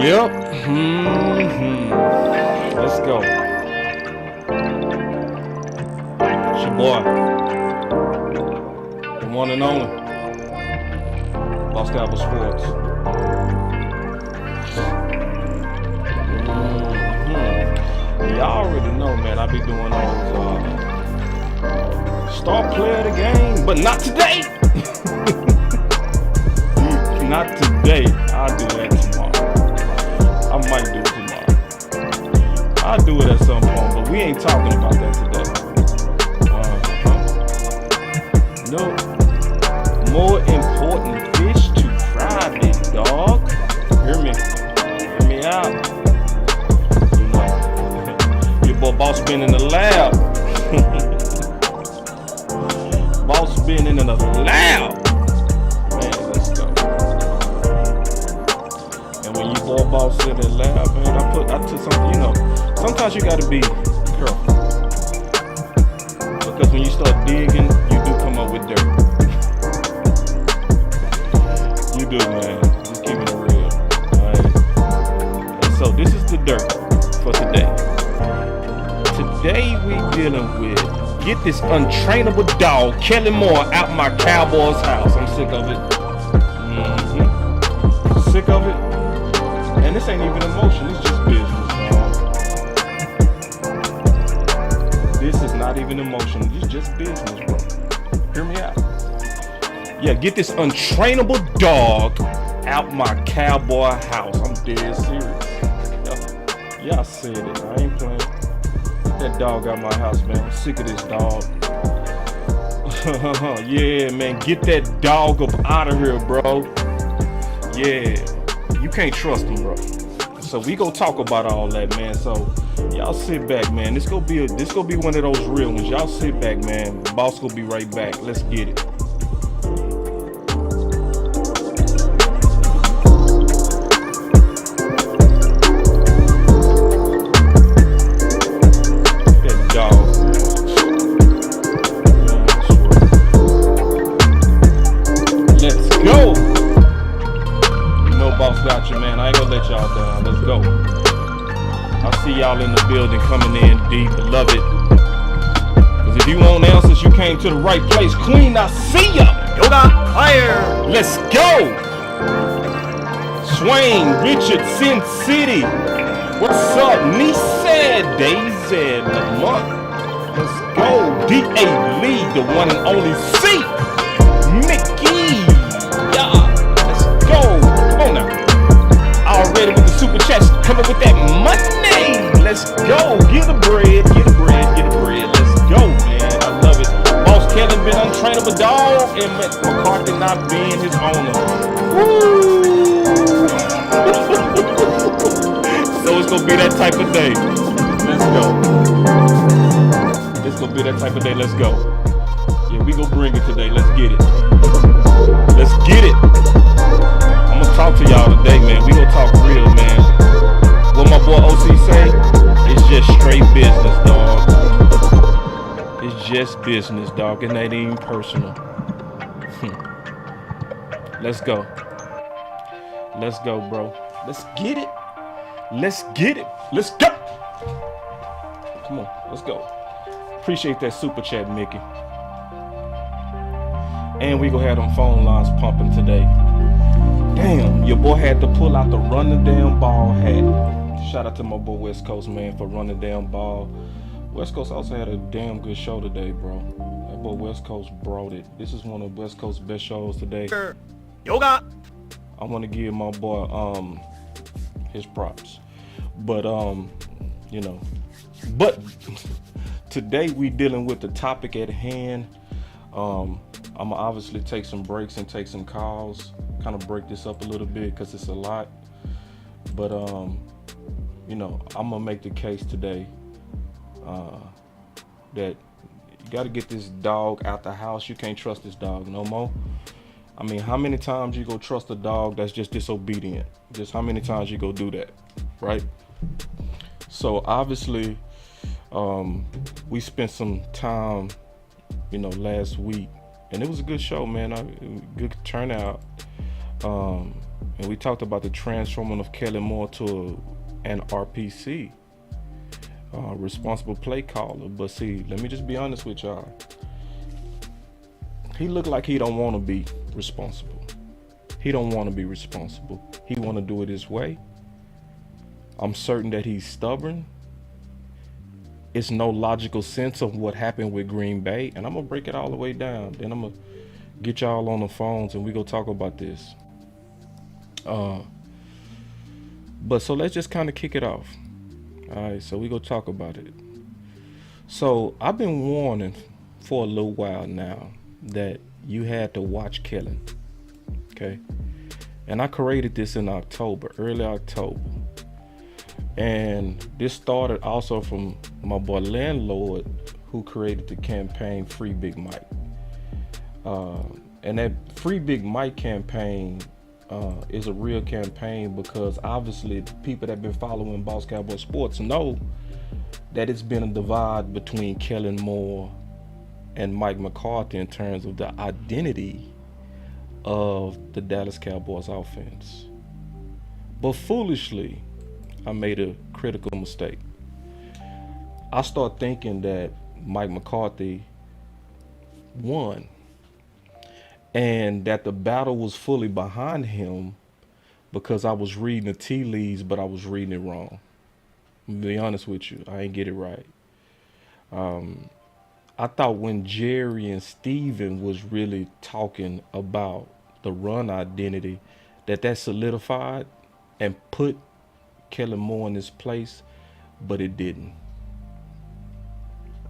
Yep. Let's go. It's your boy, the one and only BossCowboySports. Y'all already know, man. I be doing those star player of the game, but not today. Not today. I'll do that tomorrow. I might do it tomorrow. I'll do it at some point, but we ain't talking about that today. No. More important fish to fry, big dog. Hear me. Hear me out. You know, your boy Boss been in the lab. Boss been in the lab. Boy Boss in the lab, man. I took something, you know. Sometimes you gotta be careful, because when you start digging, you do come up with dirt. You do, man. Just keeping it real. Alright. And so this is the dirt for today. Today we dealing with get this untrainable dog, Kellen Moore, out my Cowboys house. I'm sick of it. Sick of it. And this ain't even emotion, it's just business, dog. This is not even emotion, it's just business, bro. Hear me out. Yeah, get this untrainable dog out my Cowboy house. I'm dead serious. Yeah, I said it. I ain't playing. Get that dog out my house, man. I'm sick of this dog. Yeah, man, get that dog up out of here, bro. Yeah. You can't trust them, bro. So we go talk about all that, man. So y'all sit back, man. This gonna be one of those real ones. Y'all sit back, man. Boss gonna be right back. Let's get it. That dog. Let's go. Boss got you, man. I ain't gonna let y'all down. Let's go. I see y'all in the building coming in deep. Love it. Cause if you want answers, you came to the right place. Queen, I see ya. Yoga fire. Let's go. Swain, Richard, Sin City. What's up? Nissan, Daisy, Lamont. Let's go. D.A. Lee, the one and only C. Mickey. Yeah. Let's go. Now. Already with the super chats coming with that money. Let's go. Get the bread, get the bread, get the bread. Let's go, man. I love it. Boss Kellen been untrainable dog, and McCarthy not being his owner. Woo! So it's gonna be that type of day. Let's go. It's gonna be that type of day. Let's go. Yeah, we gonna bring it today. Let's get it. Let's get it. I'm gonna talk to y'all today, man. We gonna talk real, man. What my boy OC say? It's just straight business, dog. It's just business, dog. It ain't even personal. Let's go. Let's go, bro. Let's get it. Let's get it. Let's go. Come on, let's go. Appreciate that super chat, Mickey. And we gonna have them phone lines pumping today. Damn, your boy had to pull out the run the damn ball hat. Shout out to my boy West Coast, man, for running the damn ball. West Coast also had a damn good show today, bro. That boy West Coast brought it. This is one of West Coast's best shows today. Yoga. I want to give my boy his props. But you know, but today we dealing with the topic at hand. I'm gonna obviously take some breaks and take some calls, kind of break this up a little bit because it's a lot. But you know, I'm gonna make the case today that you got to get this dog out the house. You can't trust this dog no more. I mean, how many times you go trust a dog that's just disobedient? Just how many times you go do that, right? So obviously, we spent some time, you know, last week, and it was a good show, man. Good turnout. And we talked about the transforming of Kellen Moore to an RPC, responsible play caller. But see, let me just be honest with y'all. He looked like he don't want to be responsible. He don't want to be responsible. He want to do it his way. I'm certain that he's stubborn. It's no logical sense of what happened with Green Bay. And I'm going to break it all the way down. Then I'm going to get y'all on the phones and we go talk about this. But so let's just kind of kick it off. All right, so we go talk about it. So I've been warning for a little while now that you had to watch Kellen. Okay. And I created this in October, early October. And this started also from my boy Landlord, who created the campaign Free Big Mike. And that Free Big Mike campaign is a real campaign because obviously the people that have been following Boss Cowboy Sports know that it's been a divide between Kellen Moore and Mike McCarthy in terms of the identity of the Dallas Cowboys offense. But foolishly, I made a critical mistake. I started thinking that Mike McCarthy won and that the battle was fully behind him because I was reading the tea leaves, but I was reading it wrong. I'm gonna be honest with you, I ain't get it right. I thought when Jerry and Steven was really talking about the run identity, that solidified and put Kellen Moore in his place, but it didn't.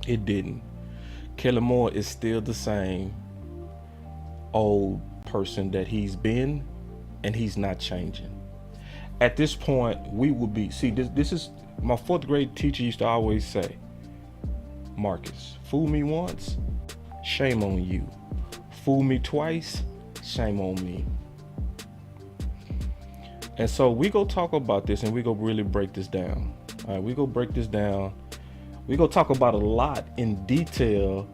It didn't. Kellen Moore is still the same old person that he's been, and he's not changing. At this point, we will be, see, this is, my fourth grade teacher used to always say, Marcus, fool me once, shame on you. Fool me twice, shame on me. And so we go talk about this and we go really break this down. All right, we go break this down. We go talk about a lot in detail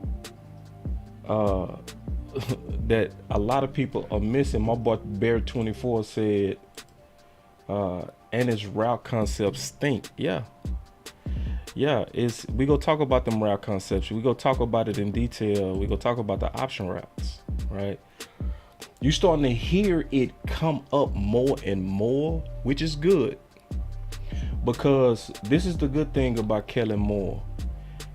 that a lot of people are missing. My boy Bear24 said, and his route concepts stink. Yeah, we go talk about them route concepts. We go talk about it in detail. We go talk about the option routes, right? You starting to hear it come up more and more, which is good. Because this is the good thing about Kellen Moore.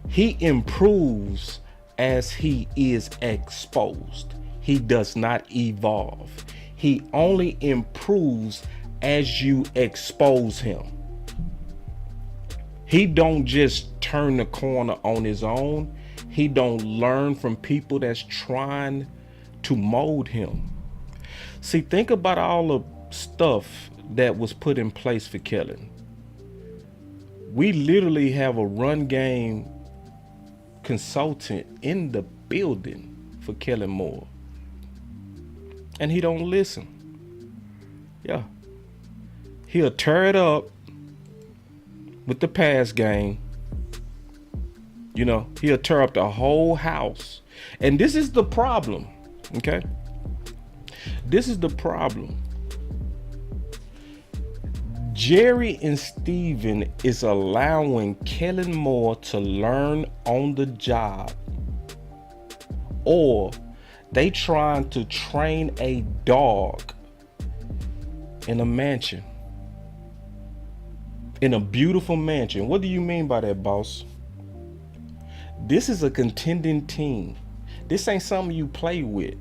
He improves as he is exposed. He does not evolve. He only improves as you expose him. He don't just turn the corner on his own. He don't learn from people that's trying to mold him. See, think about all the stuff that was put in place for Kellen. We literally have a run game consultant in the building for Kellen Moore. And he don't listen. Yeah. He'll tear it up with the pass game. You know, he'll tear up the whole house. And this is the problem, okay? This is the problem. Jerry and Steven is allowing Kellen Moore to learn on the job, or they trying to train a dog in a mansion, in a beautiful mansion. What do you mean by that, boss? This is a contending team. This ain't something you play with.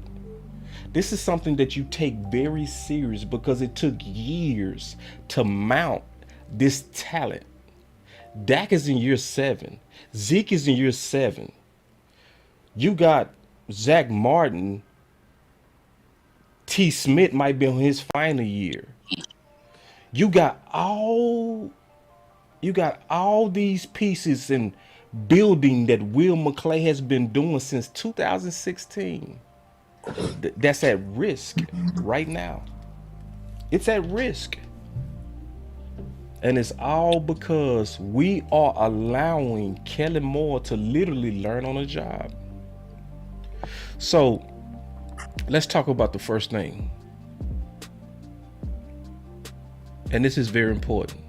This is something that you take very serious because it took years to mount this talent. Dak is in year 7. Zeke is in year 7. You got Zach Martin. T. Smith might be on his final year. You got all these pieces and building that Will McClay has been doing since 2016. That's at risk right now. It's at risk. And it's all because we are allowing Kellen Moore to literally learn on the job. So let's talk about the first thing. and this is very important.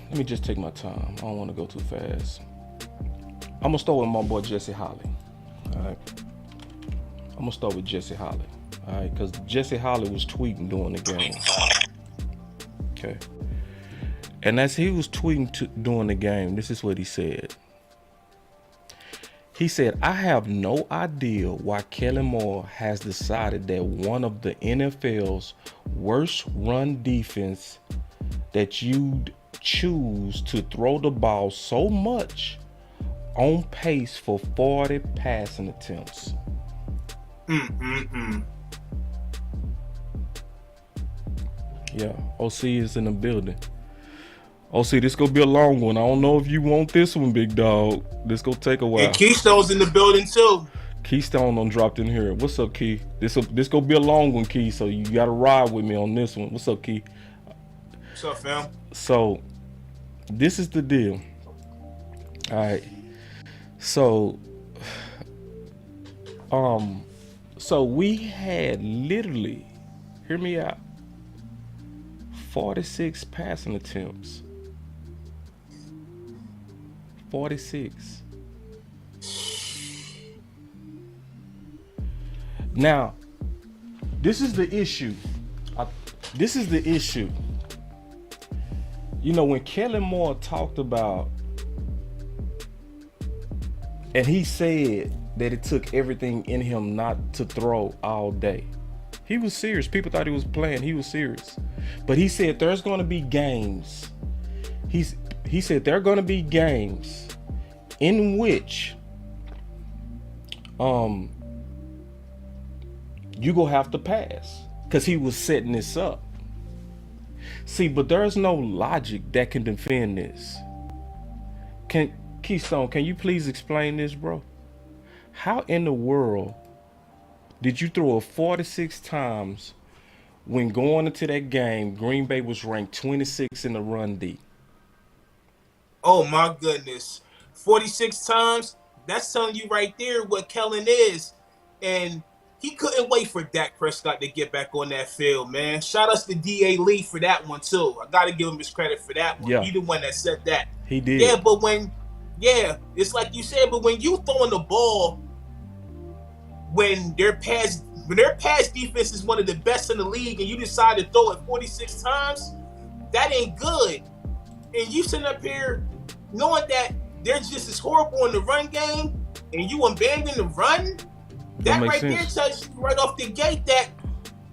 Let me just take my time. I don't want to go too fast. I'm going to start with my boy Jesse Holly. All right. I'm going to start with Jesse Holly. All right. Because Jesse Holly was tweeting during the game. Okay. And as he was tweeting during the game, this is what he said. He said, I have no idea why Kellen Moore has decided that one of the NFL's worst run defense that you'd choose to throw the ball so much on pace for 40 passing attempts. Yeah, OC is in the building. OC, this gonna be a long one. I don't know if you want this one, big dog. This gonna take a while. And Keystone's in the building too. Keystone done dropped in here. What's up, Key? This gonna be a long one, Key. So you gotta ride with me on this one. What's up, Key? What's up, fam? So this is the deal. All right. So we had literally, hear me out, 46 passing attempts. 46. Now, this is the issue. You know, when Kellen Moore talked about, and he said that it took everything in him not to throw all day. He was serious. People thought he was playing. He was serious. But he said there's going to be games. He said there are going to be games in which you gonna have to pass, because he was setting this up. See, but there's no logic that can defend this. Keystone, can you please explain this, bro? How in the world did you throw it 46 times when going into that game, Green Bay was ranked 26 in the run D? Oh my goodness. 46 times? That's telling you right there what Kellen is. And he couldn't wait for Dak Prescott to get back on that field, man. Shout out to D.A. Lee for that one, too. I got to give him his credit for that one. Yeah. He the one that said that. He did. Yeah, but it's like you said, but when you throwing the ball, when their pass defense is one of the best in the league and you decide to throw it 46 times, that ain't good. And you sitting up here knowing that they're just as horrible in the run game and you abandon the run, that right there tells you right off the gate that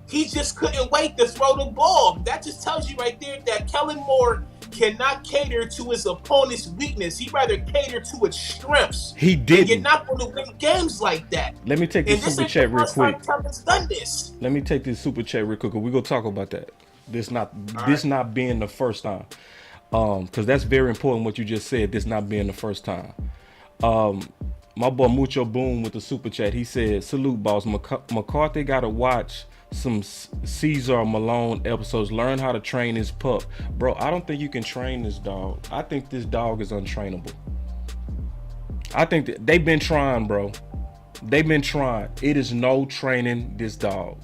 he just couldn't wait to throw the ball. That just tells you right there that Kellen Moore cannot cater to his opponent's weakness. He'd rather cater to its strengths. He didn't. You're not going to win games like that. Let me take this super chat real quick. Done this. Let me take this super chat real quick. We're gonna talk about that. This not being the first time. Because that's very important what you just said. This not being the first time. My boy Mucho Boom with the super chat. He said, "Salute, boss. McCarthy gotta watch some Cesar Malone episodes. Learn how to train his pup, bro. I don't think you can train this dog. I think this dog is untrainable. I think that they've been trying, bro. They've been trying. It is no training this dog.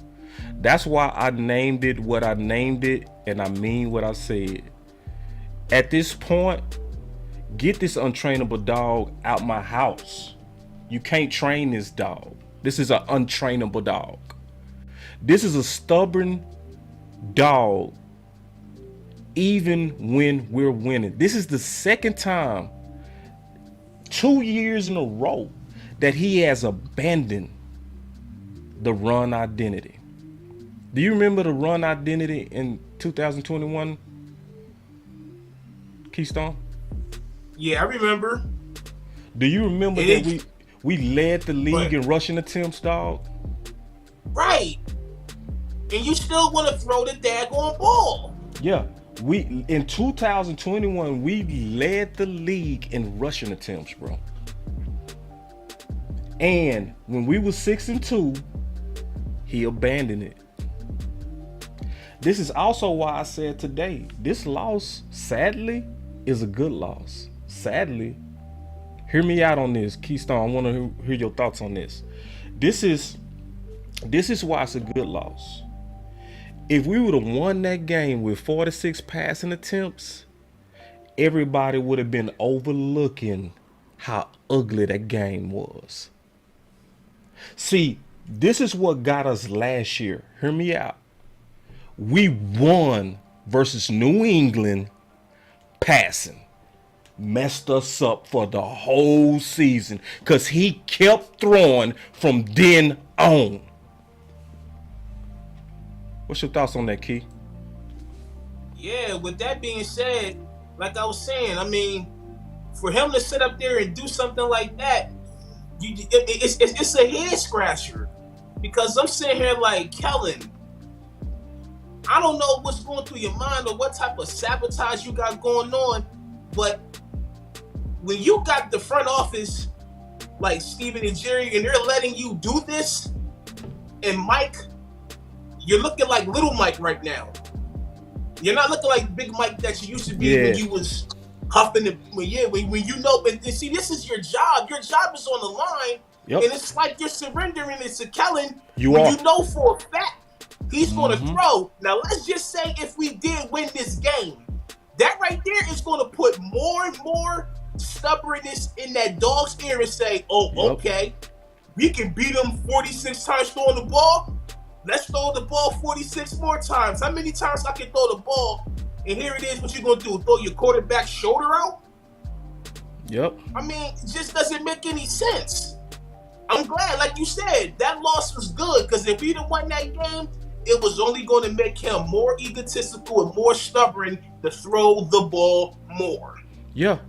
That's why I named it what I named it, and I mean what I said. At this point, get this untrainable dog out my house. You can't train this dog. This is an untrainable dog. This is a stubborn dog, even when we're winning. This is the second time, 2 years in a row, that he has abandoned the run identity. Do you remember the run identity in 2021, Keystone? Yeah, I remember. Do you remember that we led the league in rushing attempts, dog? Right. And you still want to throw the daggone ball. Yeah. We in 2021 we led the league in rushing attempts, bro. And when we were 6-2, he abandoned it. This is also why I said today, this loss, sadly, is a good loss. Sadly. Hear me out on this, Keystone. I want to hear your thoughts on this. This is why it's a good loss. If we would have won that game with 46 passing attempts, everybody would have been overlooking how ugly that game was. See, this is what got us last year. Hear me out. We won versus New England passing. Messed us up for the whole season because he kept throwing from then on. What's your thoughts on that, Key? Yeah, with that being said, like I was saying, I mean, for him to sit up there and do something like that, it's a head scratcher. Because I'm sitting here like, Kellen, I don't know what's going through your mind or what type of sabotage you got going on, but when you got the front office like Steven and Jerry and they're letting you do this, and Mike, you're looking like little Mike right now. You're not looking like Big Mike that you used to be when you was huffing and when you know. And see, this is your job. Your job is on the line, and it's like you're surrendering it to Kellen. You know for a fact he's going to throw. Now let's just say if we did win this game, that right there is going to put more and more stubbornness in that dog's ear and say, okay, we can beat them 46 times throwing the ball. Let's throw the ball 46 more times. How many times I can throw the ball? And here it is, what you going to do? Throw your quarterback's shoulder out? Yep. I mean, it just doesn't make any sense. I'm glad, like you said, that loss was good because if we'd have won that game, it was only going to make him more egotistical and more stubborn to throw the ball more. Yeah.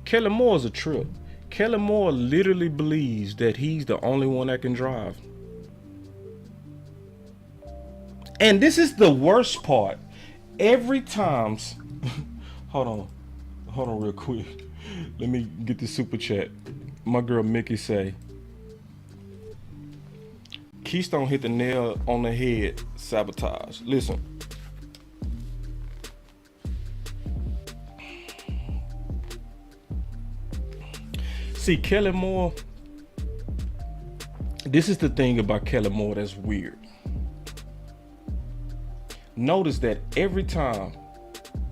Kellen Moore is a trip. Kellen Moore literally believes that he's the only one that can drive. And this is the worst part. Every time, hold on real quick. Let me get the super chat. My girl Mickey say, Keystone hit the nail on the head, sabotage. Listen. See, Kellen Moore, this is the thing about Kellen Moore that's weird. Notice that every time,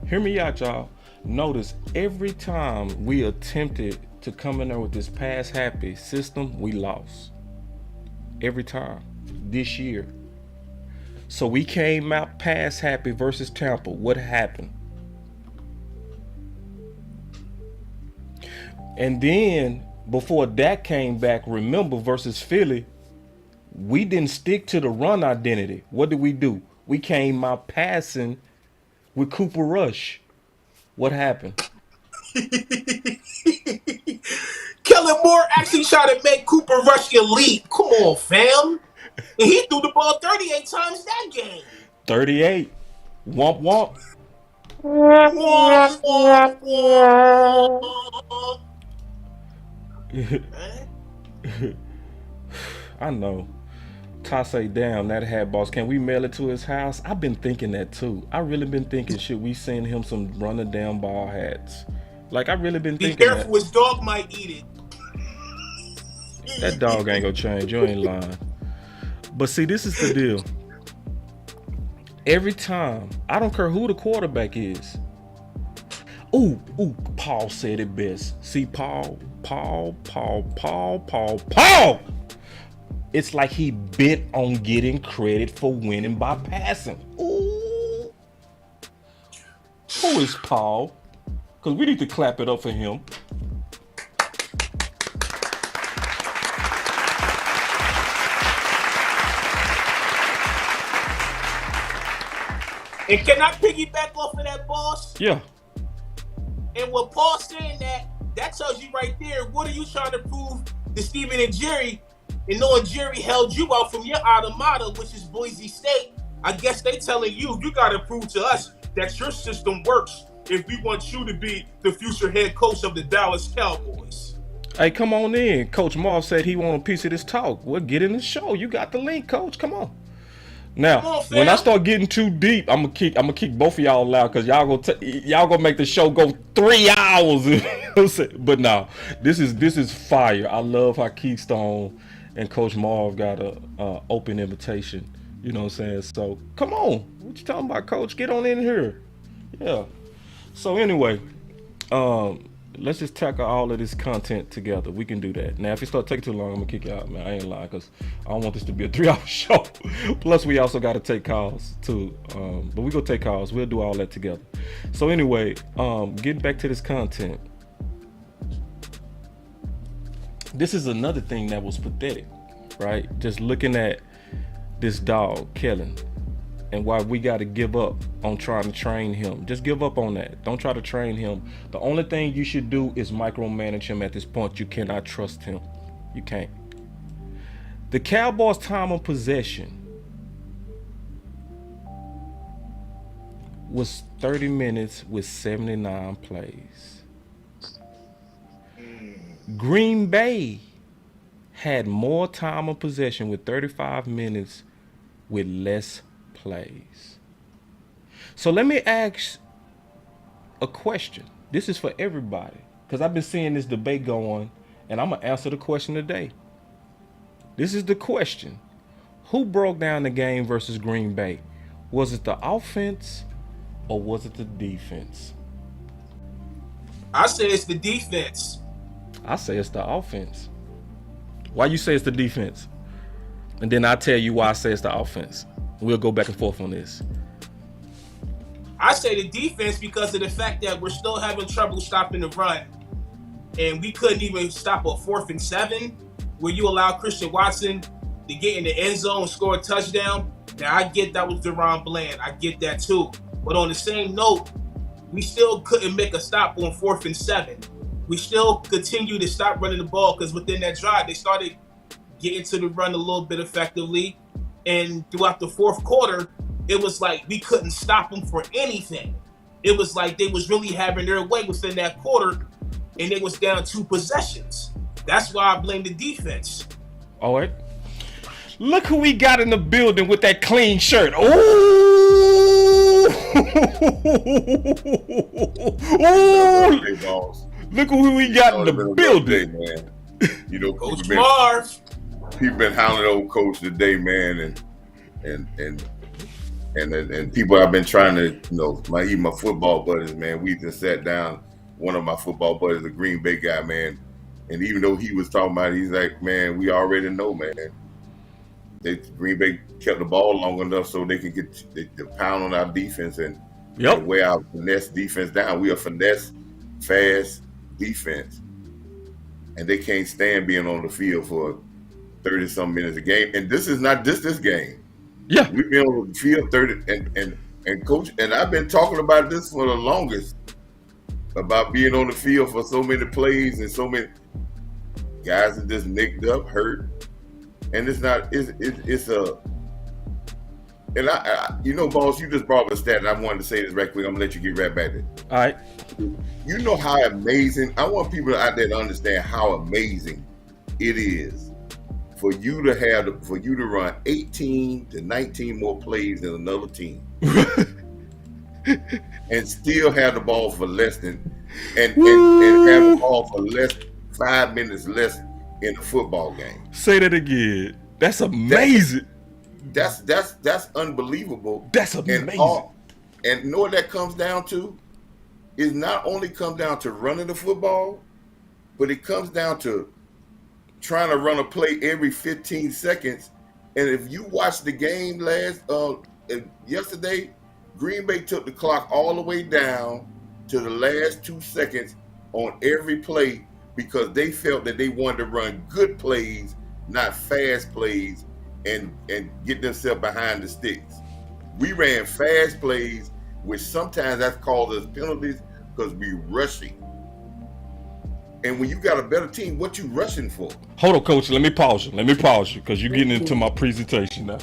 hear me out, y'all. Notice every time we attempted to come in there with this pass happy system, we lost. Every time this year. So we came out pass happy versus Tampa. What happened? And then before that came back, remember versus Philly, we didn't stick to the run identity. What did we do? We came out passing with Cooper Rush. What happened? Kellen Moore actually tried to make Cooper Rush elite. Come on, fam. And he threw the ball 38 times that game. 38. Womp womp. I know. Tase, damn, that hat boss. Can we mail it to his house? I've been thinking that too. I really been thinking, should we send him some running down ball hats? Like, I really been thinking. Be careful, his dog might eat it. That dog ain't gonna change. You ain't lying. But see, this is the deal. Every time, I don't care who the quarterback is. Ooh, Paul said it best. See, Paul. It's like he bent on getting credit for winning by passing. Ooh. Who is Paul? Because we need to clap it up for him. And can I piggyback off of that, boss? Yeah. And what Paul's saying that tells you right there, what are you trying to prove to Steven and Jerry? And knowing Jerry held you out from your alma mater, which is Boise State, I guess they telling you got to prove to us that your system works if we want you to be the future head coach of the Dallas Cowboys. Hey, come on in. Coach Moore said he want a piece of this talk. Well, get in the show. You got the link, Coach. Come on. Now, when I start getting too deep, I'm gonna kick both of y'all out because y'all gonna make the show go 3 hours. But no, this is fire. I love how Keystone and Coach Marv got a open invitation. You know what I'm saying? So come on, What you talking about, coach? Get on in here. Yeah. So anyway, let's just tackle all of this content together. We can do that. Now, if it start taking too long, I'm gonna kick you out, man. I ain't lying, because I don't want this to be a 3-hour show. Plus, we also got to take calls too. But we gonna take calls. We'll do all that together. So anyway, getting back to this content. This is another thing that was pathetic, right? Just looking at this dog, Kellen, and why we got to give up on trying to train him. Just give up on that. Don't try to train him. The only thing you should do is micromanage him at this point. You cannot trust him. You can't. The Cowboys' time of possession was 30 minutes with 79 plays. Green Bay had more time of possession with 35 minutes with less plays. So let me ask a question. This is for everybody, because I've been seeing this debate go on, and I'm gonna answer the question today. This is the question: who broke down the game versus Green Bay? Was it the offense or was it the defense? I say it's the defense. I say it's the offense. Why you say it's the defense? And then I'll tell you why I say it's the offense. We'll go back and forth on this. I say the defense because of the fact that we're still having trouble stopping the run. And we couldn't even stop a 4th and 7 where you allow Christian Watson to get in the end zone and score a touchdown. Now, I get that was Deron Bland. I get that too. But on the same note, we still couldn't make a stop on 4th and 7. We still continue to stop running the ball because within that drive, they started getting to the run a little bit effectively. And throughout the 4th quarter, it was like we couldn't stop them for anything. It was like they was really having their way within that quarter, and they was down 2 possessions. That's why I blame the defense. All right. Look who we got in the building with that clean shirt. Ooh! Ooh! Look who we got in the building, man. You know, Coach Marv. People been hounding old coach today, man, and people have been trying to, you know, even my football buddies, man. We just sat down. One of my football buddies, a Green Bay guy, man, and even though he was talking about it, he's like, man, we already know, man. Green Bay kept the ball long enough so they can get the pound on our defense and wear our finesse defense down. We are finesse, fast defense, and they can't stand being on the field for 30-some minutes a game. And this is not just this game. Yeah, we've been on the field 30 and coach, and I've been talking about this for the longest, about being on the field for so many plays and so many guys are just nicked up, hurt. And it's not, it's a, and I you know, boss, you just brought up a stat, and I wanted to say this right quick. I'm gonna let you get right back there. All right. You know how amazing, I want people out there to understand how amazing it is for you to run 18 to 19 more plays than another team. And still have the ball for less than, and have the ball for 5 minutes less in a football game. Say that again. That's amazing. That's unbelievable. That's amazing. And you know what that comes down to? It not only comes down to running the football, but it comes down to trying to run a play every 15 seconds. And if you watch the game yesterday, Green Bay took the clock all the way down to the last 2 seconds on every play because they felt that they wanted to run good plays, not fast plays, and get themselves behind the sticks. We ran fast plays, which sometimes that's called us penalties because we rushing. And when you got a better team, what you rushing for? Hold on, coach. Let me pause you because you're getting into my presentation now.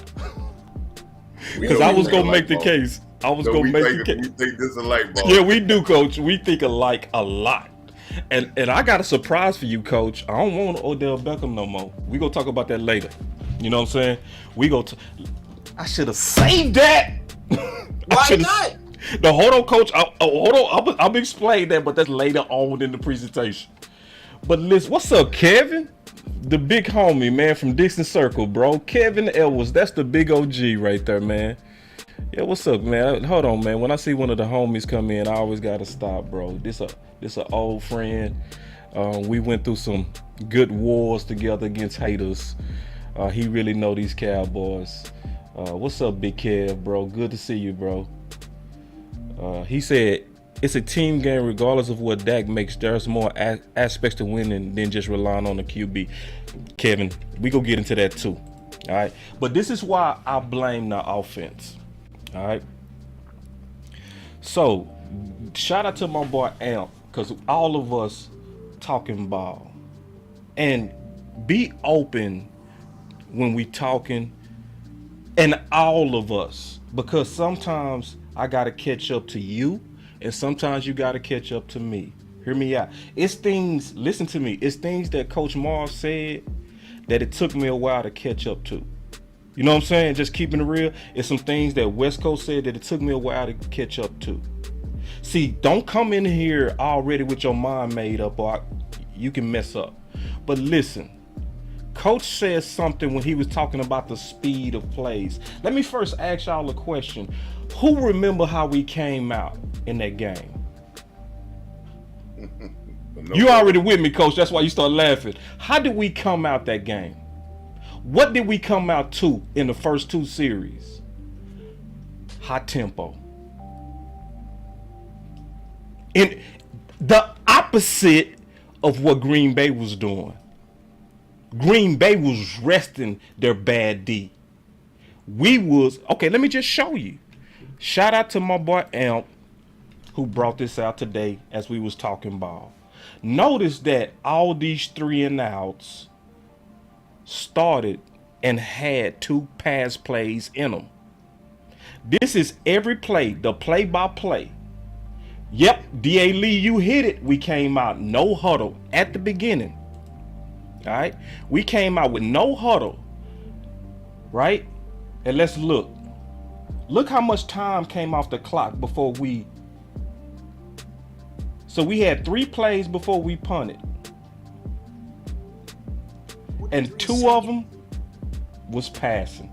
Because I was going to make the case. We think this is a light bulb. Yeah, we do, coach. We think alike a lot. And I got a surprise for you, coach. I don't want Odell Beckham no more. We gonna talk about that later. You know what I'm saying? I should have saved that. Why not? No, hold on, coach. Hold on. I'm explain that, but that's later on in the presentation. But listen, what's up, Kevin? The big homie, man, from Dixon Circle, bro. Kevin Edwards, that's the big OG right there, man. Yeah, what's up, man? Hold on, man. When I see one of the homies come in, I always gotta stop, bro. This a old friend. We went through some good wars together against haters. He really know these Cowboys. What's up, Big Kev, bro? Good to see you, bro. He said it's a team game regardless of what Dak makes. There's more aspects to winning than just relying on the QB. Kevin, we go get into that too. All right, but this is why I blame the offense. All right. So, shout out to my boy Amp, because all of us talking ball, and be open when we talking, and all of us, because sometimes I gotta catch up to you, and sometimes you gotta catch up to me. Hear me out. It's things. Listen to me. It's things that Coach Moore said that it took me a while to catch up to. You know what I'm saying? Just keeping it real. It's some things that West Coast said that it took me a while to catch up to. See, don't come in here already with your mind made up, or you can mess up. But listen, Coach said something when he was talking about the speed of plays. Let me first ask y'all a question. Who remember how we came out in that game? You already with me, Coach. That's why you start laughing. How did we come out that game? What did we come out to in the first two series? High tempo. And the opposite of what Green Bay was doing. Green Bay was resting their bad D. Okay, let me just show you. Shout out to my boy Amp, who brought this out today as we was talking ball. Notice that all these 3 and outs started and had 2 pass plays in them. This is every play, the play by play. Yep, D.A. Lee, you hit it. We came out no huddle at the beginning. All right, we came out with no huddle, right? And let's look. Look how much time came off the clock before we. So we had 3 plays before we punted. And 2 of them was passing.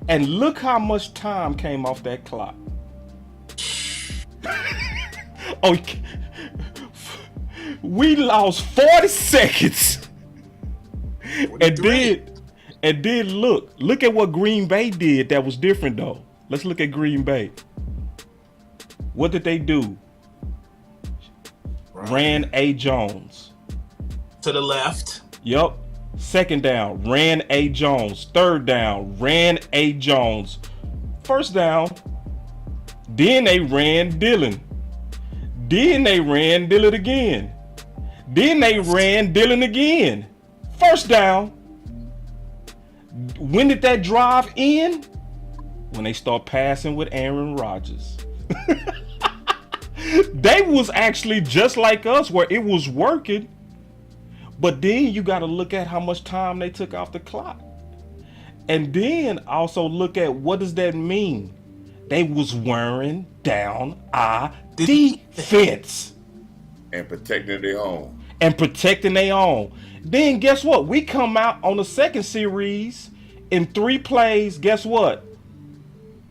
And look how much time came off that clock. Oh, we lost 40 seconds. And then look at what Green Bay did that was different though. Let's look at Green Bay. What did they do? Ran A. Jones. To the left. Yup. Second down, ran A. Jones. Third down, ran A. Jones. First down, then they ran Dillon. Then they ran Dillon again. Then they ran Dillon again. First down. When did that drive end? When they start passing with Aaron Rodgers. They was actually just like us where it was working. But then you got to look at how much time they took off the clock. And then also look at what does that mean? They was wearing down our defense. And protecting their own. Then guess what? We come out on the second series in 3 plays. Guess what?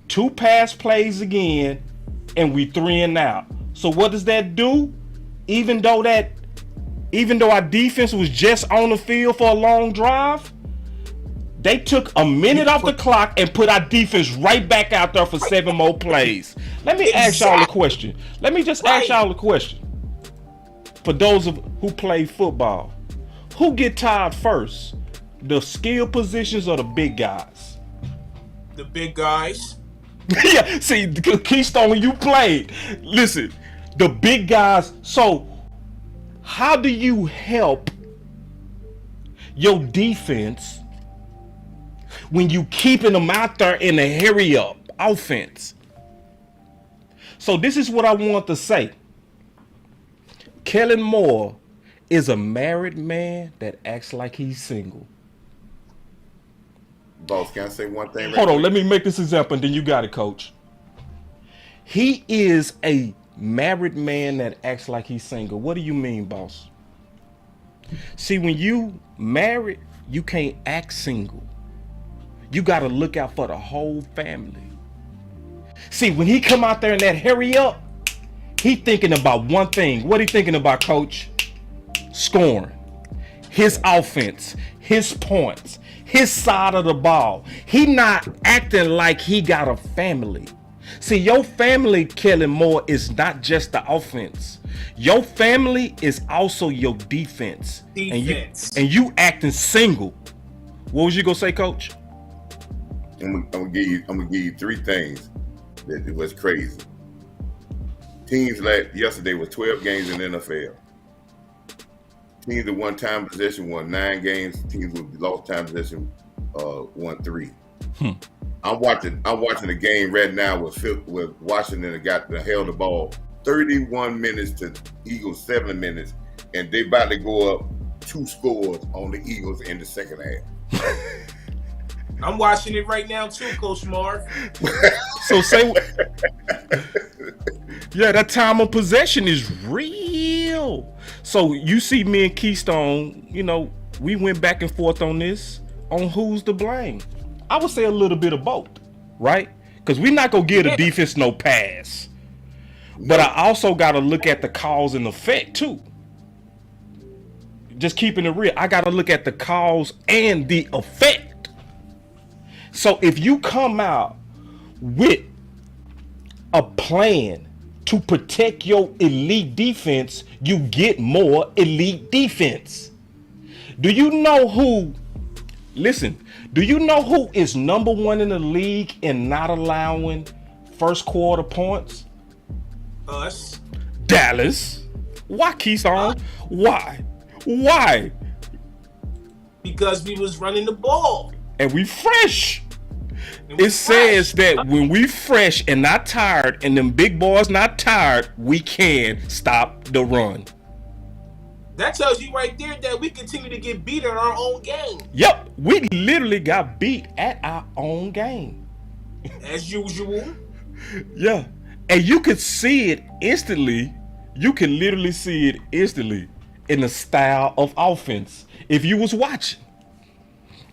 2 pass plays again, and we 3 and out. So what does that do? Even though our defense was just on the field for a long drive, they took a minute off the clock and put our defense right back out there for 7 more plays. Let me ask y'all a question. Let me just ask y'all a question. For those who play football, who get tired first? The skill positions or the big guys? The big guys. Yeah, see, Keystone, when you played, listen, the big guys. So how do you help your defense when you keeping them out there in a hurry up offense? So this is what I want to say. Kellen Moore is a married man that acts like he's single. Boss, can I say one thing? Hold on, let me make this example and then you got it, Coach. He is a married man that acts like he's single. What do you mean, boss? See, when you married, you can't act single. You got to look out for the whole family. See, when he come out there in that hurry up, he thinking about one thing. What he thinking about, coach? Scoring. His offense, his points, his side of the ball. He not acting like he got a family. See, your family, Kellen Moore, is not just the offense. Your family is also your defense. And you acting single. What was you gonna say, coach? I'm gonna give you three things that it was crazy. Teams like yesterday was 12 games in the NFL. Teams that won time possession won 9 games. Teams with lost time possession won 3. I'm watching the game right now with Washington and got held the ball 31 minutes to Eagles 7 minutes, and they about to go up 2 scores on the Eagles in the second half. I'm watching it right now too, Coach Marv. So say, yeah, that time of possession is real. So you see me and Keystone, we went back and forth on this, on who's to blame. I would say a little bit of both, right? Because we're not going to give the defense no pass. But I also got to look at the cause and effect too. Just keeping it real, I got to look at the cause and the effect. So if you come out with a plan to protect your elite defense, you get more elite defense. Do you know who is number 1 in the league in not allowing first quarter points? Us. Dallas. Why, Keystone? Why? Because we was running the ball. And we fresh. It says that when we fresh and not tired, and them big boys not tired, we can stop the run. That tells you right there that we continue to get beat in our own game. Yep, we literally got beat at our own game. As usual. Yeah, and you could see it instantly. You can literally see it instantly in the style of offense. If you was watching.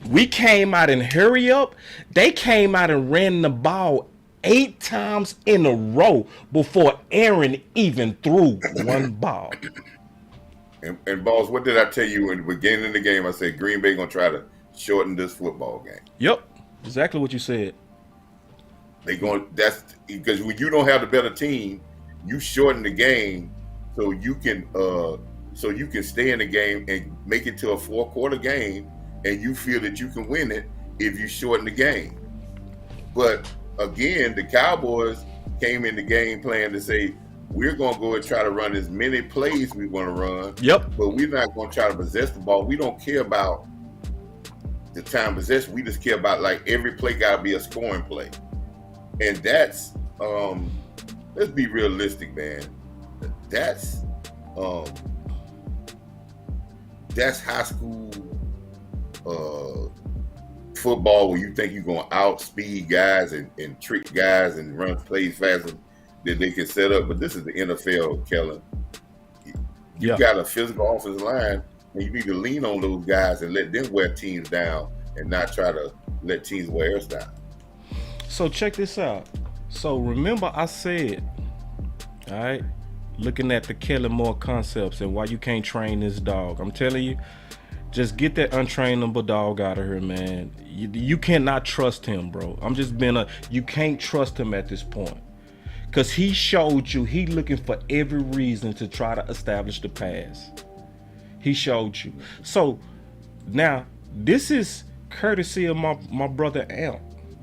We came out and hurry up. They came out and ran the ball 8 times in a row before Aaron even threw one ball. And boss, what did I tell you in the beginning of the game? I said Green Bay gonna try to shorten this football game. Yep, exactly what you said. That's because when you don't have the better team, you shorten the game so you can stay in the game and make it to a 4-quarter game. And you feel that you can win it if you shorten the game. But again, the Cowboys came in the game plan to say, we're going to go and try to run as many plays we want to run. Yep. But we're not going to try to possess the ball. We don't care about the time possession. We just care about, like, every play got to be a scoring play. And that's, let's be realistic, man. That's high school football where you think you're going to outspeed guys and trick guys and run plays faster than they can set up. But this is the NFL, Kellen. You got a physical offensive line, and you need to lean on those guys and let them wear teams down and not try to let teams wear us down. So check this out. So remember I said, all right, looking at the Kellen Moore concepts and why you can't train this dog. I'm telling you, just get that untrainable dog out of here, man. You cannot trust him, bro. You can't trust him at this point. Because he showed you he looking for every reason to try to establish the pass. He showed you. So now this is courtesy of my brother Amp.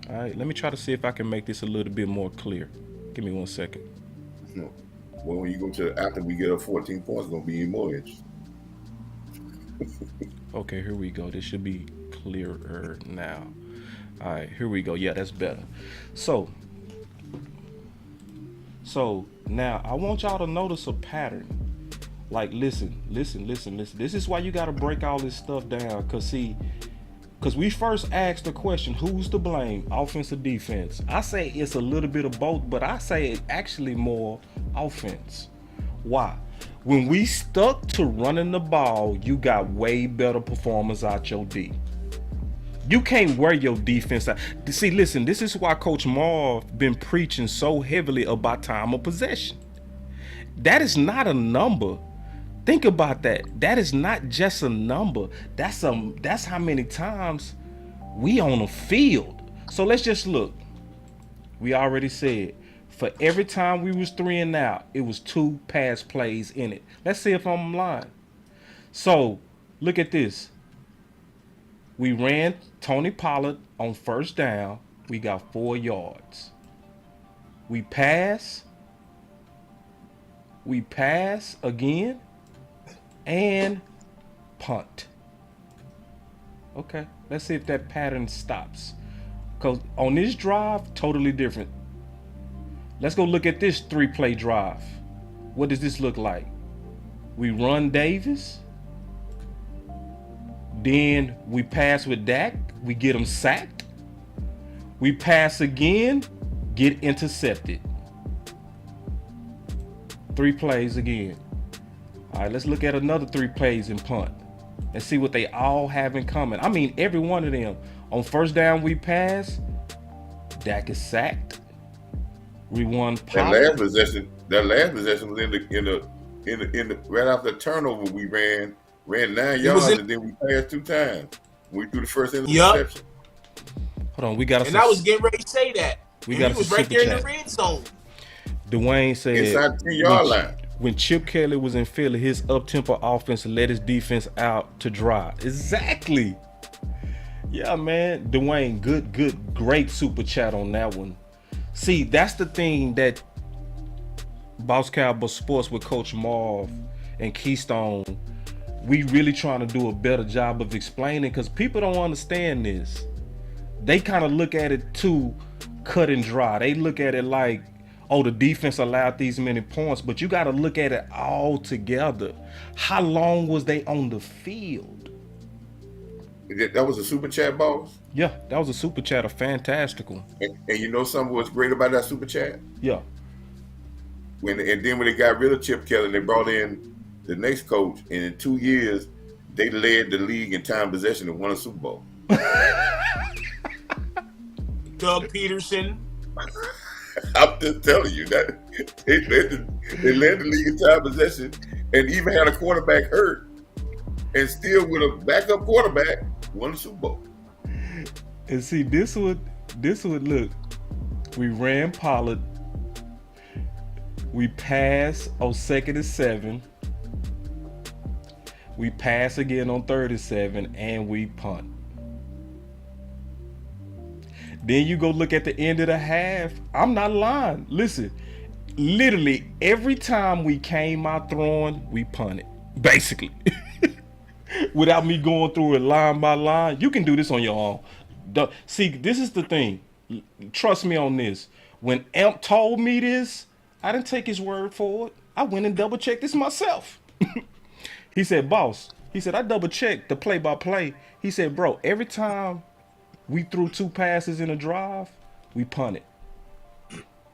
All right, let me try to see if I can make this a little bit more clear. Give me 1 second. Well, when you go to after we get up 14 points, it's gonna be even more interesting. Okay, here we go. This should be clearer now. All right, here we go. Yeah, that's better. So now I want y'all to notice a pattern. Like, listen. This is why you got to break all this stuff down. Because we first asked the question, who's to blame, offense or defense? I say it's a little bit of both, but I say it's actually more offense. Why? When we stuck to running the ball, you got way better performers out your D. You can't wear your defense out. See, listen, this is why Coach Moore been preaching so heavily about time of possession. That is not a number. Think about that. That is not just a number. That's how many times we on the field. So let's just look. We already said for every time we was 3 and out, it was 2 pass plays in it. Let's see if I'm lying. So look at this. We ran Tony Pollard on first down. We got 4 yards. We pass again and punt. Okay, let's see if that pattern stops. Because on this drive, totally different. Let's go look at this 3-play drive. What does this look like? We run Davis. Then we pass with Dak. We get him sacked. We pass again, get intercepted. 3 plays again. All right, let's look at another 3 plays and punt and see what they all have in common. I mean, every one of them. On first down, we pass. Dak is sacked. We won. That last possession was in the right after the turnover. We ran 9 yards and then we passed 2 times. We threw the first interception. Hold on, we got. And I was getting ready to say that. He was right there in the red zone. Dwayne said inside the 10-yard line. When Chip Kelly was in Philly, his up-tempo offense led his defense out to drive. Exactly. Yeah, man. Dwayne, great super chat on that one. See, that's the thing that Boss Cowboy Sports with Coach Marv and Keystone, we really trying to do a better job of explaining, because people don't understand this. They kind of look at it too cut and dry. They look at it like, oh, the defense allowed these many points, but you got to look at it all together. How long was they on the field? That was a super chat, boss? Yeah, that was a super chat, a fantastical. And you know something was great about that super chat? Yeah. Then when they got rid of Chip Kelly, they brought in the next coach, and in 2 years, they led the league in time possession and won a Super Bowl. Doug Peterson. I'm just telling you that they led the league in time possession and even had a quarterback hurt, and still with a backup quarterback won the Super Bowl. And see, this would look. We ran Pollard. We pass on 2nd and 7. We pass again on 3rd and 7, and we punt. Then you go look at the end of the half. I'm not lying. Listen, literally every time we came out throwing, we punted. Basically. Without me going through it line by line. You can do this on your own. See, this is the thing. Trust me on this. When Amp told me this, I didn't take his word for it. I went and double checked this myself. He said, boss, he said, I double checked the play by play. He said, bro, every time we threw 2 passes in a drive, we punted.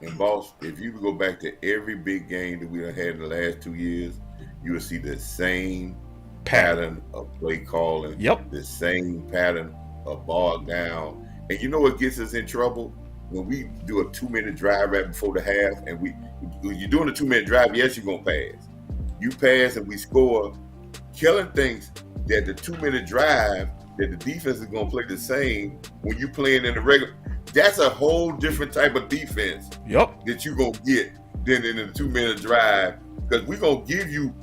And boss, if you go back to every big game that we done had in the last 2 years, you will see the same pattern of play calling. Yep. The same pattern of ball down. And you know what gets us in trouble? When we do a 2-minute drive right before the half, and when you're doing a 2-minute drive, yes, you're gonna pass. You pass and we score. Kellen thinks that the 2-minute drive, that the defense is going to play the same when you playing in the regular. That's a whole different type of defense. Yep. That you're going to get than in the 2-minute drive, because we're going to give you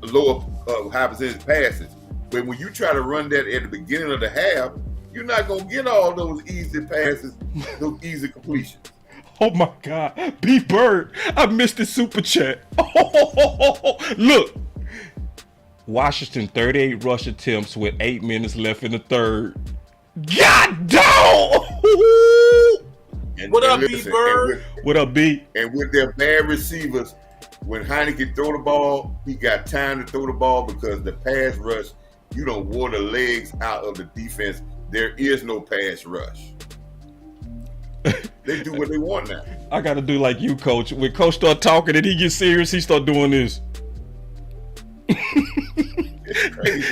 lower high percentage passes. But when you try to run that at the beginning of the half, you're not going to get all those easy passes, those easy completions. Oh my God. B Bird, I missed the super chat. Look. Washington 38 rush attempts with 8 minutes left in the third. God dog! What up, B Bird? What up, B? And with their bad receivers, when Heineken throw the ball, he got time to throw the ball, because the pass rush, you don't wore the legs out of the defense. There is no pass rush. They do what they want now. I got to do like you, Coach. When Coach start talking and he gets serious, he start doing this.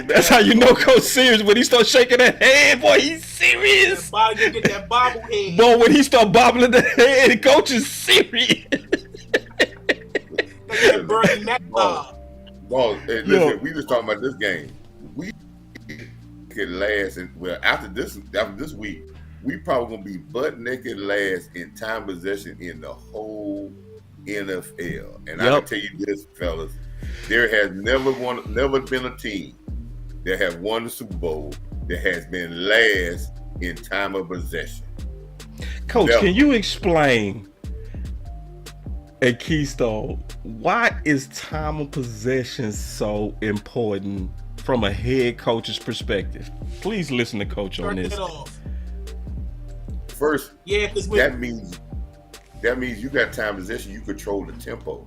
That's how you know Coach serious, when he starts shaking that head, boy. He's serious? You get that bobblehead. Boy, when he start bobbling the head, the coach is serious. Like that Bernie Mac bob. Boss, hey, listen, we just talking about this game. We could last, and well, after this week, we probably gonna be butt naked last in time possession in the whole NFL. And I can tell you this, fellas, there has never been a team that have won the Super Bowl that has been last in time of possession. Coach, can you explain at Keystone why is time of possession so important from a head coach's perspective? Please listen to Coach on this. First, yeah, because that means you got time possession. You control the tempo.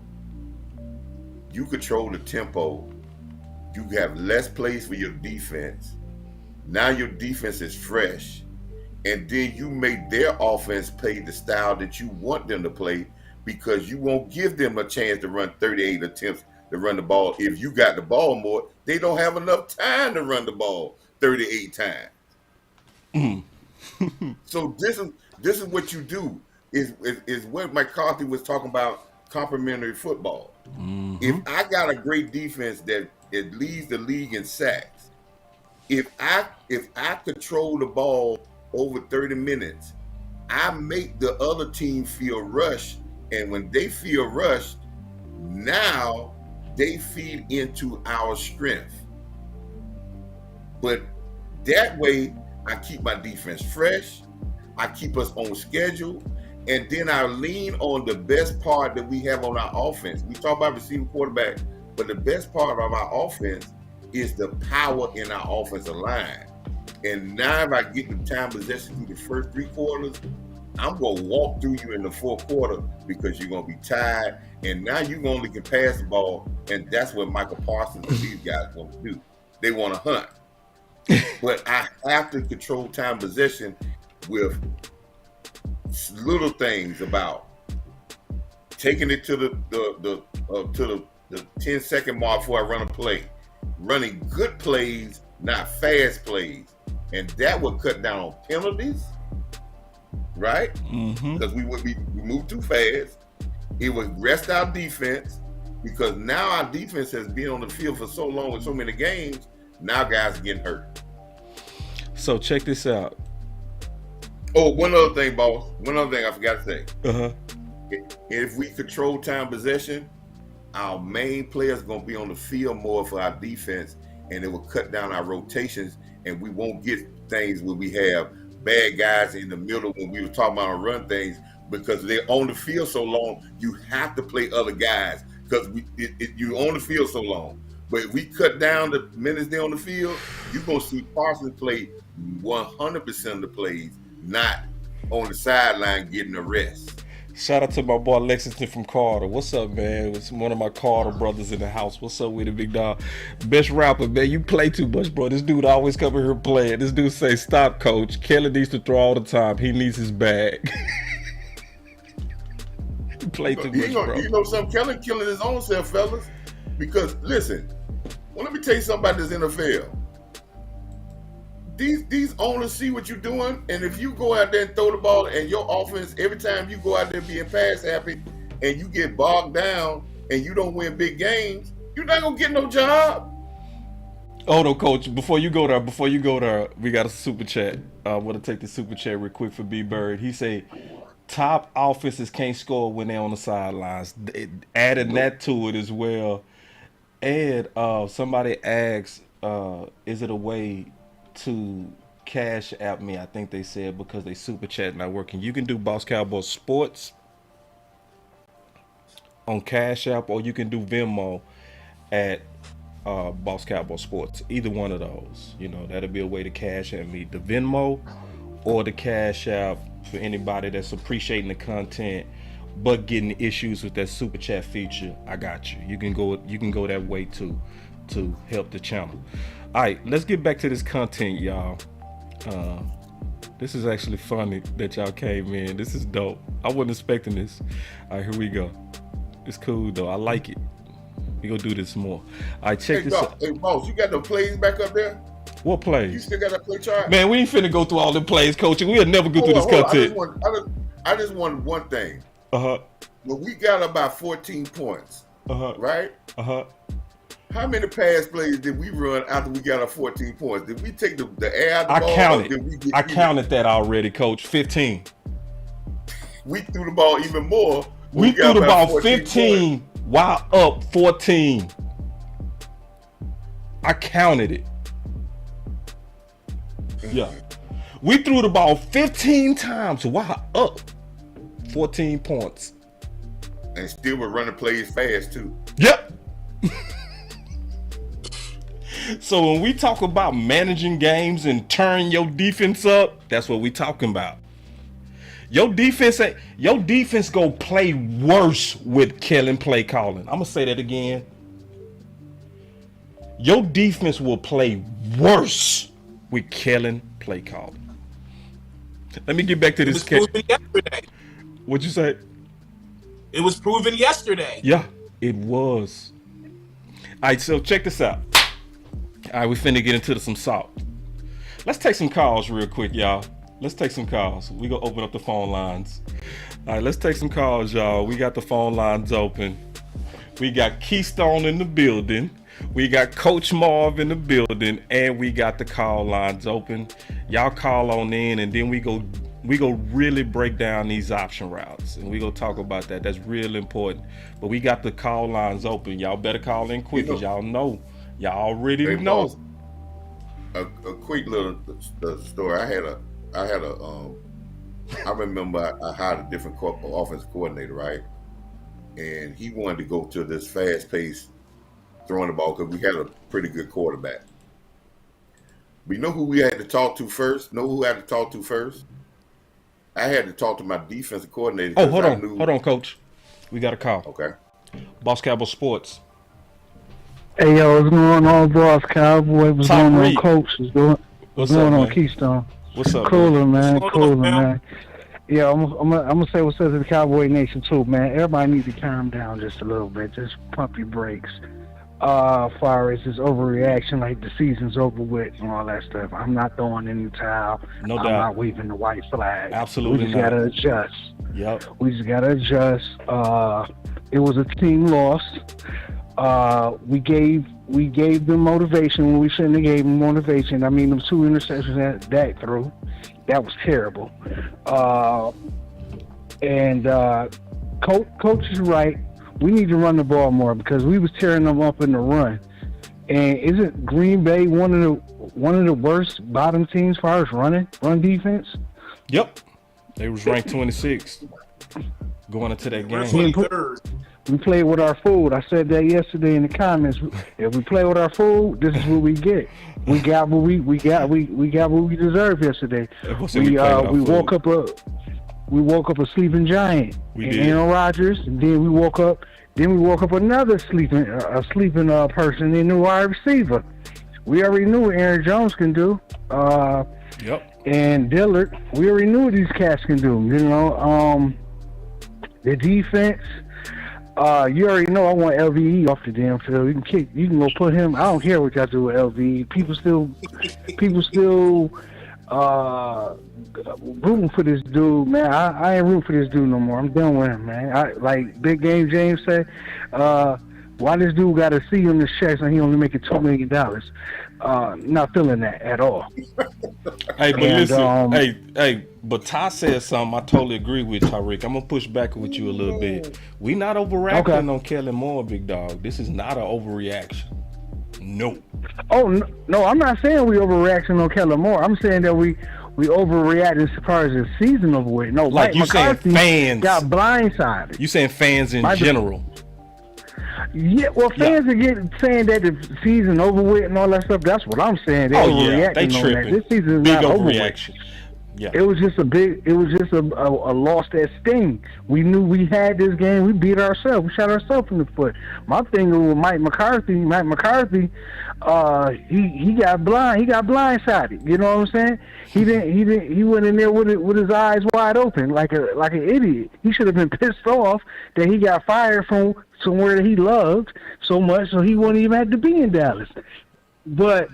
You control the tempo. You have less plays for your defense. Now your defense is fresh, and then you make their offense play the style that you want them to play, because you won't give them a chance to run 38 attempts to run the ball. If you got the ball more, they don't have enough time to run the ball 38 times. So this is what you do. Is what McCarthy was talking about, complementary football. If I got a great defense that it leads the league in sacks, if I control the ball over 30 minutes, I make the other team feel rushed, and when they feel rushed, now they feed into our strength. But that way, I keep my defense fresh, I keep us on schedule, and then I lean on the best part that we have on our offense. We talk about receiving quarterback, but the best part of our offense is the power in our offensive line. And now if I get the time possession through the first 3 quarters, I'm going to walk through you in the 4th quarter because you're going to be tired. And now you only can pass the ball, and that's what Michael Parsons and these guys want to do. They want to hunt. But I have to control time possession with little things about taking it to the 10-second mark before I run a play, running good plays, not fast plays, and that would cut down on penalties, right? Because we move too fast. It would rest our defense, because now our defense has been on the field for so long with so many games. Now guys are getting hurt. So check this out. Oh, one other thing, boss. One other thing I forgot to say. If we control time possession, our main players are going to be on the field more for our defense, and it will cut down our rotations, and we won't get things where we have bad guys in the middle when we were talking about run things, because they're on the field so long. You have to play other guys because you're on the field so long. But if we cut down the minutes they're on the field, you're going to see Parsons play 100% of the plays, not on the sideline getting a rest. Shout out to my boy Lexington from Carter. What's up, man? It's one of my Carter brothers in the house. What's up with it, big dog? Best rapper, man. You play too much, bro. This dude always come in here playing. This dude say, stop, coach. Kellen needs to throw all the time. He needs his bag. You play too much, bro. You know something? Kellen killing his own self, fellas. Because, listen, well, let me tell you something about this NFL. These owners see what you're doing, and if you go out there and throw the ball, and your offense, every time you go out there being pass happy, and you get bogged down, and you don't win big games, you're not gonna get no job. Oh no, coach! Before you go there, we got a super chat. I want to take the super chat real quick for B Bird. He say, top offenses can't score when they're on the sidelines. Adding that to it as well. And somebody asked, is it a way to cash app me? I think they said because they super chat not working. You can do Boss Cowboy Sports on Cash App, or you can do Venmo at Boss Cowboy Sports. Either one of those, that'll be a way to cash at me. The Venmo or the Cash App for anybody that's appreciating the content but getting issues with that super chat feature. I got you. You can go that way too to help the channel. All right, let's get back to this content, y'all. This is actually funny that y'all came in. This is dope. I wasn't expecting this. All right, here we go. It's cool though. I like it. We gonna do this more. All right, check this out. Hey, boss, you got the plays back up there? What plays? You still got that play chart? Man, we ain't finna go through all the plays, coach. We'll never go through this content. I just want one thing. Uh-huh. Well, we got about 14 points. Uh-huh. Right? Uh-huh. How many pass plays did we run after we got our 14 points? Did we take the air out of the ball? I counted that already, coach. 15. We threw the ball even more. We threw the ball 15 while up 14. I counted it. Yeah. We threw the ball 15 times while up 14 points. And still we're running plays fast too. Yep. So when we talk about managing games and turn your defense up, that's what we talking about. Your defense go play worse with Kellen play calling. I'm gonna say that again. Your defense will play worse with Kellen play calling. Let me get back to this. It was proven yesterday. What'd you say? It was proven yesterday. Yeah, it was. All right, so check this out. All right, we finna get into some salt. Let's take some calls real quick, y'all. Let's take some calls. We gonna open up the phone lines. All right, let's take some calls, y'all. We got the phone lines open. We got Keystone in the building. We got Coach Marv in the building, and we got the call lines open. Y'all call on in, and then we go really break down these option routes, and we go talk about that. That's real important. But we got the call lines open. Y'all better call in quick, because y'all know. Y'all already know. Boss, a quick little story. I remember I hired a different offensive coordinator, right? And he wanted to go to this fast-paced throwing the ball because we had a pretty good quarterback. But you know who we had to talk to first? I had to talk to my defensive coordinator. Oh, hold on, Coach. We got a call. Okay. BossCowboySports. Hey, yo, what's going on, Boss Cowboy? What's going on, Coach? What's going on, Keystone? What's up, man? Man. Yeah, I'm gonna say what's up to the Cowboy Nation too, man. Everybody needs to calm down just a little bit. Just pump your brakes. As far as this overreaction, like the season's over with and all that stuff, I'm not throwing in the towel. No doubt. I'm not waving the white flag. Absolutely We just gotta adjust. Yep. We just gotta adjust. It was a team loss. We gave them motivation when we shouldn't have gave them motivation. I mean, them 2 interceptions that Dak threw, that was terrible. Coach is right. We need to run the ball more because we was tearing them up in the run. And isn't Green Bay one of the worst bottom teams as far as run defense? Yep. They was ranked 26 going into that game. We played with our food. I said that yesterday in the comments. If we play with our food, this is what we get. We got what we got what we deserved yesterday. We woke up a sleeping giant in Aaron Rodgers, and then we woke up another sleeping person in the wide receiver. We already knew what Aaron Jones can do. Yep. And Dillard, we already knew what these cats can do. You know, the defense. You already know I want LVE off the damn field. You can go put him. I don't care what y'all do with LVE. People still rooting for this dude, man. I ain't rooting for this dude no more. I'm done with him, man. Like Big Game James said, why this dude got a C on his chest and he only making $2 million? Not feeling that at all. Hey, but listen, hey, but Ty said something. I totally agree with Tyreek. I'm gonna push back with you a little bit. We not overreacting on Kellen Moore, big dog. This is not an overreaction. No. Oh no, I'm not saying we overreacting on Kellen Moore. I'm saying that we overreacting as far as the season over with. No, like you saying fans got blindsided. You saying fans in general? Yeah, well, fans are saying that the season over with and all that stuff. That's what I'm saying. They they tripping. This season is big not overreaction. Yeah. It was just a loss that sting. We knew we had this game. We beat ourselves. We shot ourselves in the foot. My thing with Mike McCarthy, he got blind. He got blindsided. You know what I'm saying? He went in there with his eyes wide open like an idiot. He should have been pissed off that he got fired from somewhere that he loved so much, so he wouldn't even have to be in Dallas. But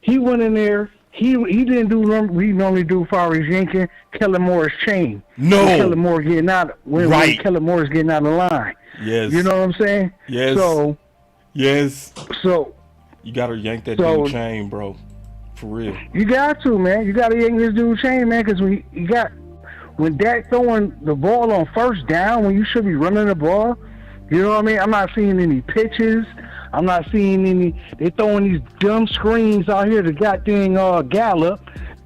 He went in there. He didn't do what we normally do for our yanking Kellen Moore's chain. No. When Kellen Moore getting out. When Kellen Moore's getting out of line. Yes. You know what I'm saying? Yes. So. Yes. So. You gotta yank that dude chain, bro. For real. You got to, man. You gotta yank this dude chain, man, because when Dak throwing the ball on first down when you should be running the ball, you know what I mean? I'm not seeing any pitches. I'm not seeing any. They throwing these dumb screens out here to goddamn Gallup,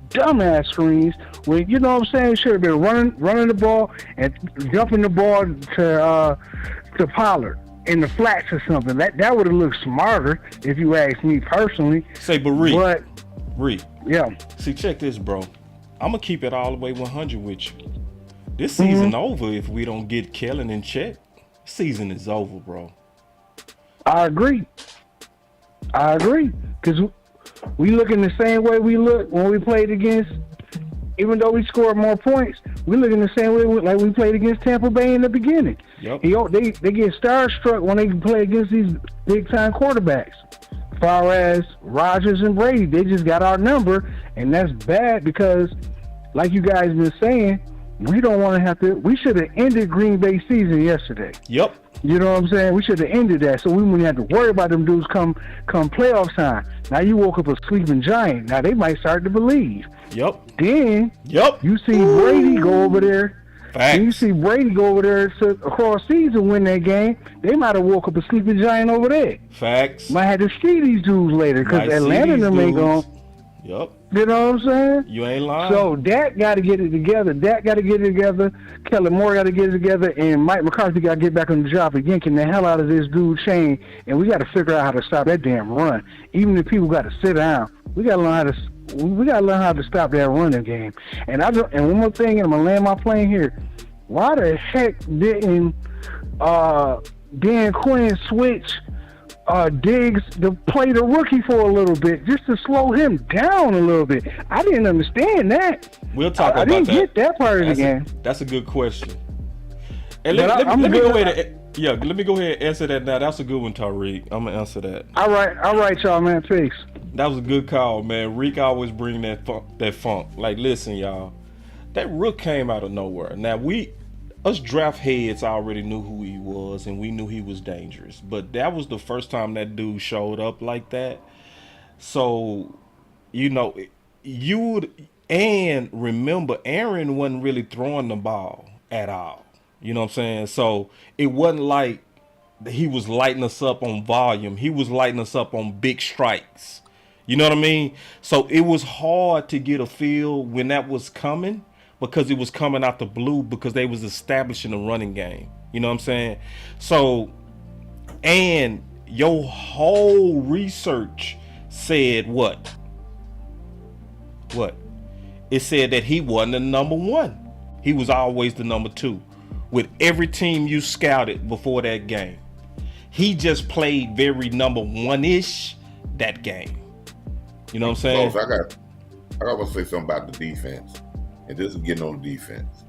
dumbass screens. When you know what I'm saying, should have been running the ball and jumping the ball to Pollard in the flats or something. That would have looked smarter if you ask me personally. But Reed. Yeah. See, check this, bro. I'm gonna keep it all the way 100 with you. This season over if we don't get Kellen in check. Season is over, bro. I agree. Because we looking the same way we look when we played against, even though we scored more points, we looking the same way like we played against Tampa Bay in the beginning. Yep. They get starstruck when they play against these big-time quarterbacks. As far as Rodgers and Brady, they just got our number, and that's bad because, like you guys been saying, we don't want to have to. We should have ended Green Bay season yesterday. Yep. You know what I'm saying? We should have ended that, so we wouldn't have to worry about them dudes come playoff time. Now you woke up a sleeping giant. Now they might start to believe. Yep. Then you see Brady go over there. Facts. You see Brady go over there across season win that game. They might have woke up a sleeping giant over there. Facts. Might have to see these dudes later because Atlanta them ain't going. Yep. You know what I'm saying? You ain't lying. So Dak got to get it together. Kellen Moore got to get it together, and Mike McCarthy got to get back on the job of yanking the hell out of this dude chain. And we got to figure out how to stop that damn run. Even if people got to sit down, we got to learn how to. We got to learn how to stop that running game. And one more thing, and I'm gonna land my plane here. Why the heck didn't Dan Quinn switch Diggs to play the rookie for a little bit, just to slow him down a little bit? I didn't understand that. We'll talk about that. I didn't get that part of the game. That's a good question. And let me go ahead and answer that now. That's a good one, Tariq. I'm gonna answer that. All right, y'all, man. Peace. That was a good call, man. Reek always bring that funk. Like, listen, y'all, that Rook came out of nowhere. Now us draft heads already knew who he was, and we knew he was dangerous. But that was the first time that dude showed up like that. So, you know, and remember, Aaron wasn't really throwing the ball at all. You know what I'm saying? So it wasn't like he was lighting us up on volume. He was lighting us up on big strikes. You know what I mean? So it was hard to get a feel when that was coming, because it was coming out the blue, because they was establishing a running game. You know what I'm saying? So, and your whole research said what? What? It said that he wasn't the number one. He was always the number two with every team you scouted before that game. He just played very number one-ish that game. You know what I'm saying? So I got to say something about the defense. And this is getting on the defense.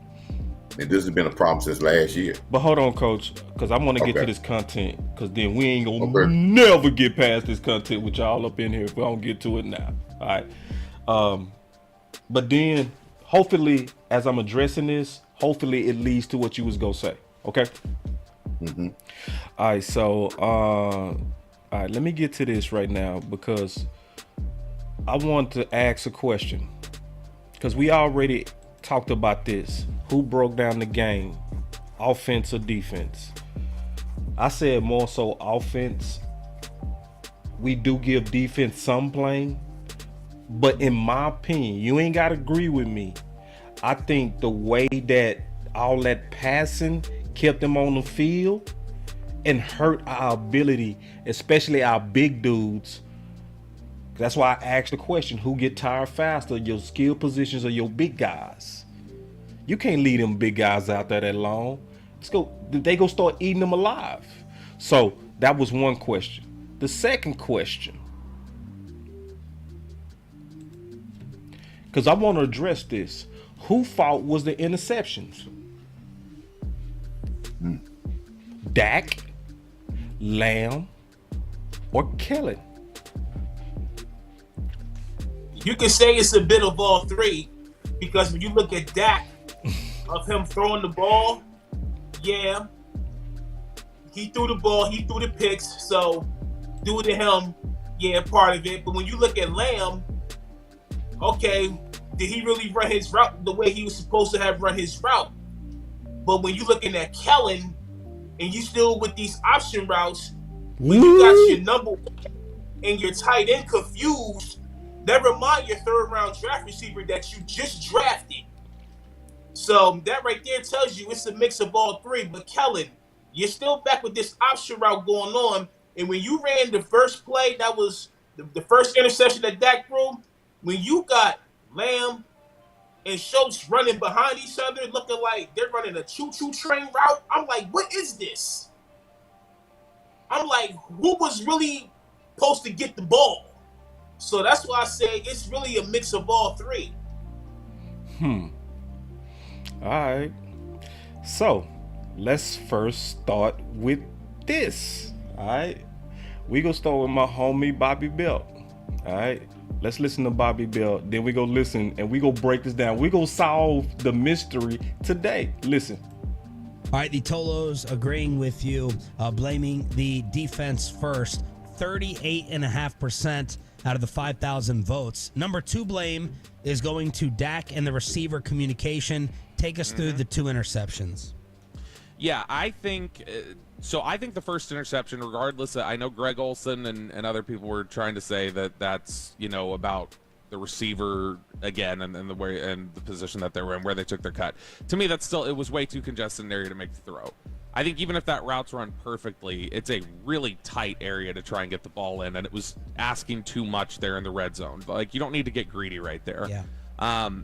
And this has been a problem since last year. But hold on, Coach, because I want to get to this content, because then we ain't going to never get past this content with y'all up in here if we don't get to it now. All right. But then, hopefully, as I'm addressing this, hopefully it leads to what you was going to say. Okay? Mm-hmm. All right, so, all right, let me get to this right now, because I want to ask a question, because we already talked about this. Who broke down the game, offense or defense? I said more so offense. We do give defense some blame, but in my opinion, you ain't got to agree with me. I think the way that all that passing kept them on the field and hurt our ability, especially our big dudes. That's why I asked the question, who get tired faster, your skill positions or your big guys? You can't leave them big guys out there that long. They go start eating them alive. So that was one question. The second question, because I want to address this, who fault was the interceptions? Dak, Lamb, or Kellen? You can say it's a bit of all three, because when you look at Dak, of him throwing the ball, yeah, he threw the ball, he threw the picks, so due to him, yeah, part of it. But when you look at Lamb, okay, did he really run his route the way he was supposed to have run his route? But when you're looking at Kellen, and you still with these option routes, when you got your number and your tight end confused, never mind your third-round draft receiver that you just drafted. So that right there tells you it's a mix of all three. But Kellen, you're still back with this option route going on. And when you ran the first play, that was the first interception that Dak threw, when you got Lamb and Schultz running behind each other, looking like they're running a choo-choo train route, I'm like, what is this? I'm like, who was really supposed to get the ball? So that's why I say it's really a mix of all three. All right. So let's first start with this. All right. We gonna start with my homie Bobby Belt. All right. Let's listen to Bobby Belt. Then we go listen and we go break this down. We go solve the mystery today. Listen. All right, the Tolos agreeing with you, blaming the defense first. 38.5% out of the 5,000 votes. Number 2 blame is going to Dak and the receiver communication. Take us through the 2 interceptions. Yeah, I think so. I think the first interception, regardless of, I know Greg Olson and other people were trying to say that that's, about the receiver again and the way and the position that they were in, where they took their cut. To me, that's still, it was way too congested an area to make the throw. I think even if that route's run perfectly, it's a really tight area to try and get the ball in, and it was asking too much there in the red zone. Like, you don't need to get greedy right there. Yeah.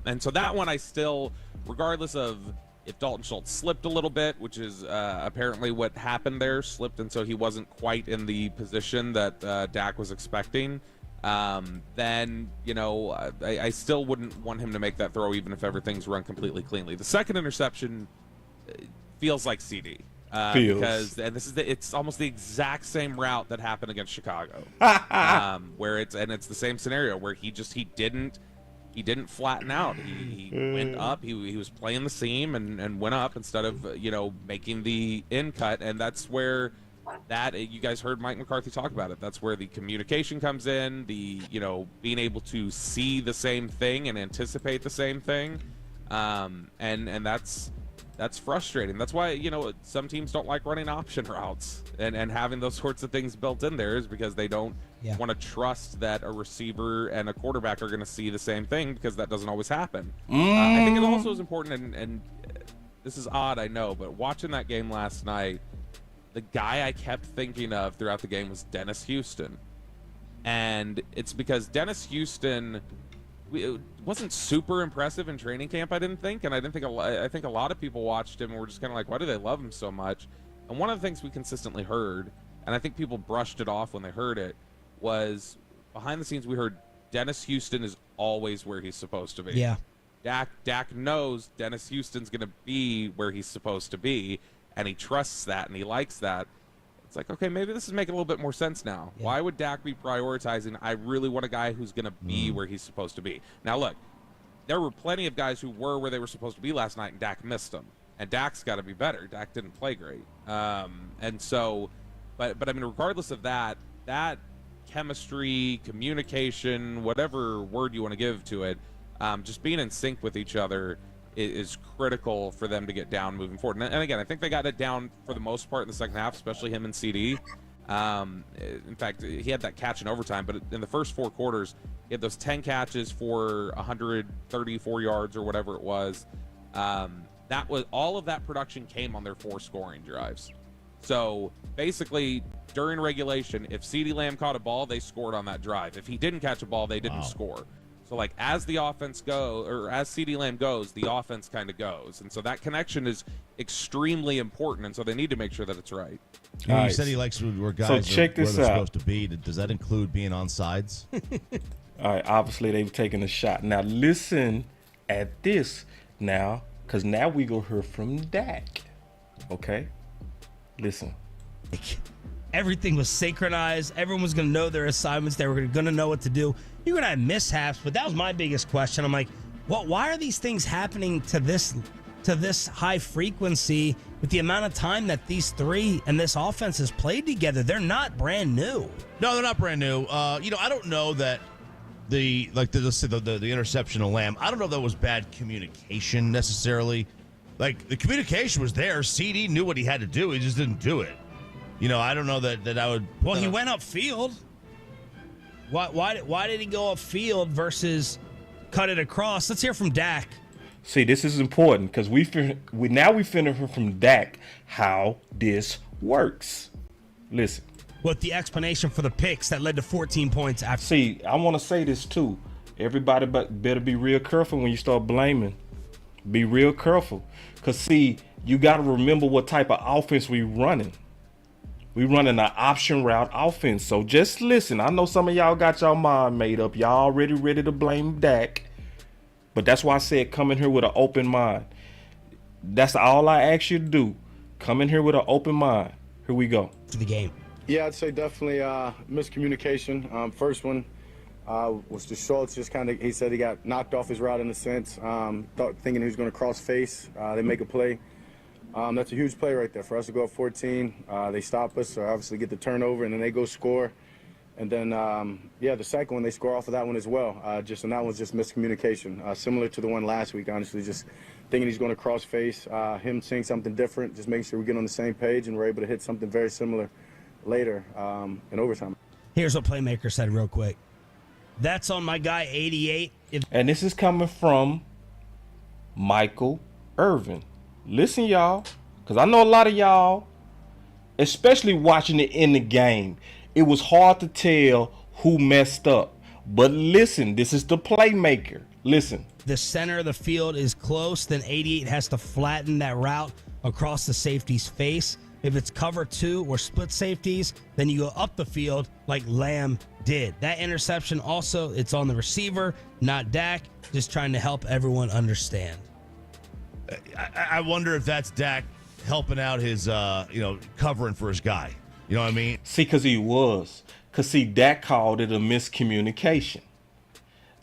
And so that one, I still, regardless of if Dalton Schultz slipped a little bit, which is apparently what happened there, slipped, and so he wasn't quite in the position that Dak was expecting, then, I still wouldn't want him to make that throw even if everything's run completely cleanly. The second interception feels like CD. Because and it's almost the exact same route that happened against Chicago, where it's the same scenario where he didn't flatten out. He went up. He was playing the seam and went up instead of making the in cut, and that's where you guys heard Mike McCarthy talk about it. That's where the communication comes in. The being able to see the same thing and anticipate the same thing, and that's frustrating. That's why, some teams don't like running option routes and having those sorts of things built in there, is because they don't want to trust that a receiver and a quarterback are going to see the same thing, because that doesn't always happen. I think it also is important, and this is odd, I know, but watching that game last night, the guy I kept thinking of throughout the game was Dennis Houston. And it's because Dennis Houston wasn't super impressive in training camp, I didn't think, and I think a lot of people watched him and were just kind of like, why do they love him so much? And one of the things we consistently heard, and I think people brushed it off when they heard it, was behind the scenes we heard Dennis Houston is always where he's supposed to be. Yeah. Dak knows Dennis Houston's going to be where he's supposed to be, and he trusts that and he likes that. It's like, okay, maybe this is making a little bit more sense now. Yeah. Why would Dak be prioritizing, I really want a guy who's going to be where he's supposed to be? Now, look, there were plenty of guys who were where they were supposed to be last night, and Dak missed them. And Dak's got to be better. Dak didn't play great. And so, but I mean, regardless of that chemistry, communication, whatever word you want to give to it, just being in sync with each other is critical for them to get down moving forward. And again, I think they got it down for the most part in the second half, especially him and CD. In fact, he had that catch in overtime, but in the first 4 quarters, he had those 10 catches for 134 yards or whatever it was. That was all of that production came on their 4 scoring drives. So basically, during regulation, if CeeDee Lamb caught a ball, they scored on that drive. If he didn't catch a ball, they didn't score. So, like, as the offense goes, or as CeeDee Lamb goes, the offense kind of goes. And so that connection is extremely important, and so they need to make sure that it's right. You said he likes where guys so are check where this they're out. supposed to be. Does that include being on sides? All right, obviously they've taken a shot. Now listen at this now, because now we go hear from Dak. Okay? Listen. Everything was synchronized. Everyone was going to know their assignments. They were going to know what to do. You're going to have mishaps, but that was my biggest question. I'm like, why are these things happening to this high frequency with the amount of time that these three and this offense has played together? They're not brand new. No, they're not brand new. I don't know that the interception of Lamb, I don't know if that was bad communication necessarily. Like, the communication was there. CD knew what he had to do. He just didn't do it. I don't know that I would. Well, he went upfield. Why did he go upfield versus cut it across? Let's hear from Dak. See, this is important because we finna hear from Dak how this works. Listen. With the explanation for the picks that led to 14 points after. See, I want to say this too. Everybody better be real careful when you start blaming. Be real careful. Because, see, you got to remember what type of offense we running. We running an option route offense. So just listen. I know some of y'all got y'all mind made up. Y'all already ready to blame Dak. But that's why I said come in here with an open mind. That's all I ask you to do. Come in here with an open mind. Here we go. To the game. Yeah, I'd say definitely miscommunication. First one was to Schultz. Just kind of, he said he got knocked off his route in a sense, thinking he was going to cross face. They make a play. That's a huge play right there for us to go up 14. They stop us, so obviously get the turnover, and then they go score. And then, the second one, they score off of that one as well. And that one's just miscommunication. Similar to the one last week, honestly, just thinking he's going to cross face, him seeing something different, just making sure we get on the same page and we're able to hit something very similar later in overtime. Here's what Playmaker said real quick. That's on my guy 88. And this is coming from Michael Irvin. Listen, y'all, because I know a lot of y'all, especially watching it in the game, it was hard to tell who messed up. But listen, this is the Playmaker. Listen. The center of the field is close, then 88 has to flatten that route across the safety's face. If it's cover two or split safeties, then you go up the field like Lamb did. That interception also, it's on the receiver, not Dak, just trying to help everyone understand. I wonder if that's Dak helping out his, covering for his guy. You know what I mean? See, because he was. Because, see, Dak called it a miscommunication.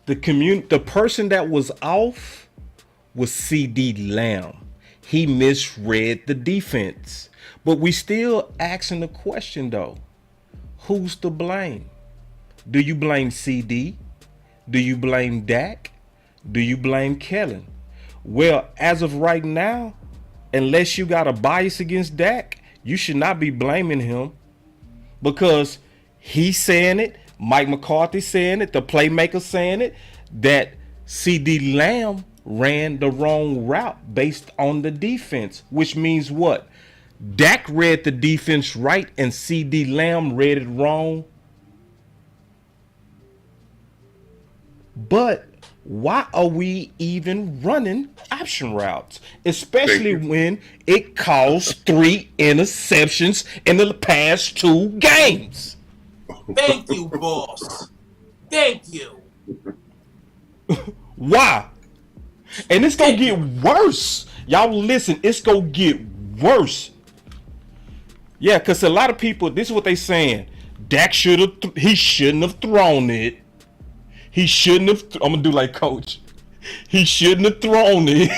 The person that was off was CD Lamb. He misread the defense. But we still asking the question, though. Who's to blame? Do you blame CD? Do you blame Dak? Do you blame Kellen? Well, as of right now, unless you got a bias against Dak, you should not be blaming him. Because he's saying it, Mike McCarthy saying it, the Playmaker saying it, that CD Lamb ran the wrong route based on the defense. Which means what? Dak read the defense right and CD Lamb read it wrong. But why are we even running option routes? Especially when it caused 3 interceptions in the past 2 games. Thank you, boss. Thank you. Why? And it's going to get worse. Y'all listen, it's going to get worse. Yeah, because a lot of people, this is what they saying. Dak he shouldn't have thrown it. He shouldn't have, I'm going to do like Coach. He shouldn't have thrown it.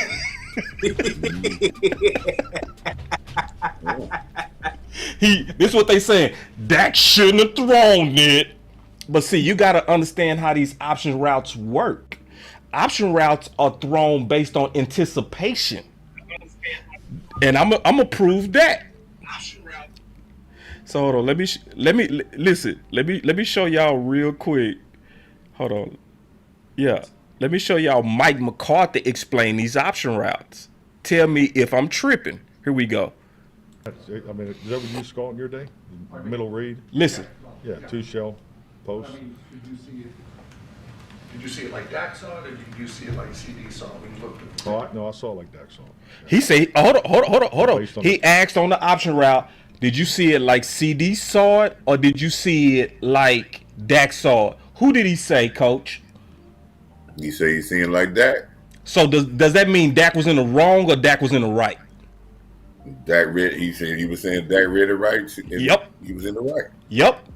This is what they saying. Dak shouldn't have thrown it. But see, you got to understand how these option routes work. Option routes are thrown based on anticipation. And I'm going to prove that. So hold on, let me show y'all real quick. Hold on. Yeah, let me show y'all Mike McCarthy explain these option routes. Tell me if I'm tripping. Here we go. I mean, is that what you scored in your day? Middle read? Listen. Yeah, 2 shell post. I mean, did you see it like Dak saw it, or did you see it like CD saw it when you looked at it? No, I saw it like Dak saw it. Yeah. He said, hold on. He asked on the option route, did you see it like CD saw it, or did you see it like Dak saw it? Who did he say, Coach? He say he's seeing like Dak. So does that mean Dak was in the wrong or Dak was in the right? Dak read. He was saying Dak read it right. Yep. He was in the right. Yep.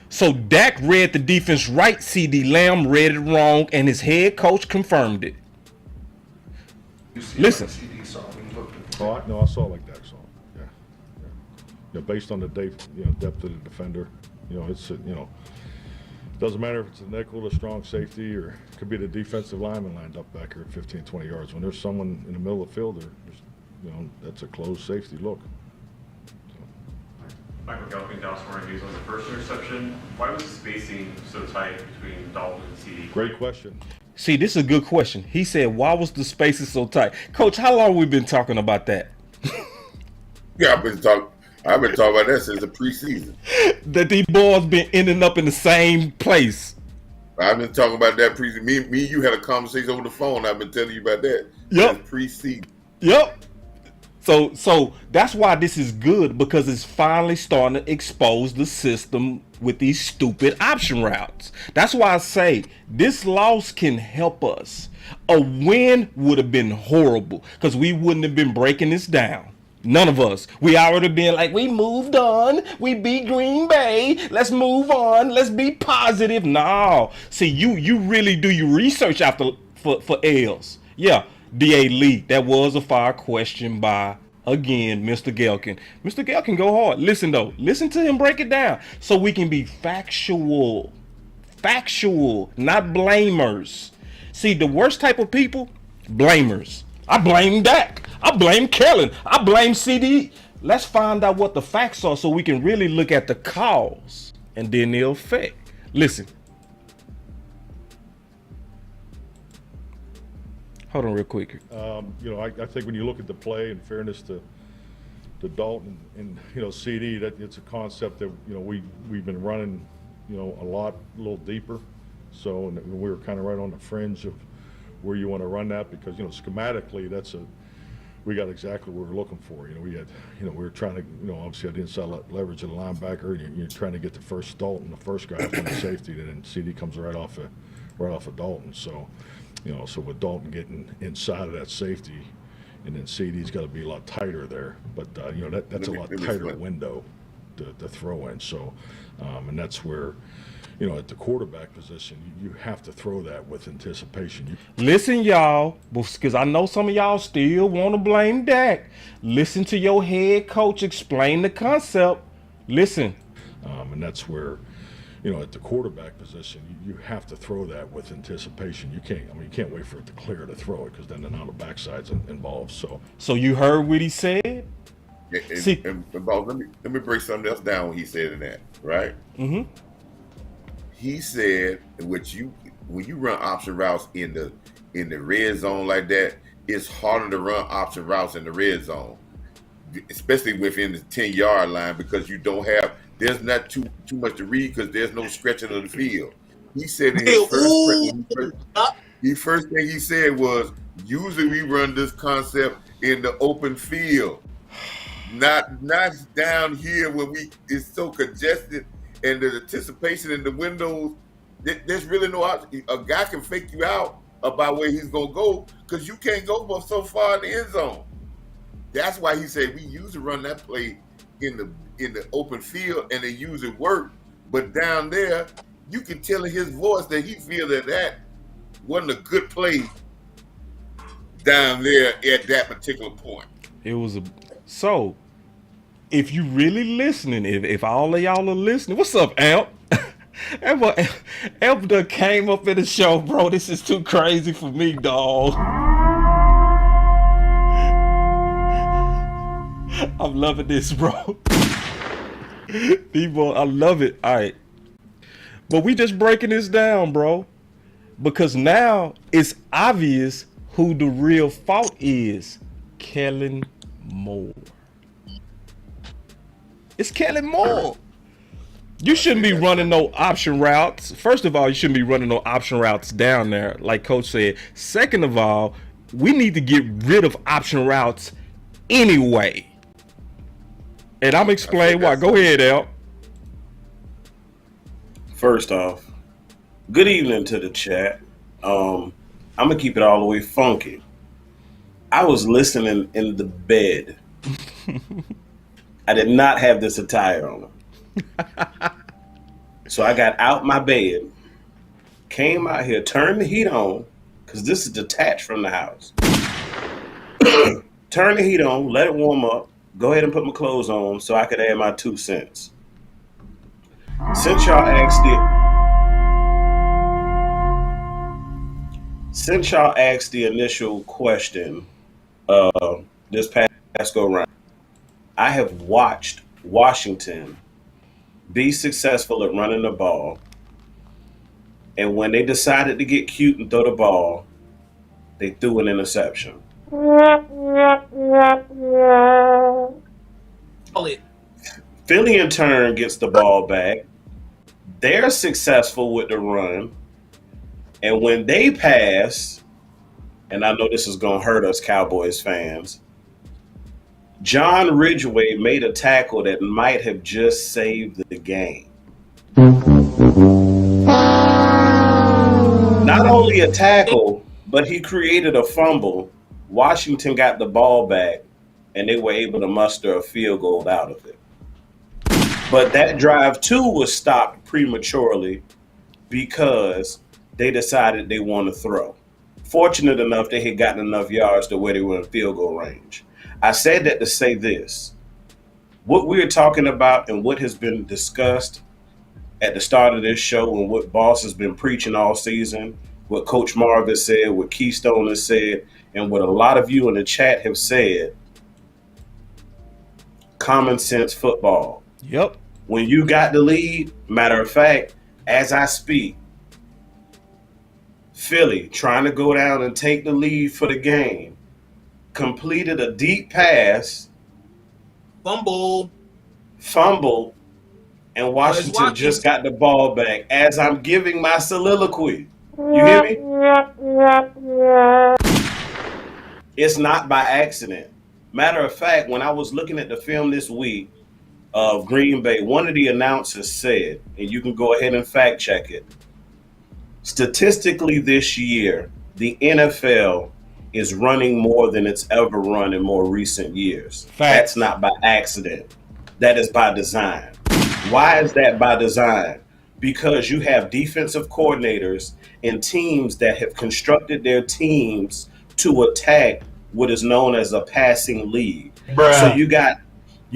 So Dak read the defense right. CD Lamb read it wrong, and his head coach confirmed it. Listen. CD saw when you looked at it. Oh, I saw it like Dak saw it. Yeah. Based on the depth of the defender, it's doesn't matter if it's a nickel, a strong safety, or it could be the defensive lineman lined up back here at 15, 20 yards. When there's someone in the middle of the field, that's a closed safety look. Michael Galpin, Dallas Cowboys on the first interception. Why was the spacing so tight between Dalton and CD? Great question. See, this is a good question. He said, why was the spaces so tight? Coach, how long have we been talking about that? Yeah, I've been talking about that since the preseason. That these boys been ending up in the same place. I've been talking about that preseason. Me and you had a conversation over the phone. I've been telling you about that. Yep. Preseason. Yep. So that's why this is good, because it's finally starting to expose the system with these stupid option routes. That's why I say this loss can help us. A win would have been horrible because we wouldn't have been breaking this down. None of us. We already been like, we moved on. We beat Green Bay. Let's move on. Let's be positive. No. See, you really do your research for L's. Yeah. D.A. Lee, that was a fire question by, again, Mr. Gelkin. Mr. Gelkin, go hard. Listen, though. Listen to him break it down so we can be factual. Factual, not blamers. See, the worst type of people, blamers. I blame Dak. I blame Kellen. I blame CD. Let's find out what the facts are so we can really look at the cause and then the effect. Listen. Hold on real quick. I think when you look at the play, in fairness to Dalton and CD, that it's a concept that we've been running a little deeper. So and we were kind of right on the fringe of where you want to run that, because schematically we got exactly what we were looking for. We were trying to obviously the inside leverage of the linebacker, and you're trying to get the first Dalton, the first guy from the safety, and then CD comes right off of Dalton. So. So with Dalton getting inside of that safety, and then CD's got to be a lot tighter there. But that's a lot tighter window to throw in. So, and that's where, at the quarterback position, you have to throw that with anticipation. Listen, y'all, because I know some of y'all still want to blame Dak. Listen to your head coach explain the concept. Listen. And that's where. At the quarterback position, you have to throw that with anticipation. You can't wait for it to clear to throw it, because then now the backside's involved. So you heard what he said? And Bob, let me break something else down when he said in that, right? Mm-hmm. He said when you run option routes in the red zone like that, it's harder to run option routes in the red zone, especially within the 10-yard line, because you don't have. There's not too much to read because there's no stretching of the field. He said in his first thing he said was, usually we run this concept in the open field, not down here when it's so congested and the anticipation in the windows. There's really no option. A guy can fake you out about where he's gonna go because you can't go but so far in the end zone. That's why he said we usually run that play in the open field, and they usually work. But down there, you can tell in his voice that he feels that wasn't a good play down there at that particular point. It was so. If you really listening, if all of y'all are listening, what's up, Amp? Amp done came up in the show, bro. This is too crazy for me, dog. I'm loving this, bro. People, I love it. All right. But we just breaking this down, bro. Because now it's obvious who the real fault is. Kellen Moore. It's Kellen Moore. You shouldn't be running no option routes. First of all, you shouldn't be running no option routes down there, like Coach said. Second of all, we need to get rid of option routes anyway. And I'm explaining why. Go ahead, Al. First off, good evening to the chat. I'm going to keep it all the way funky. I was listening in the bed I did not have this attire on. So I got out my bed, came out here, turned the heat on, because this is detached from the house. Turn the heat on, let it warm up, go ahead and put my clothes on so I could add my 2 cents. Since y'all asked the initial question this past go round, I have watched Washington be successful at running the ball, and when they decided to get cute and throw the ball, they threw an interception. Philly in turn gets the ball back. They're successful with the run, and when they pass, and I know this is going to hurt us Cowboys fans, John Ridgeway made a tackle that might have just saved the game. Not only a tackle, but he created a fumble. Washington got the ball back, and they were able to muster a field goal out of it. But that drive, too, was stopped prematurely because they decided they want to throw. Fortunate enough, they had gotten enough yards to where they were in field goal range. I said that to say this. What we're talking about and what has been discussed at the start of this show and what Boss has been preaching all season, what Coach Marv has said, what Keystone has said, and what a lot of you in the chat have said, common sense football. Yep. When you got the lead, matter of fact, as I speak, Philly trying to go down and take the lead for the game, completed a deep pass, fumble, and Washington just got the ball back as I'm giving my soliloquy. You hear me? It's not by accident. Matter of fact, when I was looking at the film this week of Green Bay, one of the announcers said, and you can go ahead and fact check it, statistically this year, the NFL is running more than it's ever run in more recent years. Facts. That's not by accident. That is by design. Why is that by design? Because you have defensive coordinators and teams that have constructed their teams to attack what is known as a passing league. Bruh. So you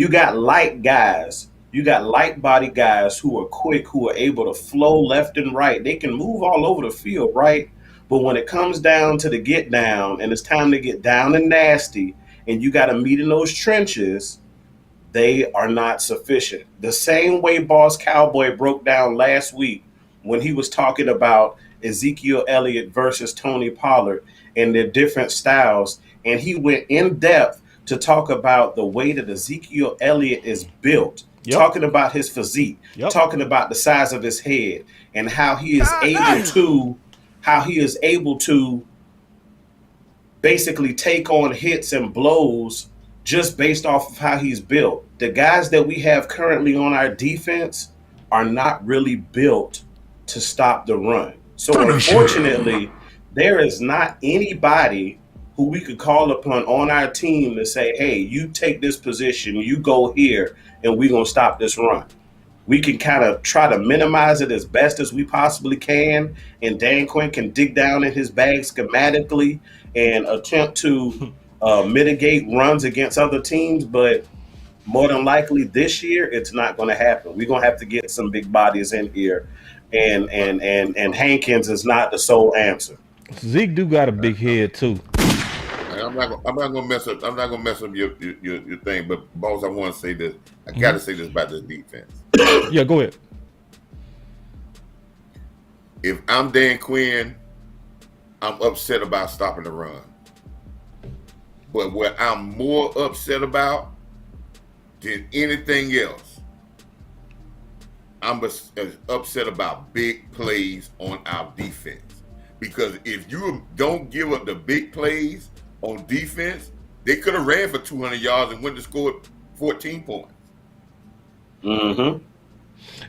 got light guys, you got light body guys who are quick, who are able to flow left and right. They can move all over the field, right? But when it comes down to the get down and it's time to get down and nasty and you got to meet in those trenches, they are not sufficient. The same way Boss Cowboy broke down last week when he was talking about Ezekiel Elliott versus Tony Pollard and their different styles. And he went in depth to talk about the way that Ezekiel Elliott is built, talking about his physique, talking about the size of his head and how he is able to basically take on hits and blows just based off of how he's built. The guys that we have currently on our defense are not really built to stop the run. So unfortunately, there is not anybody who we could call upon on our team to say, hey, you take this position, you go here, and we're going to stop this run. We can kind of try to minimize it as best as we possibly can, and Dan Quinn can dig down in his bag schematically and attempt to mitigate runs against other teams, but more than likely this year, it's not going to happen. We're going to have to get some big bodies in here, and Hankins is not the sole answer. Zeke do got a big head too. I'm not gonna mess up your thing, but Boss, I want to say this. I got to say this about this defense. Yeah, go ahead. If I'm Dan Quinn, I'm upset about stopping the run. But what I'm more upset about than anything else, I'm upset about big plays on our defense. Because if you don't give up the big plays on defense, they could have ran for 200 yards and went to score 14 points. Mm-hmm.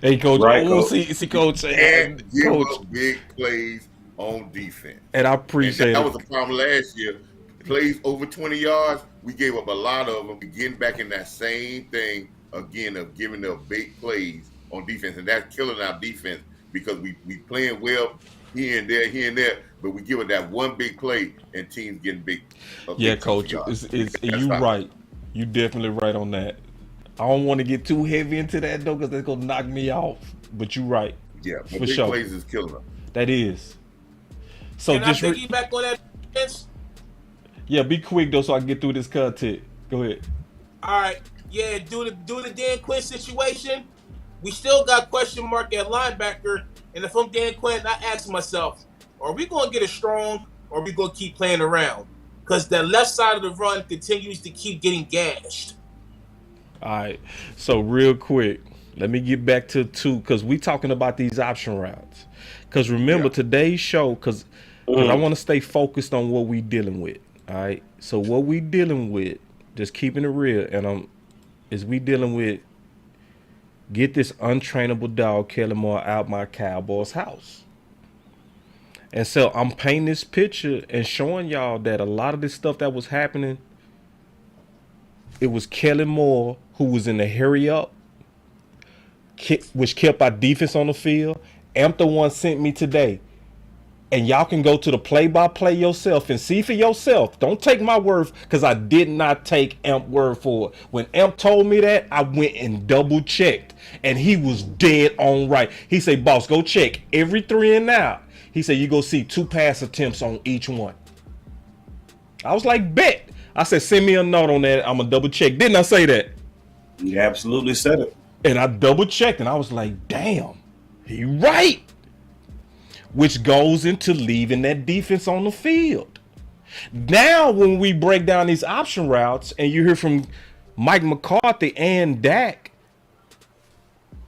Hey, Coach. Right, Coach. See, Coach. And give up big plays on defense. And I appreciate that was a problem last year. Plays over 20 yards, we gave up a lot of them. We're getting back in that same thing again of giving them big plays on defense, and that's killing our defense because we playing well here and there, but we give it that one big play and teams getting big. Yeah, big Coach, you right. You definitely right on that. I don't want to get too heavy into that though, because that's gonna knock me off. But you right. Yeah, but for big sure. plays is killing them. That is. So Can just I piggyback on that defense? Yeah, be quick though, so I can get through this content. Go ahead. All right. Yeah, do the Dan Quinn situation. We still got question mark at linebacker, and if I'm Dan Quinn, I ask myself, are we going to get it strong, or are we going to keep playing around? Because the left side of the run continues to keep getting gashed. All right. So real quick, let me get back to 2, because we talking about these option routes. Because remember today's show, because I want to stay focused on what we dealing with. All right. So what we dealing with, just keeping it real, and is we dealing with get this untrainable dog Kellen Moore out my Cowboys house. And so I'm painting this picture and showing y'all that a lot of this stuff that was happening, it was Kellen Moore who was in the hurry up, which kept our defense on the field. Amp the one sent me today. And y'all can go to the play-by-play yourself and see for yourself. Don't take my word, because I did not take Amp word for it. When Amp told me that, I went and double-checked. And he was dead on right. He said, boss, go check every 3 and out. He said, you go see 2 pass attempts on each one. I was like, bet. I said, send me a note on that. I'm going to double-check. Didn't I say that? You absolutely said it. And I double-checked, and I was like, damn, he right. Which goes into leaving that defense on the field. Now, when we break down these option routes and you hear from Mike McCarthy and Dak,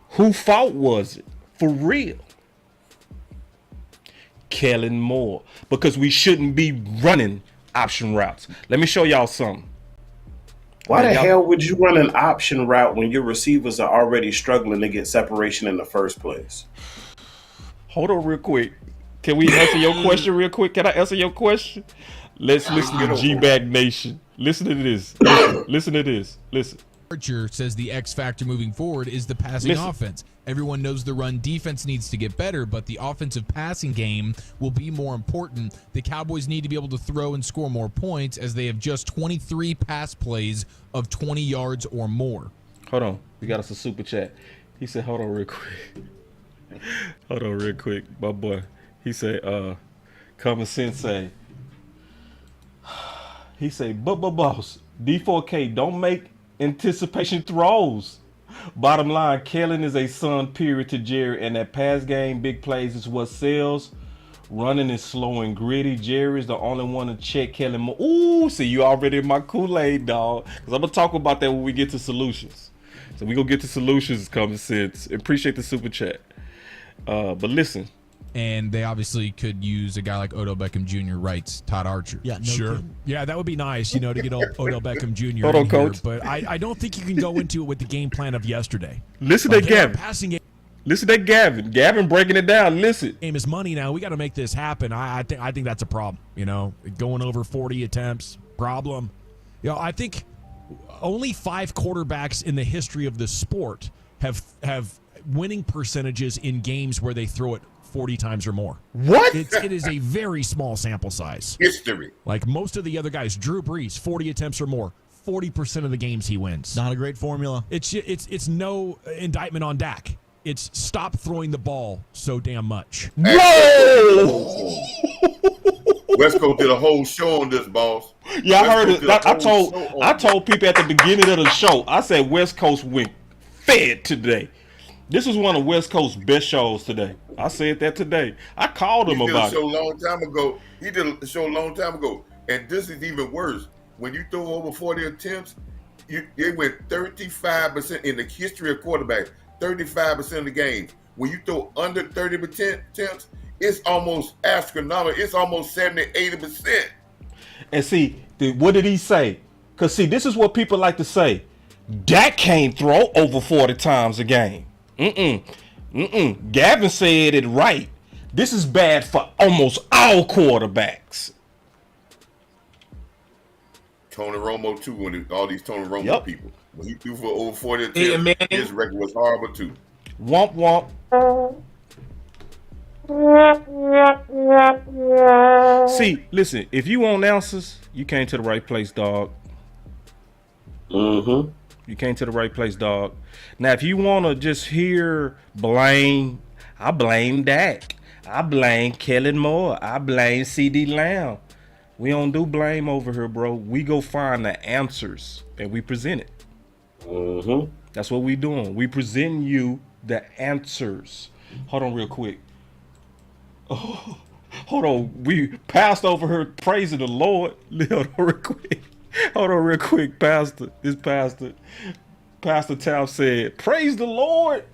who fault was it? For real. Kellen Moore. Because we shouldn't be running option routes. Let me show y'all something. Why the hell would you run an option route when your receivers are already struggling to get separation in the first place? Hold on real quick. Can we answer your question real quick? Can I answer your question? Let's listen to G-Bag Nation. Listen to this. Listen to this. Listen. Archer says the X factor moving forward is the passing offense. Everyone knows the run defense needs to get better, but the offensive passing game will be more important. The Cowboys need to be able to throw and score more points, as they have just 23 pass plays of 20 yards or more. Hold on. We got us a super chat. He said, hold on real quick. Hold on real quick. My boy. He said, common sense say. He said, but boss, D4K, don't make anticipation throws. Bottom line, Kellen is a son, period, to Jerry, and that pass game, big plays is what sells. Running is slow and gritty. Jerry is the only one to check Kellen Moore. Ooh, see, you already in my Kool-Aid, dog. Because I'm going to talk about that when we get to solutions. So we going to get to solutions, common sense. Appreciate the super chat. But listen. And they obviously could use a guy like Odell Beckham Jr. writes Todd Archer. Yeah, sure. Yeah, that would be nice, to get Odell Beckham Jr. Hold on, Coach. But I don't think you can go into it with the game plan of yesterday. Listen to Gavin. Passing game. Listen to Gavin. Gavin breaking it down. Listen. Game is money now. We got to make this happen. I think that's a problem. Going over 40 attempts, problem. I think only 5 quarterbacks in the history of the sport have winning percentages in games where they throw it 40 times or more. What? It is a very small sample size. History. Like most of the other guys, Drew Brees, 40 attempts or more, 40% of the games he wins. Not a great formula. It's no indictment on Dak. It's stop throwing the ball so damn much. Whoa! West Coast did a whole show on this, boss. Yeah, I heard it. I told people at the beginning of the show, I said West Coast went fed today. This was one of West Coast's best shows today. I said that today. I called him about it. He did a show a long time ago. And this is even worse. When you throw over 40 attempts, they went 35% in the history of quarterbacks, 35% of the games. When you throw under 30% attempts, it's almost astronomical. It's almost 70, 80%. And see, what did he say? Because, see, this is what people like to say. Dak can't throw over 40 times a game. Gavin said it right. This is bad for almost all quarterbacks. Tony Romo too. When all these Tony Romo people, when he threw for over 40 attempts, his record was horrible too. Womp womp. See, listen. If you want answers, you came to the right place, dog. Mm-hmm. You came to the right place, dog. Now, if you want to just hear blame, I blame Dak. I blame Kellen Moore. I blame CD Lamb. We don't do blame over here, bro. We go find the answers and we present it. Mm-hmm. That's what we doing. We present you the answers. Hold on real quick. Oh, hold on. We passed over her praising the Lord. Hold on real quick. Hold on real quick, Pastor. This Pastor Taff said, praise the Lord.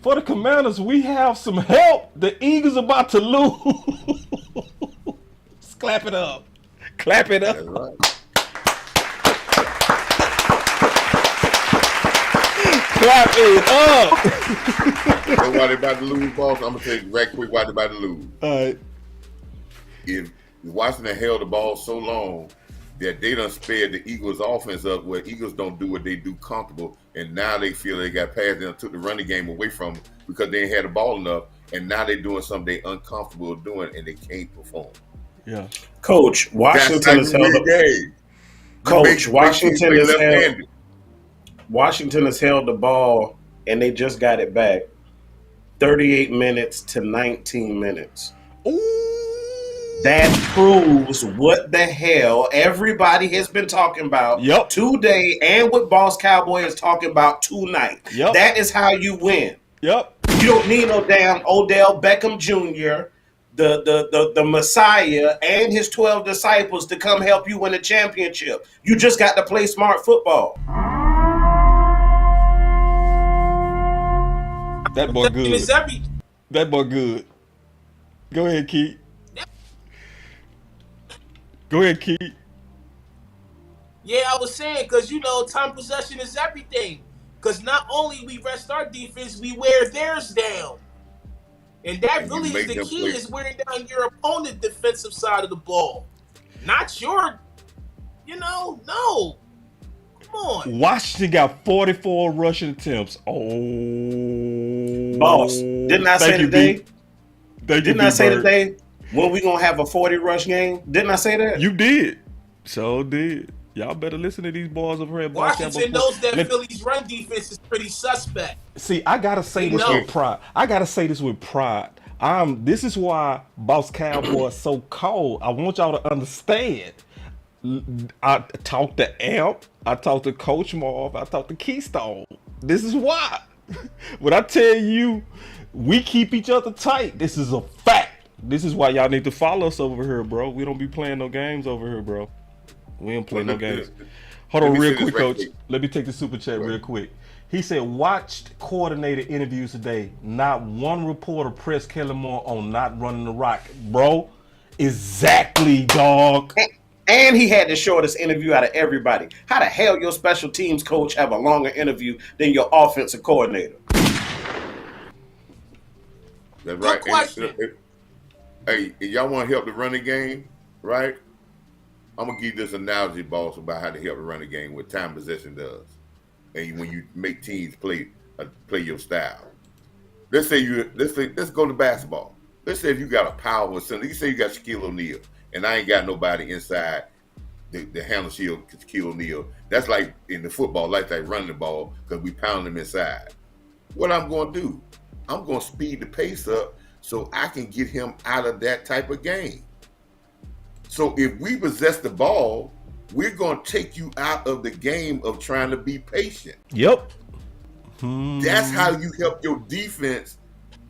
For the Commanders, we have some help. The Eagles about to lose. Clap it up. Clap it up. That's right. Clap it up. So why they about to lose, boss? I'm gonna tell you right quick why they about to lose. All right. If Washington held the ball so long that they done spared the Eagles' offense up, where Eagles don't do what they do comfortable, and now they feel they got past them, took the running game away from them because they ain't had the ball enough, and now they're doing something they uncomfortable doing and they can't perform. Yeah. Coach, Washington has held the Coach, Washington has held the ball and they just got it back 38 minutes to 19 minutes. Ooh. That proves what the hell everybody has been talking about today and what Boss Cowboy is talking about tonight. Yep. That is how you win. Yep. You don't need no damn Odell Beckham Jr., the Messiah, and his 12 disciples to come help you win a championship. You just got to play smart football. That boy good. That boy good. Go ahead, Keith. Go ahead, Keith. Yeah, I was saying, because, time possession is everything. Because not only we rest our defense, we wear theirs down. And that really is the key, is wearing down your opponent's defensive side of the ball. Not your, no. Come on. Washington got 44 rushing attempts. Oh. Boss, didn't I say today? Didn't I say today when we going to have a 40 rush game? Didn't I say that? You did. So did. Y'all better listen to these boys over here at Washington knows that Philly's run defense is pretty suspect. See, I gotta say this with pride. This is why Boss Cowboy is so cold. I want y'all to understand. I talked to Amp. I talked to Coach Marv. I talked to Keystone. This is why. When I tell you, we keep each other tight. This is a fact. This is why y'all need to follow us over here, bro. We don't be playing no games over here, bro. We don't play no games. Hold on real quick, Coach. Let me take the super chat real quick. He said, watched coordinator interviews today. Not one reporter pressed Kellen Moore on not running the rock. Bro, exactly, dog. And he had the shortest interview out of everybody. How the hell your special teams coach have a longer interview than your offensive coordinator? That's right. Hey, y'all want to help the running game, right? I'm gonna give you this analogy, boss, about how to help the running game, what time possession does, and when you make teams play your style. Let's go to basketball. Let's say if you got a power center, you say you got Shaquille O'Neal, and I ain't got nobody inside the handle shield Shaquille O'Neal. That's like in the football, like running the ball because we pound them inside. What I'm gonna do? I'm gonna speed the pace up so I can get him out of that type of game. So if we possess the ball, we're going to take you out of the game of trying to be patient. Yep. That's how you help your defense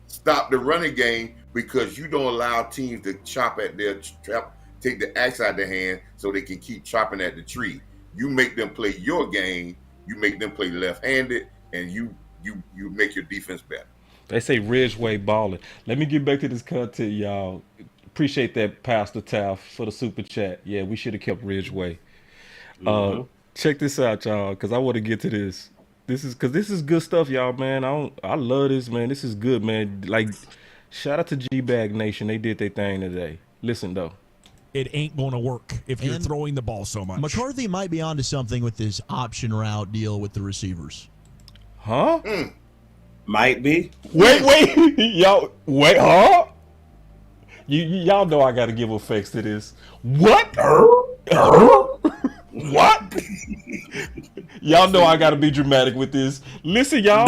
stop the running game, because you don't allow teams to chop at take the axe out of their hand so they can keep chopping at the tree. You make them play your game. You make them play left-handed, and you make your defense better. They say Ridgeway balling. Let me get back to this content, y'all. Appreciate that, Pastor Taff, for the super chat. Yeah, we should have kept Ridgeway. Check this out, y'all, because I want to get to this. This is good stuff, y'all, man. I love this, man. This is good, man. Like, shout out to G-Bag Nation. They did their thing today. Listen, though. it ain't going to work if you're And throwing the ball so much. McCarthy might be onto something with this option route deal with the receivers. Huh? Might be. Wait, y'all, wait, huh? Y'all know I got to give effects to this. What? What? Y'all know I got to be dramatic with this. Listen, y'all.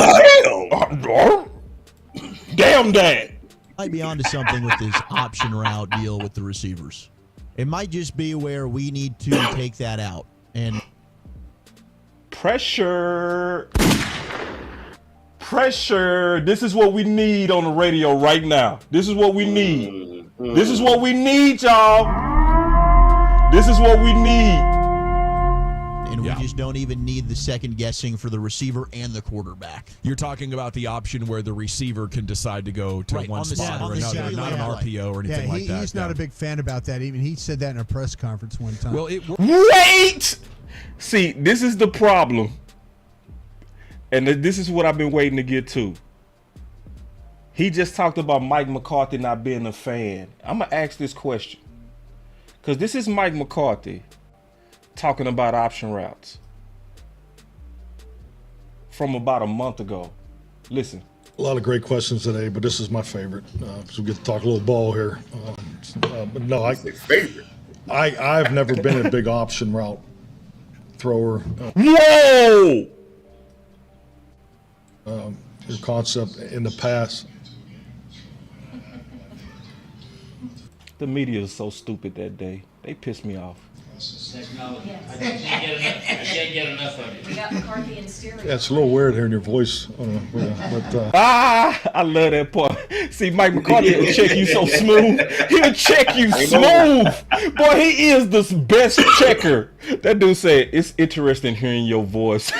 Damn that. Might be onto something with this option route deal with the receivers. It might just be where we need to take that out. And pressure. This is what we need on the radio right now. This is what we need. This is what we need, y'all. This is what we need. And we just don't even need the second guessing for the receiver and the quarterback. You're talking about the option where the receiver can decide to go to one spot or another, not an RPO or anything like that. He's not a big fan about that. Even he said that in a press conference one time. Well, wait! See, this is the problem. And this is what I've been waiting to get to. He just talked about Mike McCarthy not being a fan. I'm going to ask this question. Because this is Mike McCarthy talking about option routes from about a month ago. Listen. A lot of great questions today, but this is my favorite. So we get to talk a little ball here. But no, I've never been a big option route thrower. Whoa! Your concept in the past. The media is so stupid that day. They pissed me off. Technology. I can't get enough of it. We got McCarthy in stereo. Yeah, it's a little weird hearing your voice. But I love that part. See, Mike McCarthy will check you so smooth. He'll check you smooth. Boy, he is the best checker. That dude said, it's interesting hearing your voice.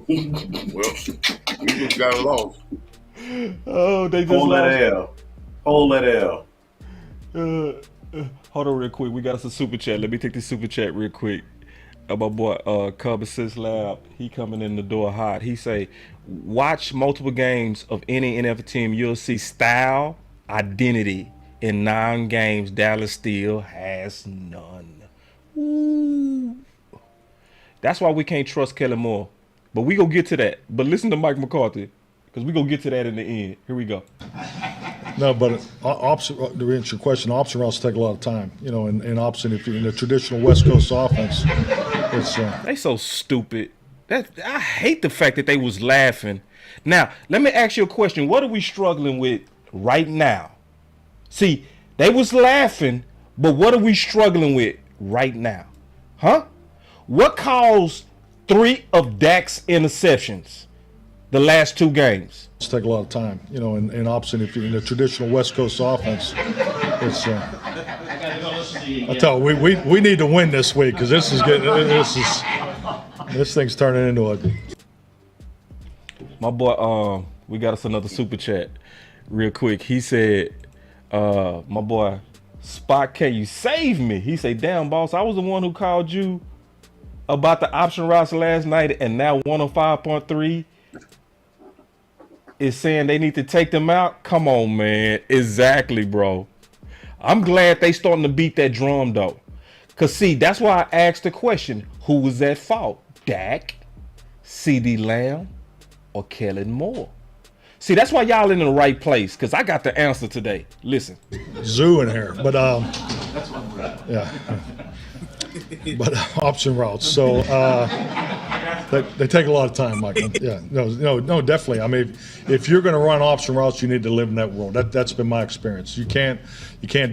Well, we just got lost. Oh, they just Hold lost. that L. Hold that L. Hold on real quick. We got us a super chat. Let me take this super chat real quick. My boy Cub Assist Lab, he coming in the door hot. He say, watch multiple games of any NFL team. You'll see style, identity. In 9 games, Dallas still has none. Ooh. That's why we can't trust Kellen Moore. But we gonna get to that. But listen to Mike McCarthy, because we gonna get to that in the end. Here we go. No, but to answer your question, option routes take a lot of time. You know, and option, if you're in a traditional West Coast offense, it's they so stupid. I hate the fact that they was laughing. Now, let me ask you a question. What are we struggling with right now? See, they was laughing, but what are we struggling with right now? Huh? What caused 3 of Dak's interceptions the last 2 games? It's take a lot of time, you know, and option, if you're in a traditional West Coast offense, it's. I tell you, we need to win this week because this thing's turning into a. My boy, we got us another super chat, real quick. He said, my boy, Spot, can you save me? He said, damn, boss, I was the one who called you about the option routes last night, and now 105.3 is saying they need to take them out. Come on, man. Exactly, bro. I'm glad they starting to beat that drum, though. Because, see, that's why I asked the question, who was at fault? Dak, CeeDee Lamb, or Kellen Moore? See, that's why y'all in the right place, because I got the answer today. Listen. Zoo in here, but yeah. But option routes, so they take a lot of time, Mike. Yeah, no, definitely. I mean, if you're going to run option routes, you need to live in that world. That's been my experience. You can't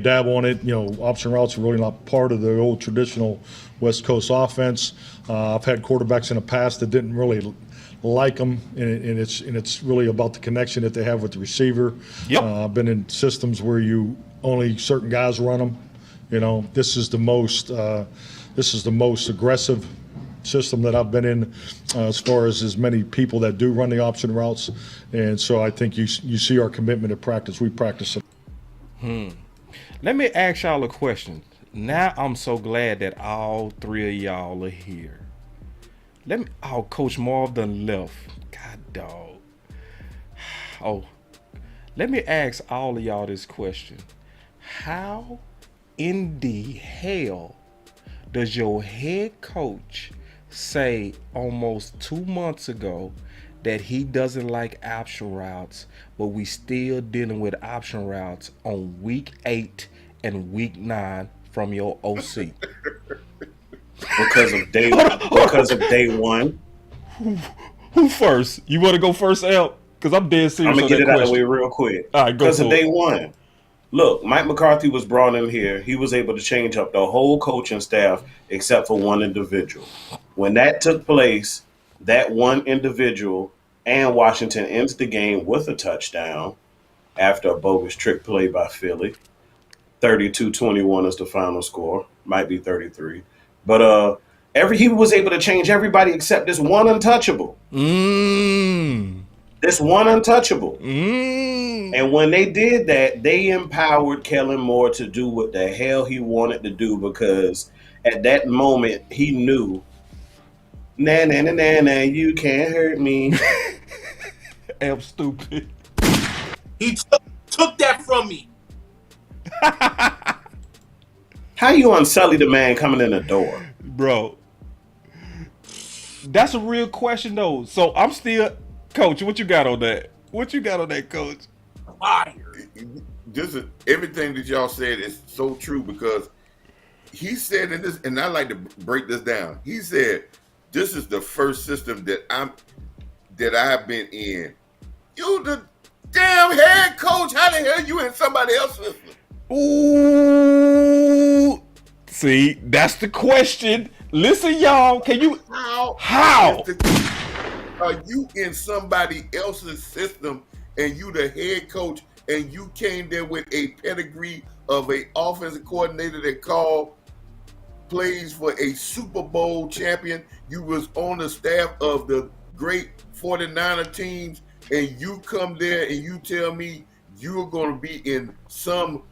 dabble on it. You know, option routes are really not part of the old traditional West Coast offense. I've had quarterbacks in the past that didn't really like them, and it's really about the connection that they have with the receiver. Yep. I've been in systems where only certain guys run them. You know, this is the most aggressive system that I've been in as far as many people that do run the option routes, and so I think you see our commitment to practice. We practice them. Let me ask y'all a question. Now I'm so glad that all 3 of y'all are here. Coach Marv done left. God dog. Let me ask all of y'all this question. how in the hell does your head coach say almost 2 months ago that he doesn't like option routes, but we still dealing with option routes on week 8 and week 9 from your OC? Because of day one. Who first? You want to go first, Al? Because I'm dead serious. I'm gonna get it out of the way real quick. All right, go. Because of day one. Look, Mike McCarthy was brought in here. He was able to change up the whole coaching staff except for one individual. When that took place, that one individual and Washington ends the game with a touchdown after a bogus trick play by Philly. 32-21 is the final score. Might be 33. But he was able to change everybody except this one untouchable. This one untouchable. And when they did that, they empowered Kellen Moore to do what the hell he wanted to do, because at that moment he knew, nah, you can't hurt me. I'm stupid. He took that from me. How you unsully the man coming in the door? Bro, that's a real question though. So I'm still, Coach, what you got on that? What you got on that, Coach? Fire. Everything that y'all said is so true, because he said in this, and I like to break this down. He said, this is the first system that I've been in. You the damn head coach. How the hell you in somebody else's system? Ooh. See, that's the question. Listen, y'all. Can you how? Are you in somebody else's system and you the head coach, and you came there with a pedigree of a offensive coordinator that called plays for a Super Bowl champion? You was on the staff of the great 49er teams, and you come there and you tell me you're going to be in some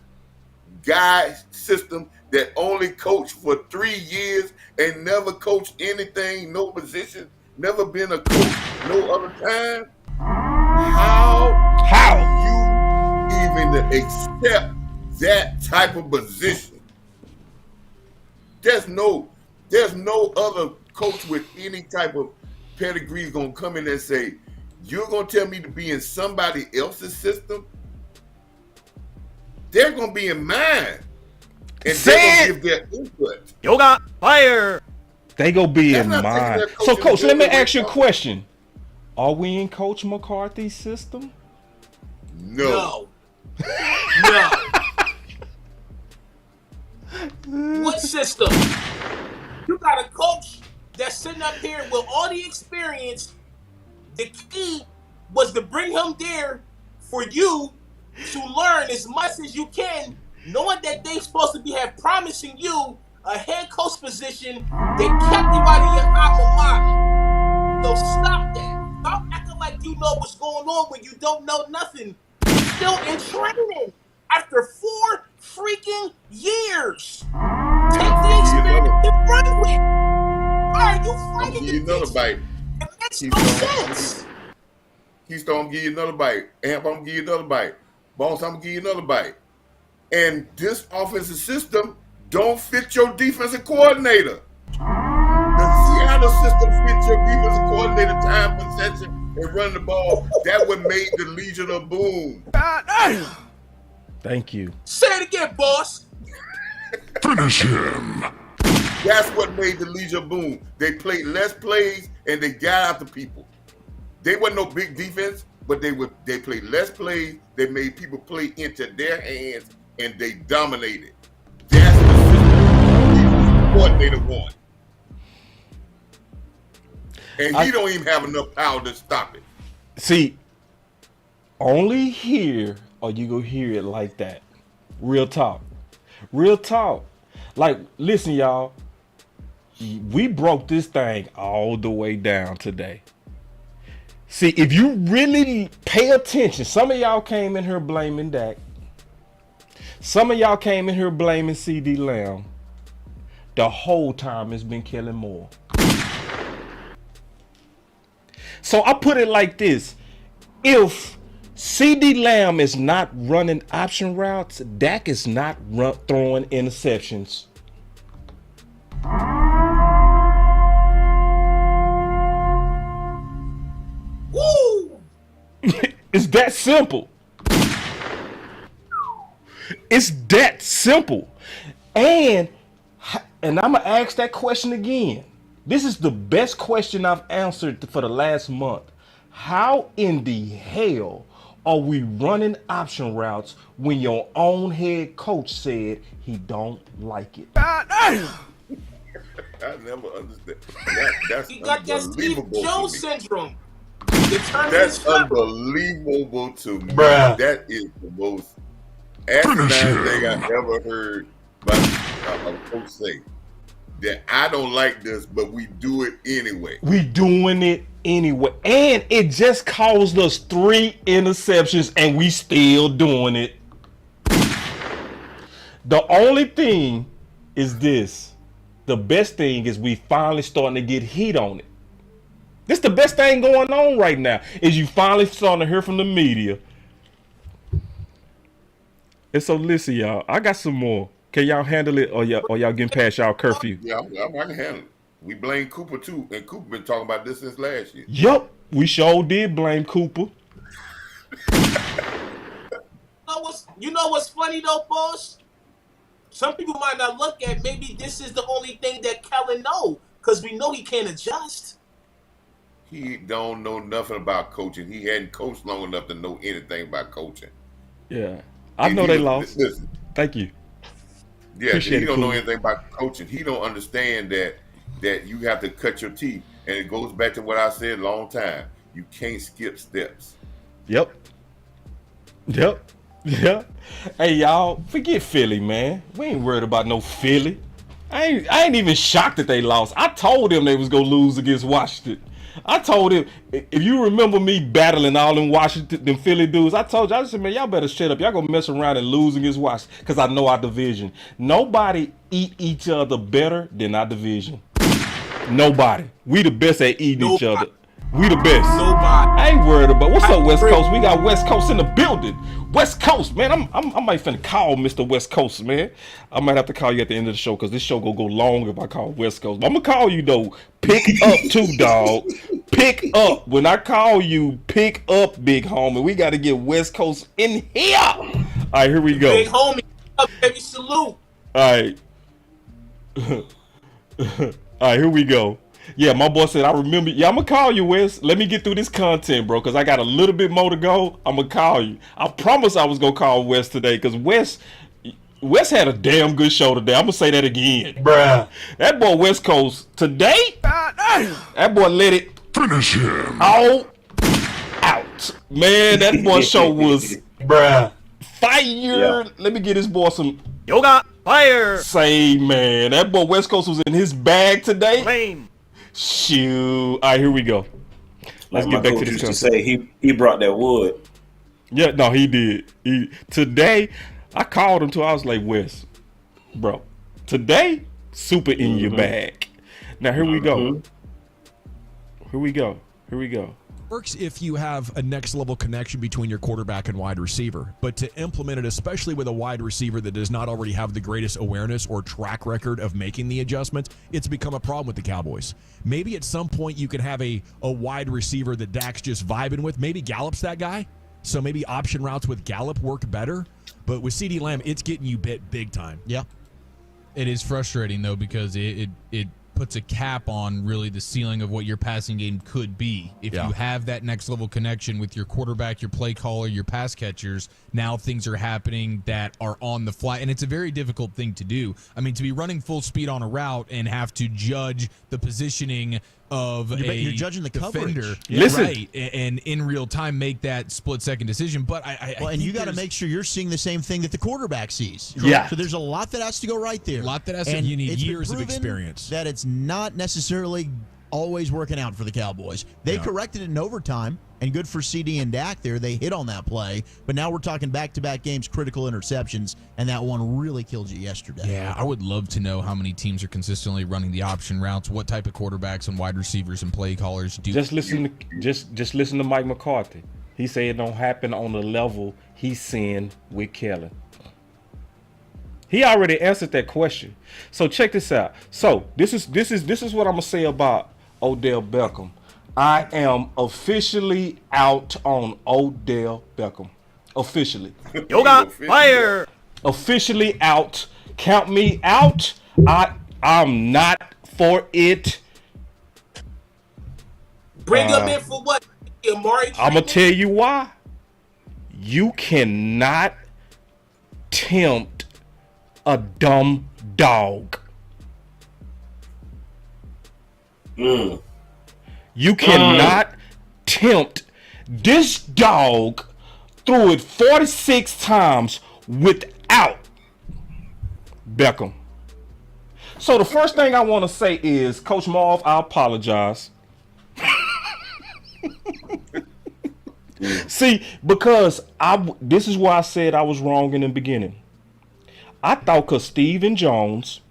guy system that only coached for 3 years and never coached anything, no position, never been a coach no other time? How you even accept that type of position? There's no other coach with any type of pedigree is gonna come in and say, you're gonna tell me to be in somebody else's system? They're gonna be in mine, and they're gonna give their input. Yoga fire. They gonna be in mine. So, Coach, let me ask you a question. Are we in Coach McCarthy's system? No. What system? You got a coach that's sitting up here with all the experience. The key was to bring him there for you to learn as much as you can, knowing that they're supposed to be promising you a head coach position that kept you out of your alma mater. So stop that. Stop acting like you know what's going on when you don't know nothing. You're still in training after 4 freaking years. Take the experience and run with. Why are you fighting Give you another bite. It makes no sense. Keystone, I'm gonna give you another bite. Amp, I'm gonna give you another bite. Boss, I'm gonna give you another bite. And this offensive system don't fit your defensive coordinator. The Seattle system fits your defensive coordinator, time possession, and run the ball. That would make the Legion of Boom. Thank you. Say it again, boss. Finish him. That's what made the Legion Boom. They played less plays and they got after people. They wasn't no big defense, but they played less plays. They made people play into their hands and they dominated. That's the system the coordinator won. And he don't even have enough power to stop it. See, only here are you gonna hear it like that. Real talk. Real talk. Like, listen, y'all. We broke this thing all the way down today. See, if you really pay attention, some of y'all came in here blaming Dak. Some of y'all came in here blaming CD Lamb. The whole time it's been Kellen Moore. So I put it like this. If CD Lamb is not running option routes. Dak is not throwing interceptions. Woo! It's that simple. It's that simple. And I'm going to ask that question again. This is the best question I've answered for the last month. How in the hell are we running option routes when your own head coach said he don't like it? I never understand. That's He got that Steve unbelievable Jones to me. syndrome. That's unbelievable to me. Bruh. That is the most asinine thing I've ever heard a coach say. That I don't like this, but we do it anyway. We doing it anyway. And it just caused us 3 interceptions and we still doing it. The only thing is this. The best thing is we finally starting to get heat on it. This the best thing going on right now is you finally starting to hear from the media. And so listen, y'all, I got some more. Can y'all handle it or y'all getting past y'all curfew? Yeah, I can handle it. We blame Cooper too, and Cooper been talking about this since last year. Yep, we sure did blame Cooper. You know what's funny though, boss? Some people might not look at maybe this is the only thing that Kellen know, because we know he can't adjust. He don't know nothing about coaching. He hadn't coached long enough to know anything about coaching. Yeah, I know they lost. Listen, thank you. Yeah, Appreciate he it, don't know Cool. anything about coaching. He don't understand that you have to cut your teeth. And it goes back to what I said a long time. You can't skip steps. Yep. Hey, y'all, forget Philly, man. We ain't worried about no Philly. I ain't even shocked that they lost. I told them they was gonna lose against Washington. I told him, if you remember me battling all in Washington, them Philly dudes, I told you, I said, man, y'all better shut up. Y'all gonna mess around and lose against Washington, because I know our division. Nobody eat each other better than our division. Nobody. We the best at eating each other. We the best. I ain't worried about. What's up, West Coast? We got West Coast in the building. West Coast, man. I might finna call Mr. West Coast, man. I might have to call you at the end of the show because this show gonna go long if I call West Coast. But I'm gonna call you though. Pick up too, dog. Pick up. When I call you, pick up, big homie. We got to get West Coast in here. All right, here we go. Big homie, baby, salute. All right. All right, here we go. Yeah, my boy said, I remember. Yeah, I'm going to call you, Wes. Let me get through this content, bro, because I got a little bit more to go. I'm going to call you. I promise I was going to call Wes today because Wes had a damn good show today. I'm going to say that again. Bruh. That boy West Coast today, that boy let it finish him all out. Man, that boy show was fire. Yeah. Let me get this boy some yoga fire. Say, man, that boy West Coast was in his bag today. Lame. Shoot. All right, here we go. Let's get back to this. Used to say he brought that wood. Yeah, no, he did. Today, I called him too. I was like, Wes, bro, today, super in your bag. Now, here we go. Here we go. Works if you have a next level connection between your quarterback and wide receiver, but to implement it, especially with a wide receiver that does not already have the greatest awareness or track record of making the adjustments, it's become a problem with the Cowboys. Maybe at some point you can have a wide receiver that Dak's just vibing with. Maybe Gallup's that guy, so maybe option routes with Gallup work better. But with CD Lamb, it's getting you bit big time. Yeah, it is frustrating though because it puts a cap on really the ceiling of what your passing game could be. If you have that next level connection with your quarterback, your play caller, your pass catchers, now things are happening that are on the fly, and it's a very difficult thing to do. I mean, to be running full speed on a route and have to judge the positioning of you're judging the defender, coverage. Listen. right? And in real time make that split-second decision. But I and you got to make sure you're seeing the same thing that the quarterback sees. Yeah. So there's a lot that has to go right there. A lot that has to. You need years of experience. That it's not necessarily always working out for the Cowboys. They corrected it in overtime, and good for CD and Dak there. They hit on that play, but now we're talking back-to-back games, critical interceptions, and that one really killed you yesterday. Yeah, I would love to know how many teams are consistently running the option routes, what type of quarterbacks and wide receivers and play callers do. Just listen to Mike McCarthy. He said it don't happen on the level he's seeing with Kellen. He already answered that question. So check this out. So this is what I'm gonna say about Odell Beckham. I am officially out on Odell Beckham. Officially. Yoga fire. Officially out. Count me out. I'm not for it. Bring him in for what? Amari. I'm gonna tell you why. You cannot tempt a dumb dog. You cannot tempt this dog threw it 46 times without Beckham. So the first thing I want to say is, Coach Marv, I apologize. See, because this is why I said I was wrong in the beginning. I thought because Stephen Jones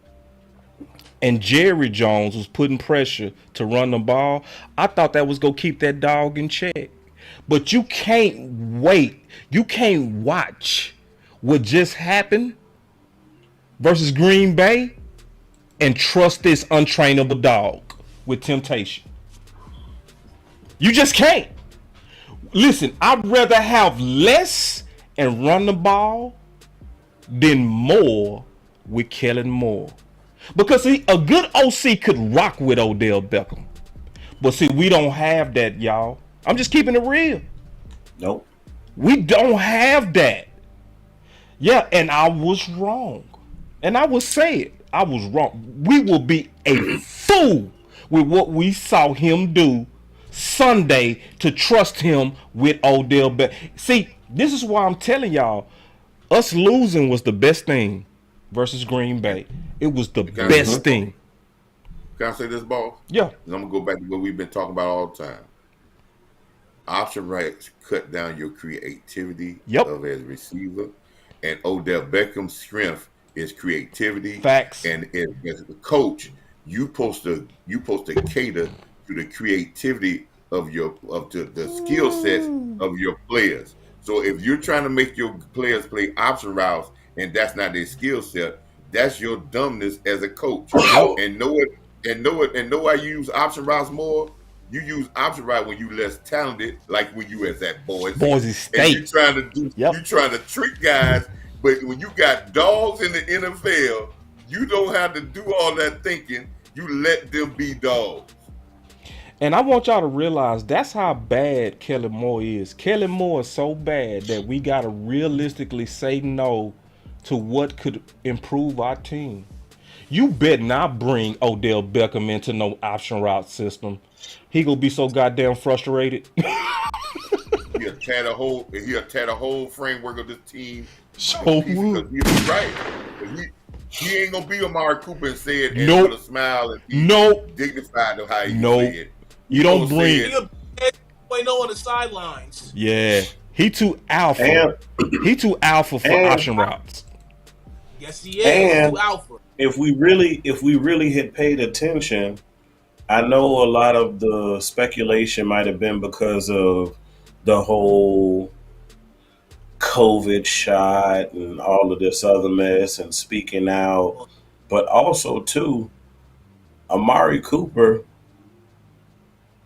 and Jerry Jones was putting pressure to run the ball, I thought that was going to keep that dog in check. But you can't wait. You can't watch what just happened versus Green Bay and trust this untrainable dog with temptation. You just can't. Listen, I'd rather have less and run the ball than more with Kellen Moore. Because see, a good OC could rock with Odell Beckham. But see, we don't have that, y'all. I'm just keeping it real. Nope. We don't have that. Yeah, and I was wrong. And I will say it. I was wrong. We will be a fool with what we saw him do Sunday to trust him with Odell Beckham. See, this is why I'm telling y'all, us losing was the best thing versus Green Bay. It was the best thing. Can I say this, boss? Yeah. And I'm going to go back to what we've been talking about all the time. Option rights cut down your creativity of as a receiver. And Odell Beckham's strength is creativity. Facts. And as a coach, you supposed to cater to the creativity of the skill sets of your players. So if you're trying to make your players play option routes and that's not their skill set, that's your dumbness as a coach. And know why you use option routes more? You use option route when you less talented, like when you as at Boise State. And you trying to trick guys, but when you got dogs in the NFL, you don't have to do all that thinking. You let them be dogs. And I want y'all to realize that's how bad Kellen Moore is. Kellen Moore is so bad that we got to realistically say no to what could improve our team. You better not bring Odell Beckham into no option route system. He gonna be so goddamn frustrated. He'll tear the whole framework of this team. So he's right. He ain't gonna be Amari Cooper and say it and with a smile and be dignified of how he say it. You don't bring He a 2.0 on the sidelines. Yeah, he too alpha. He too alpha for option routes. Yes, he is. Too alpha. If we really had paid attention, I know a lot of the speculation might have been because of the whole COVID shot and all of this other mess and speaking out, but also too, Amari Cooper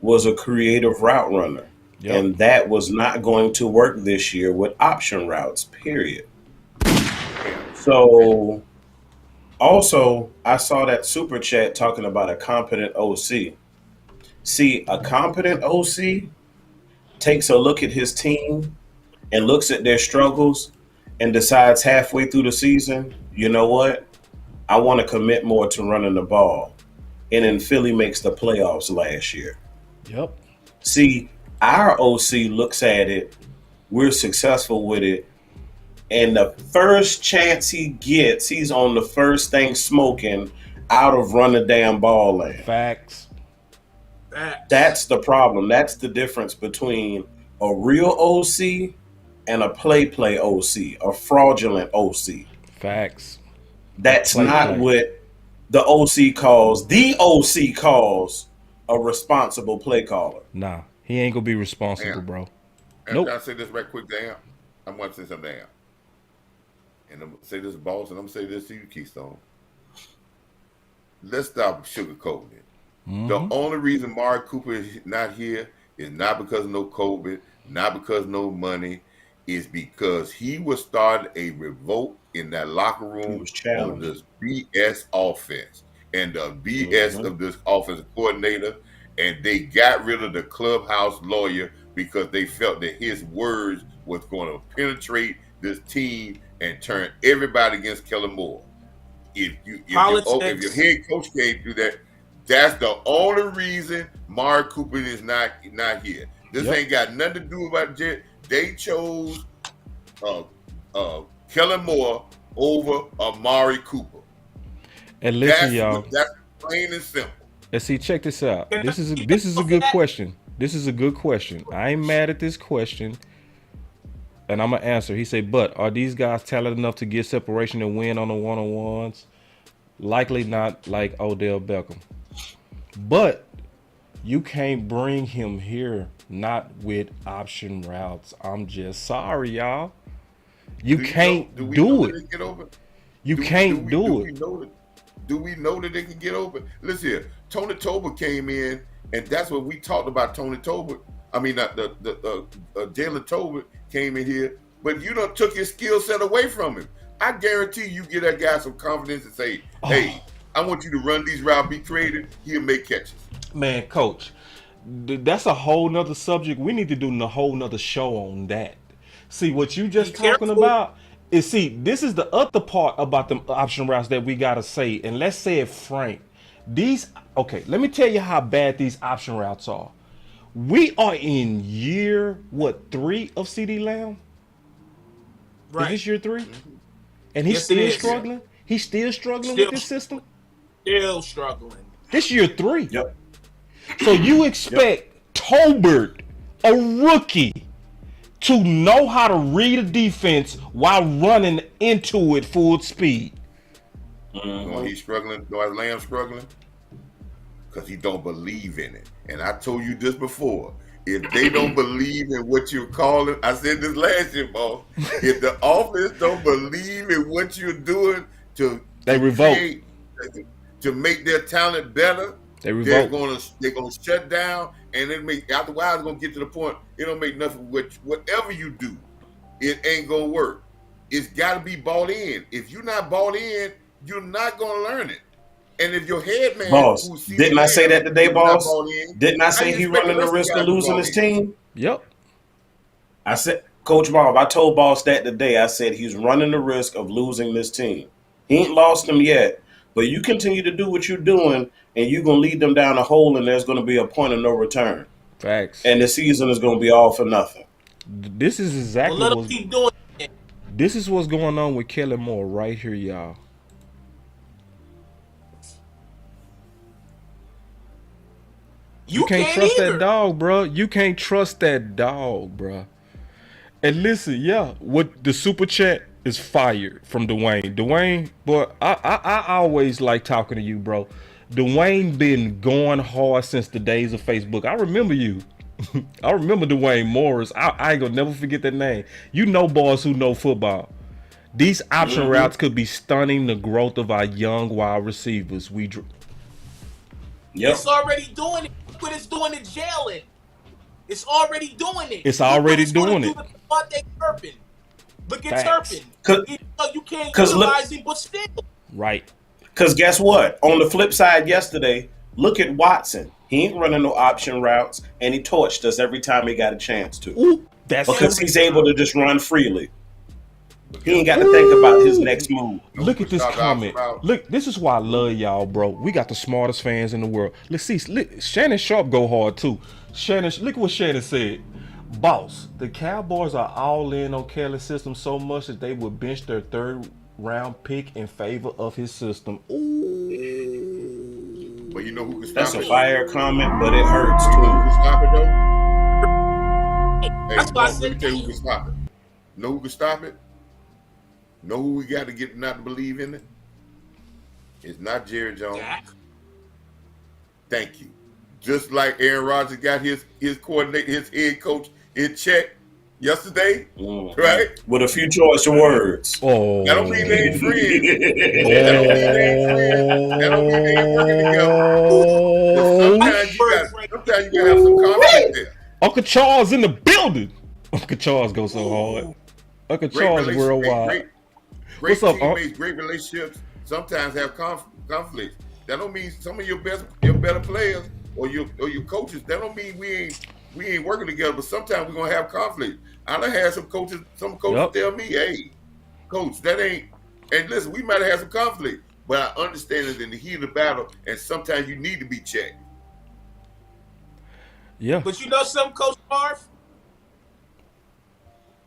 was a creative route runner, and that was not going to work this year with option routes, period. So also, I saw that super chat talking about a competent OC. See, a competent OC takes a look at his team and looks at their struggles and decides halfway through the season, you know what? I want to commit more to running the ball. And then Philly makes the playoffs last year. Yep. See, our OC looks at it, we're successful with it, and the first chance he gets, he's on the first thing smoking out of run the damn ball land. Facts. That's the problem. That's the difference between a real OC and a play OC, a fraudulent OC. Facts. That's not what the OC calls. The OC calls a responsible play caller. Nah, he ain't gonna be responsible, bro. And I say this right quick, Dan. I'm going to say something, Dan. And I'm going to say this, boss, and I'm going to say this to you, Keystone. Let's stop sugarcoating it. Mm-hmm. The only reason Amari Cooper is not here is not because of no COVID, not because of no money, is because he was starting a revolt in that locker room on this BS offense and the BS of this offensive coordinator, and they got rid of the clubhouse lawyer because they felt that his words was going to penetrate this team and turn everybody against Kellen Moore. If your head coach can't do that, that's the only reason Amari Cooper is not here. This ain't got nothing to do about it. They chose Kellen Moore over Amari Cooper. And listen, y'all. That's plain and simple. And see, check this out. This is a good question. This is a good question. I ain't mad at this question. And I'm going to answer. He said, but are these guys talented enough to get separation and win on the one-on-ones? Likely not like Odell Beckham. But you can't bring him here not with option routes. I'm just sorry, y'all. You can't do it. You can't do it. Do we know that they can get open? Listen here. Tony Tolbert came in, and that's what we talked about. Tony Tolbert. I mean, Jalen Tolbert came in here, but you done took his skill set away from him. I guarantee you give that guy some confidence and say, hey, I want you to run these routes, be creative, he'll make catches. Man, coach, that's a whole nother subject. We need to do a whole nother show on that. See, what you just talking about is, this is the other part about the option routes that we got to say, and let's say it frank. Let me tell you how bad these option routes are. We are in year, 3 of CD Lamb? Right. Is this year 3? Mm-hmm. And he's still struggling? He's still struggling with this system? Still struggling. This year 3. Yep. So you expect Tolbert, a rookie, to know how to read a defense while running into it full speed? Mm-hmm. He's struggling. Why is Lamb struggling? Because he don't believe in it. And I told you this before. If they don't believe in what you're calling, I said this last year, boss. If the offense don't believe in what you're doing to revolt, to make their talent better, they're gonna shut down, and then after a while it's gonna get to the point it don't make nothing. Whatever you do, it ain't gonna work. It's got to be bought in. If you're not bought in, you're not gonna learn it. And if your head man, boss, didn't I say that today, boss? Didn't I say he running the risk of losing his team? Yep. I said, Coach Bob, I told Boss that today. I said he's running the risk of losing this team. He ain't lost them yet, but you continue to do what you're doing, and you're gonna lead them down a hole, and there's gonna be a point of no return. Facts. And the season is gonna be all for nothing. This is exactly This is what's going on with Kellen Moore right here, y'all. You can't trust that dog, bro. You can't trust that dog, bro. And listen, what the super chat is fired from Dwayne. Dwayne, boy, I always like talking to you, bro. Dwayne been going hard since the days of Facebook. I remember you. I remember Dwayne Morris. I ain't gonna never forget that name. You know, boys who know football. These option routes could be stunning the growth of our young wide receivers. It's already doing it. Look what it's doing to Jalen. It's already doing it. It's already doing it. Look at Turpin. You can't utilize him, but still. Right. Because guess what? On the flip side yesterday, look at Watson. He ain't running no option routes, and he torched us every time he got a chance to. Ooh, because he's able to just run freely. He ain't got to think about his next move. Look at this comment. Look, this is why I love y'all, bro. We got the smartest fans in the world. Let's see. Shannon Sharp go hard, too. Shannon, look what Shannon said. Boss, the Cowboys are all in on Kelly's system so much that they would bench their 3rd-round pick in favor of his system. Ooh. But you know who can stop That's it? That's a fire comment, but it hurts, too. Who can stop it, though? That's why I said, let me tell you who can stop it. Know who can stop it? Know who we got to get not to believe in it? It's not Jerry Jones. Thank you. Just like Aaron Rodgers got his coordinator, his head coach in check, yesterday, right? With a few choice of words. That don't mean they ain't friends. That don't mean they ain't working together. Sometimes you gotta have some conflict there. Uncle Charles in the building. Uncle Charles goes so hard. Uncle Charles worldwide. Great What's up, teammates, great relationships. Sometimes have conflicts. That don't mean some of your better players or your coaches. That don't mean we ain't working together. But sometimes we're gonna have conflict. I done had some coaches tell me, "Hey, coach, that ain't." And listen, we might have had some conflict, but I understand it in the heat of the battle, and sometimes you need to be checked. Yeah. But you know some Coach Marv?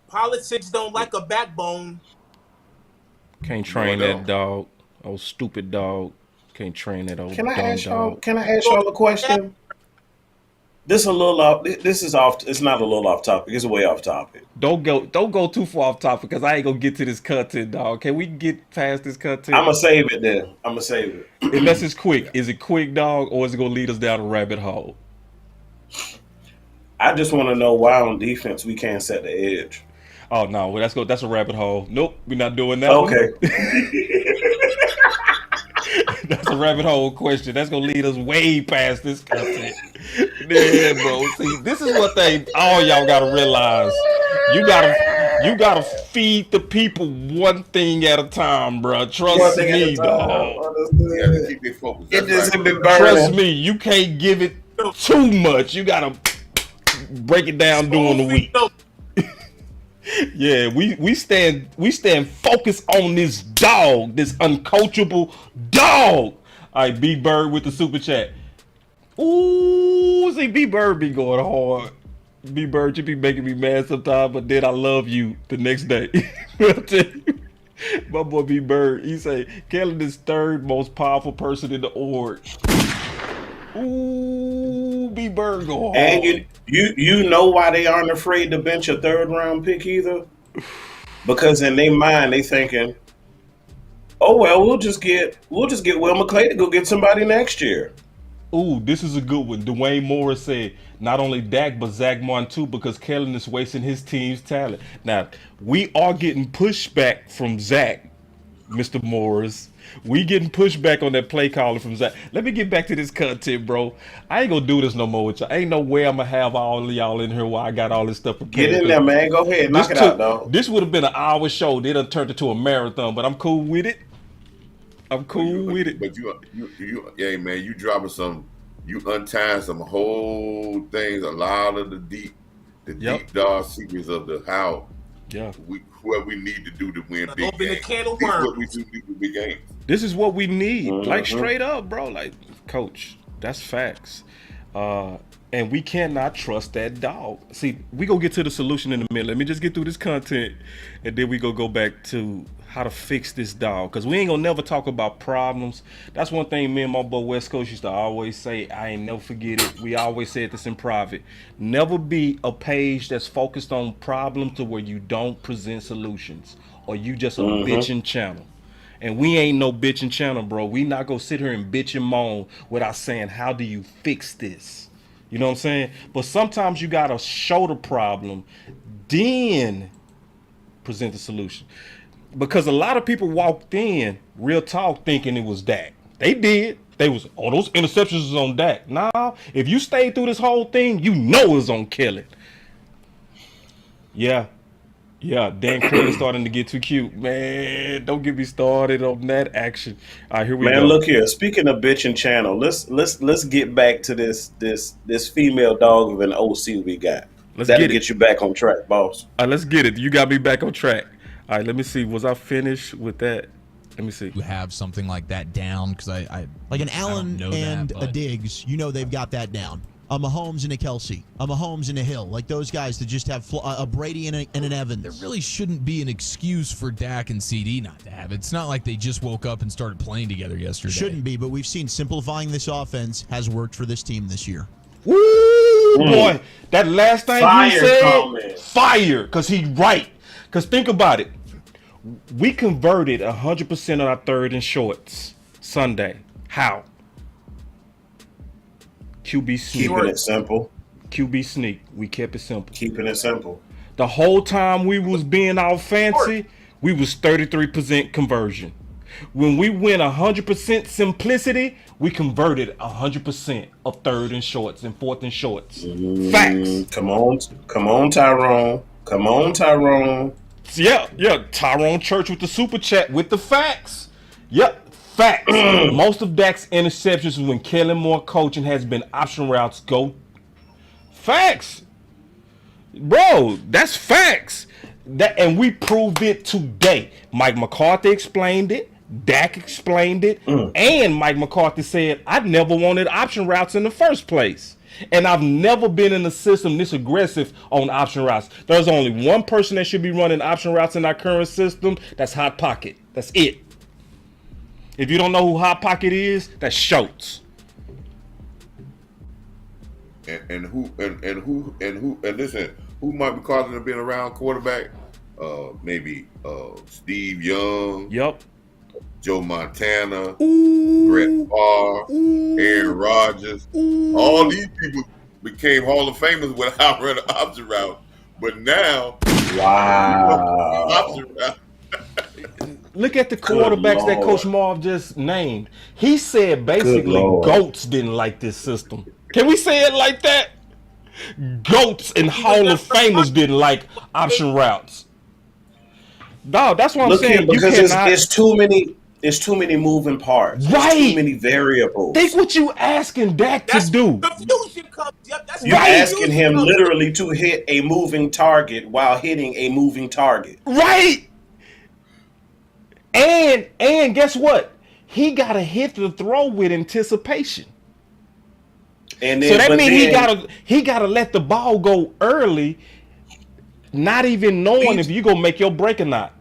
Politics don't like a backbone. Can't train that dog. Old stupid dog. Can't train that old dumb dog. Can I ask y'all a question? This a little off. This is off. It's not a little off topic. It's way off topic. Don't go too far off topic because I ain't gonna get to this content, dog. Can we get past this content? I'm gonna save it then. I'm gonna save it. Unless it's quick. Is it quick, dog, or is it gonna lead us down a rabbit hole? I just want to know why on defense we can't set the edge. Oh no, well, that's a rabbit hole. Nope, we're not doing that. Okay. That's a rabbit hole question. That's gonna lead us way past this content. Yeah, bro. See, this is what all y'all gotta realize. You gotta feed the people one thing at a time, bro. Trust me, dog. Trust me, you can't give it too much. You gotta break it down during the week. Yeah, we stand focused on this dog, this uncoachable dog. All right, B Bird with the super chat. Ooh, see, B Bird be going hard. B Bird, you be making me mad sometimes, but then I love you the next day. I'll tell you. My boy B Bird, he say Kellen is third most powerful person in the org. Ooh, B Bird go hard. And you know why they aren't afraid to bench a third round pick either? Because in their mind they thinking, oh well, we'll just get Will McClay to go get somebody next year. Ooh, this is a good one. Dwayne Morris said not only Dak but Zach Martin too, because Kellen is wasting his team's talent. Now we are getting pushback from Zach, Mr. Morris. We getting pushback on that play calling from Zach. Let me get back to this content, bro. I ain't gonna do this no more with y'all. Ain't no way I'm gonna have all of y'all in here while I got all this stuff prepared. Get in there, man. Go ahead. Knock it out, dog. This would have been an hour show. They done turned it to a marathon, but I'm cool with it. But you, yeah, man, you dropping you untying some whole things, a lot of the deep dark secrets of how what we need to do to win big games. This is what we do to win big games. This is what we need, like straight up, bro. Like, coach, that's facts. And we cannot trust that dog. See, we gonna get to the solution in a minute. Let me just get through this content, and then we go back to how to fix this dog. Because we ain't gonna never talk about problems. That's one thing me and my boy West Coast used to always say. I ain't never forget it. We always said this in private. Never be a page that's focused on problems to where you don't present solutions, or you just a bitching channel. And we ain't no bitching channel, bro. We not gonna sit here and bitch and moan without saying, how do you fix this? You know what I'm saying? But sometimes you gotta show the problem, then present the solution. Because a lot of people walked in, real talk, thinking it was Dak. They did. They was, those interceptions was on Dak. Nah, if you stayed through this whole thing, you know it was on Kellen. Yeah, Dan Quinn starting to get too cute. Man, don't get me started on that action. All right, here we go. Man, look here. Speaking of bitching channel, let's get back to this female dog of an OC we got. That'll get you back on track, boss. All right, let's get it. You got me back on track. All right, let me see. Was I finished with that? Let me see. You have something like that down because I like an Allen and a Diggs. You know they've got that down. A Mahomes and a Kelsey. A Mahomes and a Hill. Like those guys that just have a Brady and an Evans. There really shouldn't be an excuse for Dak and CD not to have it. It's not like they just woke up and started playing together yesterday. Shouldn't be, but we've seen simplifying this offense has worked for this team this year. Woo, boy. That last thing he said, fire, because he's right. Because think about it. We converted 100% of our third and shorts Sunday. How? QB sneak. Keeping it simple. QB sneak. We kept it simple. Keeping it simple. The whole time we was being all fancy, we was 33% conversion. When we went 100% simplicity, we converted 100% of third and shorts and fourth and shorts. Facts. Come on, Tyrone. Come on, Tyrone. Yeah. Tyrone Church with the super chat with the facts. Yep, facts. Most of Dak's interceptions when Kellen Moore coaching has been option routes go. Facts. Bro, that's facts. And we proved it today. Mike McCarthy explained it. Dak explained it. And Mike McCarthy said, I never wanted option routes in the first place. And I've never been in a system this aggressive on option routes. There's only one person that should be running option routes in our current system. That's Hot Pocket. That's it. If you don't know who Hot Pocket is, that's Schultz. And listen, who might be causing to being around quarterback? Maybe Steve Young. Yep. Joe Montana. Brett Favre. Aaron Rodgers. All these people became Hall of Famers without running option route. But now, option route. Look at the quarterbacks that Coach Marv just named. He said basically GOATs didn't like this system. Can we say it like that? GOATs and Hall of Famers didn't like option routes. Dog, that's what I'm saying. Because it's too many moving parts. Right. There's too many variables. Think what you asking Dak to do. You're asking him literally to hit a moving target while hitting a moving target. Right. And guess what? He got to hit the throw with anticipation. And then, so that means he gotta let the ball go early, not even knowing if you gonna make your break or not.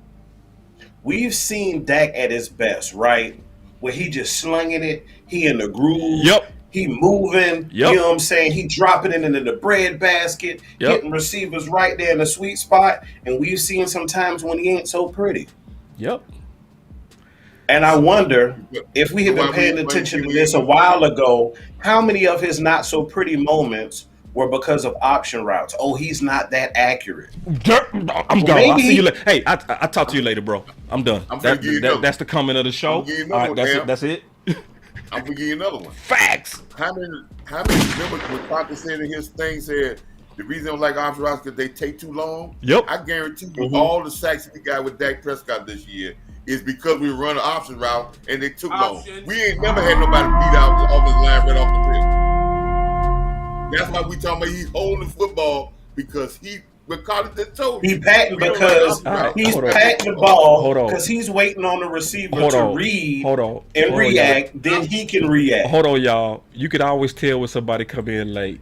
We've seen Dak at his best, right? Where he just slinging it, he in the groove. Yep. He moving. You know what I'm saying? He dropping it into the bread basket, getting receivers right there in the sweet spot. And we've seen some times when he ain't so pretty. Yep. And I wonder if we had been paying attention to this a while ago, how many of his not so pretty moments were because of option routes? Oh, he's not that accurate. I'm gone. I'll see you later. Hey, I'll talk to you later, bro. I'm done. That's the comment of the show. All right, that's it. I'm gonna give you another one. Facts. How many? Remember what Parker said in his thing? Said the reason I don't like option routes because they take too long. Yep. I guarantee you, all the sacks we got with Dak Prescott this year is because we run an option route and they took long. We ain't never had nobody beat out off his line right off the rip. That's why we talking about he's holding football because McCarthy just told he patting because he's patting the ball because he's waiting on the receiver to read and react. Then he can react. Hold on, y'all. You could always tell when somebody come in late.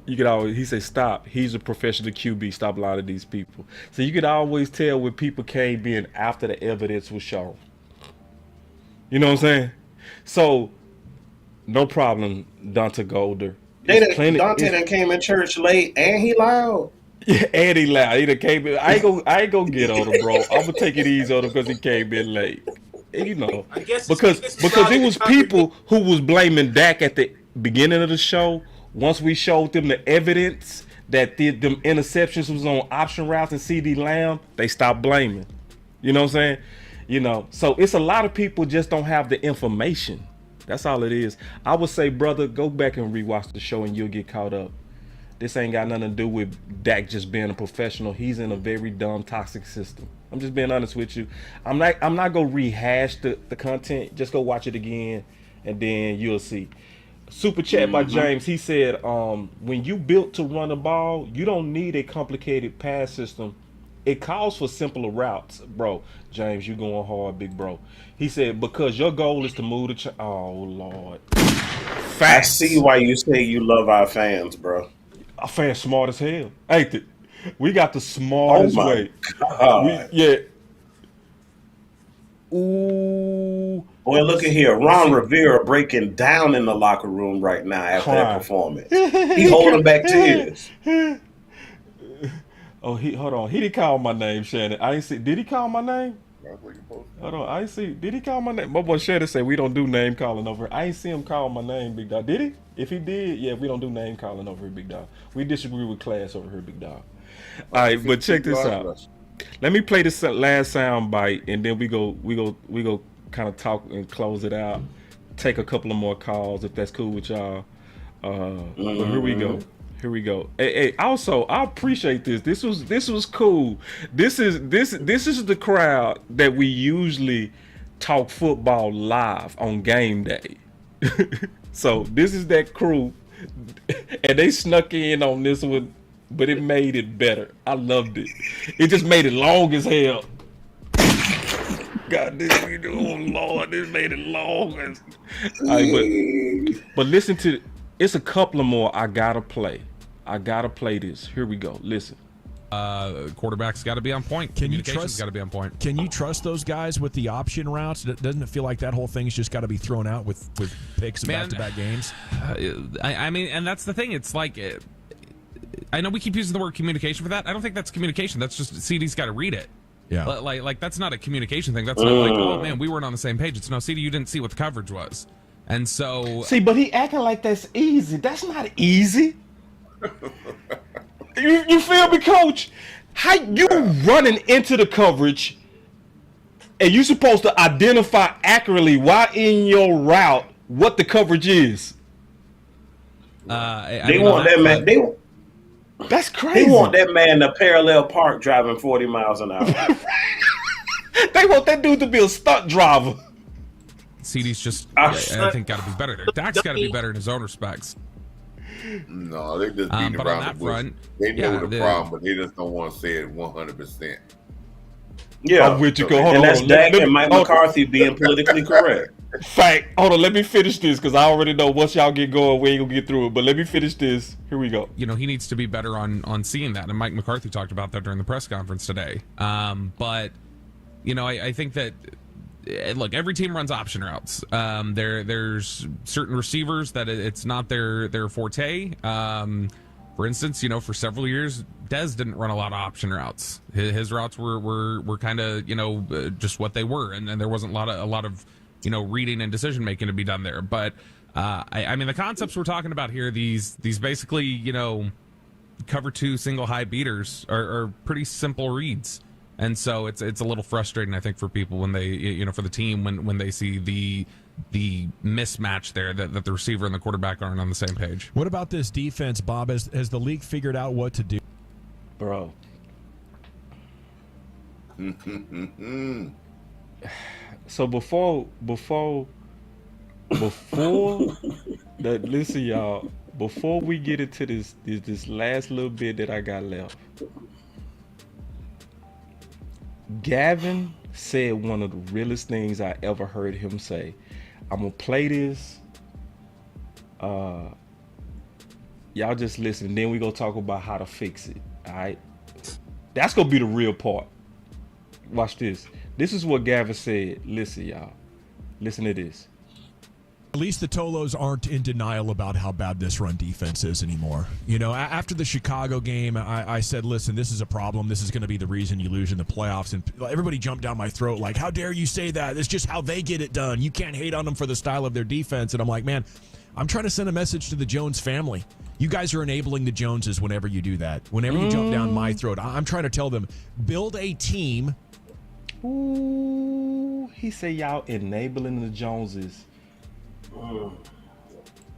You could always, he said, stop. He's a professional QB. Stop lying to these people. So you could always tell when people came in after the evidence was shown. You know what I'm saying? So, no problem, Dante Golder. Dante done came in church late and he loud. Yeah, and he loud. He done came in. I ain't gonna get on him, bro. I'm gonna take it easy on him because he came in late. You know, because it was people who was blaming Dak at the beginning of the show. Once we showed them the evidence that them interceptions was on option routes and CD Lamb, they stopped blaming. You know what I'm saying? You know, so it's a lot of people just don't have the information. That's all it is. I would say, brother, go back and rewatch the show and you'll get caught up. This ain't got nothing to do with Dak just being a professional. He's in a very dumb, toxic system. I'm just being honest with you. I'm not gonna rehash the content. Just go watch it again, and then you'll see. Super chat by James. He said, when you built to run the ball, you don't need a complicated pass system. It calls for simpler routes, bro. James, you going hard, big bro. He said, because your goal is to move the oh, Lord. Facts. I see why you say you love our fans, bro. Our fans smart as hell, ain't it? We got the smartest way. Ooh. Boy, look at here. Ron Rivera breaking down in the locker room right now after that performance. He holding back tears. Oh, hold on. He didn't call my name, Shannon. I ain't see. Did he call my name? That's what you posted. Hold on, I ain't see. Did he call my name? My boy Shedder said we don't do name calling over here. I ain't see him call my name, big dog. Did he? If he did, yeah, we don't do name calling over here, big dog. We disagree with class over here, big dog. All right, but check this out. Let me play this last sound bite, and then we go kind of talk and close it out. Take a couple of more calls if that's cool with y'all. But here we go. Here we go. Hey, also, I appreciate this. This was cool. This is the crowd that we usually talk football live on game day. So this is that crew, and they snuck in on this one, but it made it better. I loved it. It just made it long as hell. God, oh Lord, this made it long. All right, but listen to, it's a couple of more I gotta play. I gotta play this. Here we go. Listen. Quarterback's got to be on point. Communication's got to be on point. Can you trust those guys with the option routes? Doesn't it feel like that whole thing's just got to be thrown out with picks in back-to-back games? I mean, and that's the thing. It's like, I know we keep using the word communication for that. I don't think that's communication. That's just CD's got to read it. Yeah. Like that's not a communication thing. That's not like, oh man, we weren't on the same page. It's no, CD, you didn't see what the coverage was. And so. See, but he acting like that's easy. That's not easy. You feel me, Coach? How you running into the coverage and you supposed to identify accurately while in your route what the coverage is? They want that man. That's crazy. They want that man to parallel park driving 40 miles an hour. They want that dude to be a stunt driver. CD's just, I think, got to be better there. Dak's got to be better in his own respects. No, they just beat but around on that the bush. front, They know the problem, but they just don't want to say it 100%. Yeah, I'm with you. Hold and on, that's Dak and Mike McCarthy being politically correct. Fact. Hold on, let me finish this because I already know once y'all get going, we ain't gonna get through it. But let me finish this. Here we go. You know, he needs to be better on seeing that, and Mike McCarthy talked about that during the press conference today. But you know, I think that. Look, every team runs option routes. There's certain receivers that it's not their forte. For instance, you know, for several years, Dez didn't run a lot of option routes. His routes were kind of, you know, just what they were, and there wasn't a lot of you know, reading and decision making to be done there. But I mean, the concepts we're talking about here, these basically, you know, cover two single high beaters are pretty simple reads. And so it's a little frustrating, I think, for people when they, you know, for the team when they see the mismatch there that the receiver and the quarterback aren't on the same page. What about this defense, Bob? Has the league figured out what to do? Bro. So before that, listen, y'all. Before we get into this last little bit that I got left. Gavin said one of the realest things I ever heard him say. I'm gonna play this. Y'all just listen. Then we gonna talk about how to fix it. All right. That's gonna be the real part. Watch this. This is what Gavin said. Listen, y'all. Listen to this. At least the Tolos aren't in denial about how bad this run defense is anymore. You know, after the Chicago game, I said, listen, this is a problem. This is going to be the reason you lose in the playoffs. And everybody jumped down my throat like, how dare you say that? It's just how they get it done. You can't hate on them for the style of their defense. And I'm like, man, I'm trying to send a message to the Jones family. You guys are enabling the Joneses whenever you do that. Whenever you jump down my throat, I'm trying to tell them, build a team. Ooh, he say y'all enabling the Joneses.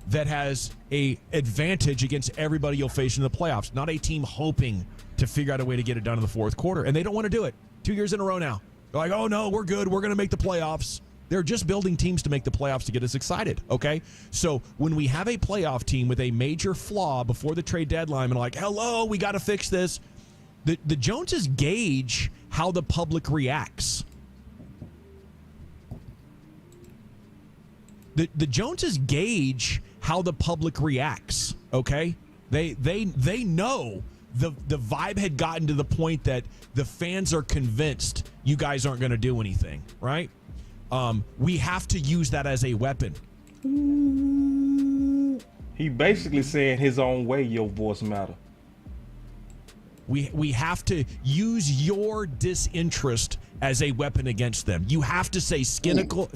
That has a advantage against everybody you'll face in the playoffs, not a team hoping to figure out a way to get it done in the fourth quarter. And they don't want to do it 2 years in a row now. They're like, oh no, we're good. We're going to make the playoffs. They're just building teams to make the playoffs to get us excited. Okay. So when we have a playoff team with a major flaw before the trade deadline and like, hello, we got to fix this. The Joneses gauge how the public reacts. The Joneses gauge how the public reacts, okay? They know the vibe had gotten to the point that the fans are convinced you guys aren't going to do anything, right? We have to use that as a weapon. He basically saying his own way, your voice matter. We have to use your disinterest as a weapon against them. You have to say cynical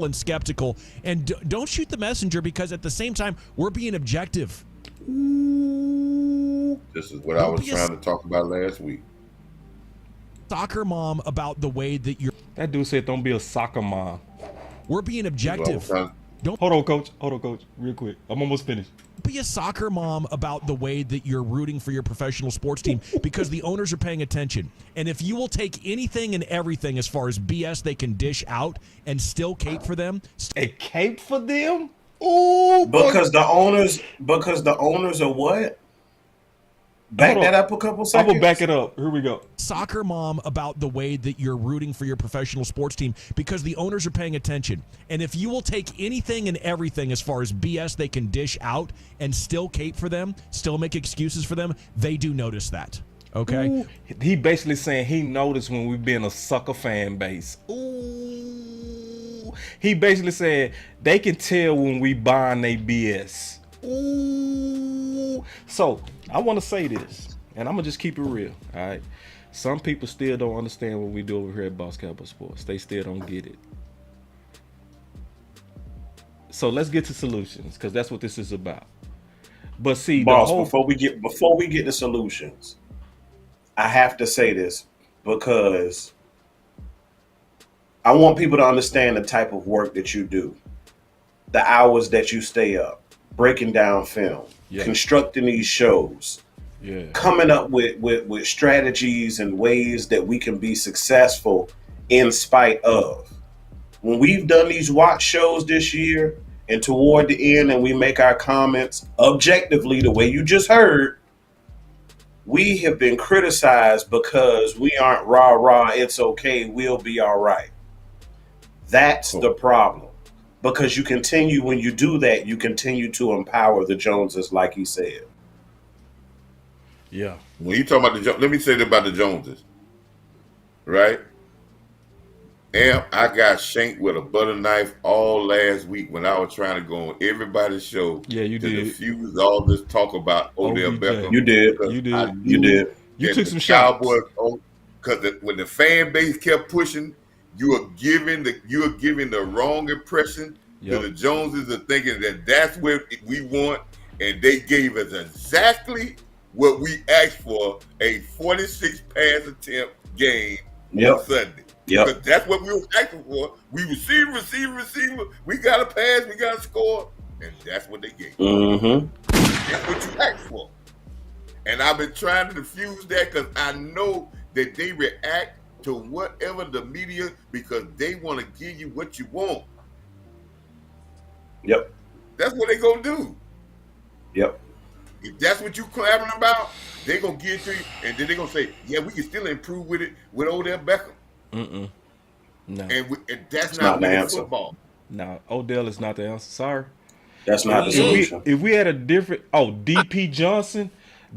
and skeptical, and don't shoot the messenger, because at the same time, we're being objective. This is what I was trying to talk about last week. Soccer mom about the way that you're. That dude said, "Don't be a soccer mom." We're being objective. Don't hold on, coach. Real quick. I'm almost finished. Be a soccer mom about the way that you're rooting for your professional sports team, because the owners are paying attention. And if you will take anything and everything as far as BS they can dish out and still cape for them, cape for them? Ooh, because the owners are what? Back that up a couple seconds. I'm gonna back it up. Here we go. Soccer mom about the way that you're rooting for your professional sports team, because the owners are paying attention. And if you will take anything and everything as far as BS they can dish out and still cape for them, still make excuses for them, they do notice that. Okay? Ooh. He basically saying he noticed when we've been a sucker fan base. Ooh. He basically said they can tell when we buying they BS. Ooh. So I want to say this, and I'm gonna just keep it real. All right, some people still don't understand what we do over here at Boss Cowboy Sports. They still don't get it. So let's get to solutions, because that's what this is about. But see, boss, before we get to solutions, I have to say this, because I want people to understand the type of work that you do, the hours that you stay up, breaking down film, constructing these shows, coming up with strategies and ways that we can be successful in spite of. When we've done these watch shows this year and toward the end, and we make our comments objectively the way you just heard, we have been criticized because we aren't rah, it's okay, we'll be all right. That's the problem. Because when you do that, you continue to empower the Joneses, like he said. Yeah. When you talk about let me say this about the Joneses, right? And I got shanked with a butter knife all last week when I was trying to go on everybody's show. Yeah, you did. Diffuse all this talk about Odell Beckham. You did. You did. You took some shots. Because when the fan base kept pushing, you are giving the wrong impression to the Joneses, of thinking that that's what we want, and they gave us exactly what we asked for: a 46 pass attempt game on Sunday. Because that's what we were asking for. We receive. We got to pass. We got to score, and that's what they gave. Mm-hmm. That's what you asked for. And I've been trying to diffuse that, because I know that they react to whatever the media, because they want to give you what you want. Yep. That's what they gonna do. Yep. If that's what you clamoring about, they gonna give it to you, and then they gonna say, "Yeah, we can still improve with it with Odell Beckham." No. And that's not the answer. Football. No, Odell is not the answer. Sorry. That's not the solution. If we had a different, DP Johnson,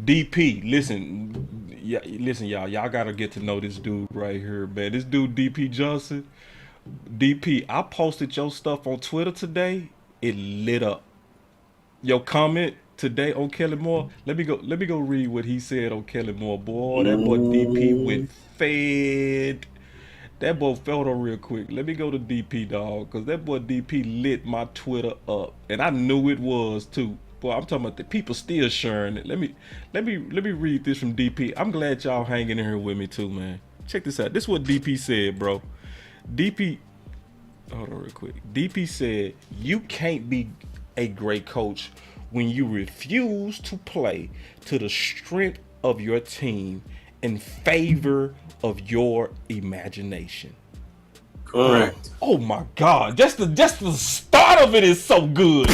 DP. Listen, y'all gotta get to know this dude right here, man. This dude, DP Johnson, DP. I posted your stuff on Twitter today. It lit up. Your comment today on Kellen Moore. Let me go read what he said on Kellen Moore. Boy, that boy DP went fed. That boy felt on real quick. Let me go to DP, dog, because that boy DP lit my Twitter up, and I knew it was too. Boy, I'm talking about the people still sharing it. Let me read this from DP. I'm glad y'all hanging in here with me too, man. Check this out. This is what DP said, bro. DP, hold on real quick. DP said, you can't be a great coach when you refuse to play to the strength of your team in favor of your imagination. Correct. Oh my God. Just the start of it is so good.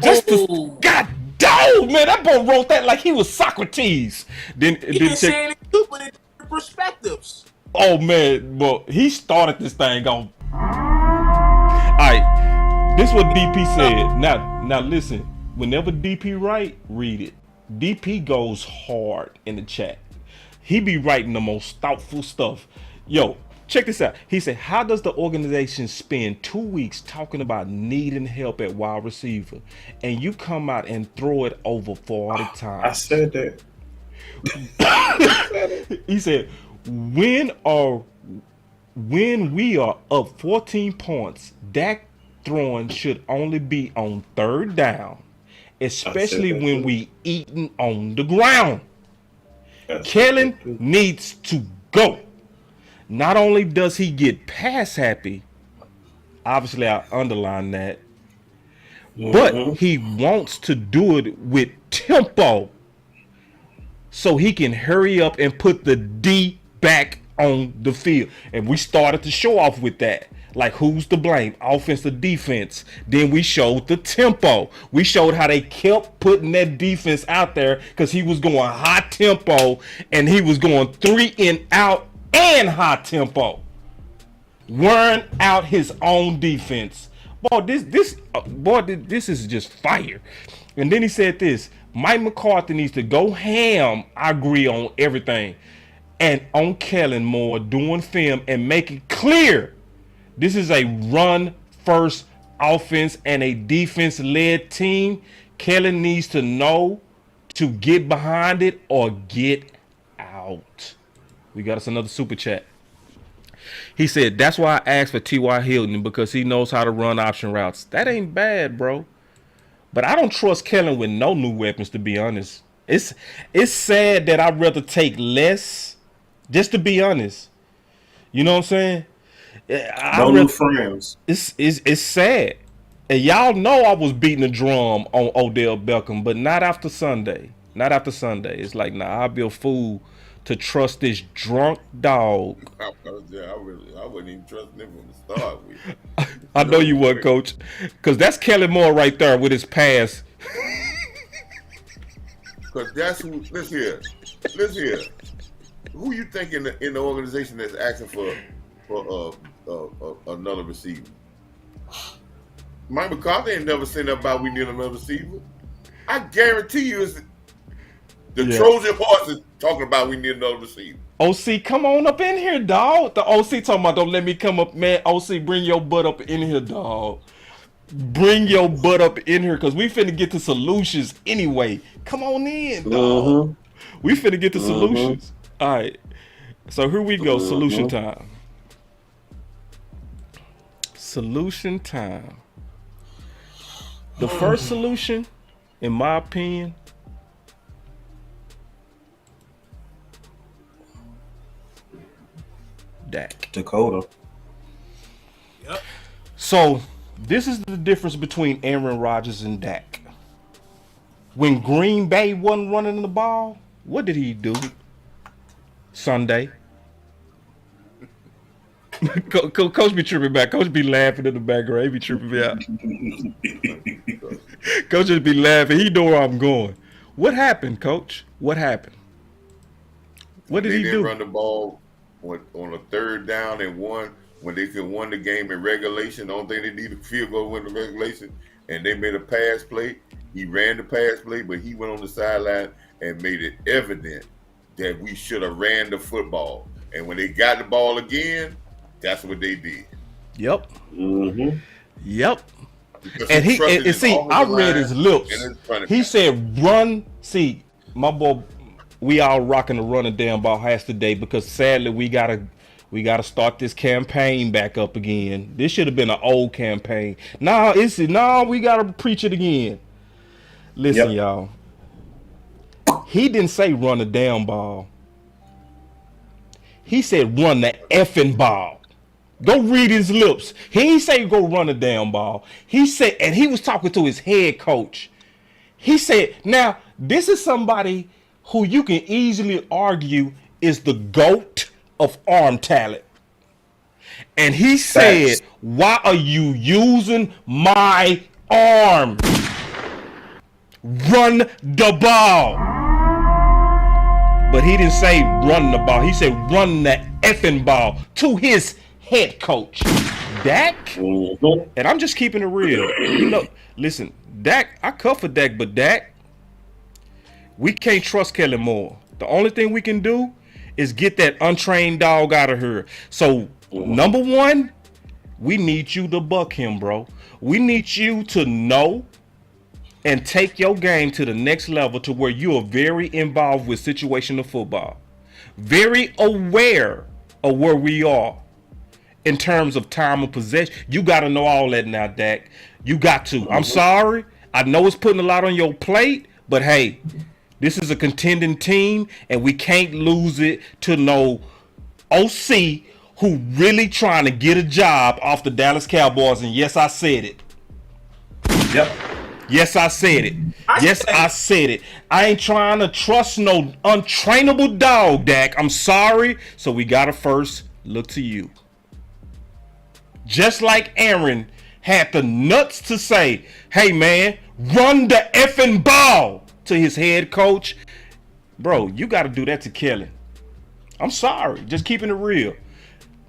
God dog, man, that boy wrote that like he was Socrates. Then saying it too, but in different perspectives. Oh man, well, he started this thing on. Alright, this is what DP said. Now listen, whenever DP write, read it. DP goes hard in the chat. He be writing the most thoughtful stuff. Yo, check this out. He said, how does the organization spend 2 weeks talking about needing help at wide receiver, and you come out and throw it over 40 times? I said that. He said, when we are up 14 points, Dak throwing should only be on third down, especially when we eating on the ground. Kellen needs to go. Not only does he get pass happy, obviously I underline that, but he wants to do it with tempo so he can hurry up and put the D back on the field. And we started to show off with that. Like, who's to blame? Offense or defense? Then we showed the tempo. We showed how they kept putting that defense out there because he was going high tempo and he was going 3 and out and high tempo. Wearing out his own defense. Boy, this is just fire. And then he said this, Mike McCarthy needs to go ham, I agree on everything, and on Kellen Moore doing film and make it clear this is a run-first offense and a defense-led team. Kellen needs to know to get behind it or get out. We got us another super chat. He said, that's why I asked for T.Y. Hilton, because he knows how to run option routes. That ain't bad, bro. But I don't trust Kellen with no new weapons, to be honest. It's sad that I'd rather take less, just to be honest. You know what I'm saying? No new friends. It's sad. And y'all know I was beating the drum on Odell Beckham, but not after Sunday. Not after Sunday. It's like, nah, I'll be a fool to trust this drunk dog. I wouldn't even trust him from the start with. I know you would, Coach, because that's Kellen Moore right there with his pass. Because that's who. Listen here. Who you think in the organization that's asking for another receiver? Mike McCarthy ain't never said about we need another receiver. I guarantee you, it's the Trojan horse is talking about we need another receiver. OC, come on up in here, dog. The OC talking about don't let me come up, man. OC, bring your butt up in here, dog. Bring your butt up in here, because we finna get to solutions anyway. Come on in, dog. We finna get to solutions. All right. So here we go. Solution time. Solution time. The first solution, in my opinion, Dak. Dakota. Yep. So this is the difference between Aaron Rodgers and Dak. When Green Bay wasn't running the ball, what did he do? Sunday. Coach be tripping back. Coach be laughing in the background. He be tripping me out. Coach just be laughing. He know where I'm going. What happened, Coach? What happened? What did he do? They didn't run the ball on a third down and one when they could win the game in regulation. The only thing they needed a field goal to win the regulation, and they made a pass play. He ran the pass play, but he went on the sideline and made it evident that we should have ran the football. And when they got the ball again, that's what they did. Yep. Yep. And he see, I read his lips. He said, "Run." See, my boy, we all rocking the run a damn ball has today because sadly we gotta start this campaign back up again. This should have been an old campaign. We gotta preach it again. Listen, y'all. He didn't say run the damn ball. He said run the effing ball. Go read his lips. He ain't say go run the damn ball. He said, and he was talking to his head coach. He said, now, this is somebody who you can easily argue is the GOAT of arm talent. And he said, why are you using my arm? Run the ball. But he didn't say run the ball. He said run the effing ball to his head coach. Dak, and I'm just keeping it real. You know, listen, Dak, I cover Dak, but Dak, we can't trust Kellen Moore. The only thing we can do is get that untrained dog out of here. So, number one, we need you to buck him, bro. We need you to know and take your game to the next level to where you are very involved with situational football, very aware of where we are in terms of time of possession. You got to know all that now, Dak. You got to. I'm sorry. I know it's putting a lot on your plate, but hey, this is a contending team, and we can't lose it to no OC who really trying to get a job off the Dallas Cowboys. And yes, I said it. Yep. Yes, I said it. I said it. I ain't trying to trust no untrainable dog, Dak. I'm sorry. So we got to first look to you. Just like Aaron had the nuts to say, hey, man, run the effing ball to his head coach. Bro, you got to do that to Kellen. I'm sorry. Just keeping it real.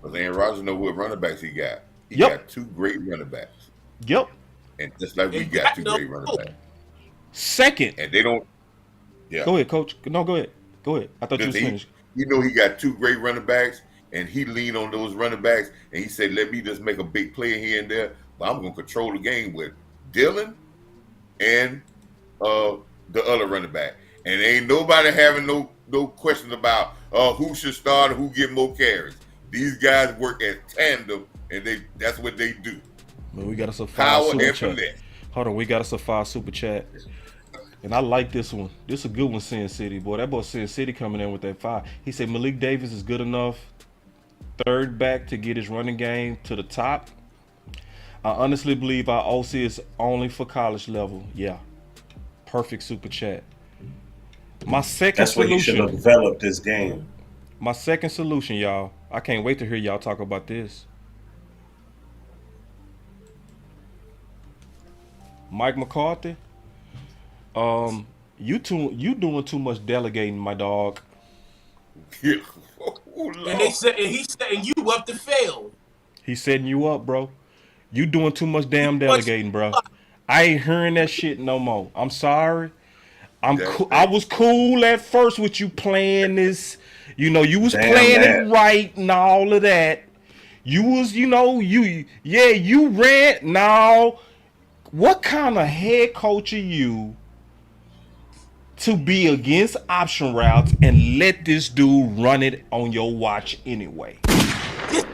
Because Aaron Rodgers know what running backs he got. He got 2 great running backs. Yep. And just like we got 2 great running backs. Second. And they don't. Yeah. Go ahead, coach. No, go ahead. Go ahead. I thought you was finished. You know he got 2 great running backs, and he leaned on those running backs, and he said, let me just make a big play here and there, but I'm going to control the game with Dylan and the other running back. And ain't nobody having no questions about who should start and who get more carries. These guys work as tandem, and that's what they do. Man, we got us a 5 super chat. Hold on, we got us a 5 super chat. And I like this one. This is a good one, Sin City. Boy, that boy Sin City coming in with that 5. He said Malik Davis is good enough third back to get his running game to the top. I honestly believe our OC is only for college level. Yeah. Perfect super chat. My second That's what you should have developed this game. My second solution, y'all. I can't wait to hear y'all talk about this. Mike McCarthy, you doing too much delegating, my dog. Yeah. And he's setting you up to fail. He's setting you up, bro. You doing too much damn delegating, bro. I ain't hearing that shit no more. I'm sorry. I was cool at first with you playing this. You know, you was playing it right and all of that. You was, you ran. Now, what kind of head coach are you to be against option routes and let this dude run it on your watch anyway? That's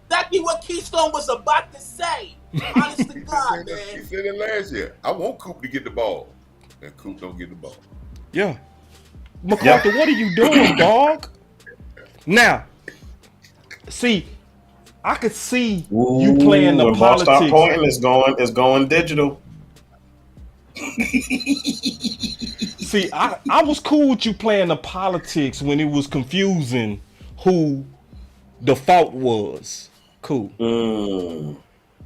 exactly what Keystone was about to say. Honest to God, man. He said it last year. I want Coop to get the ball. And Coop don't get the ball. Yeah. McCarthy, what are you doing, dog? Now, see, I could see you playing the politics. Stop pointing, it's going digital. See, I was cool with you playing the politics when it was confusing who the fault was. Cool.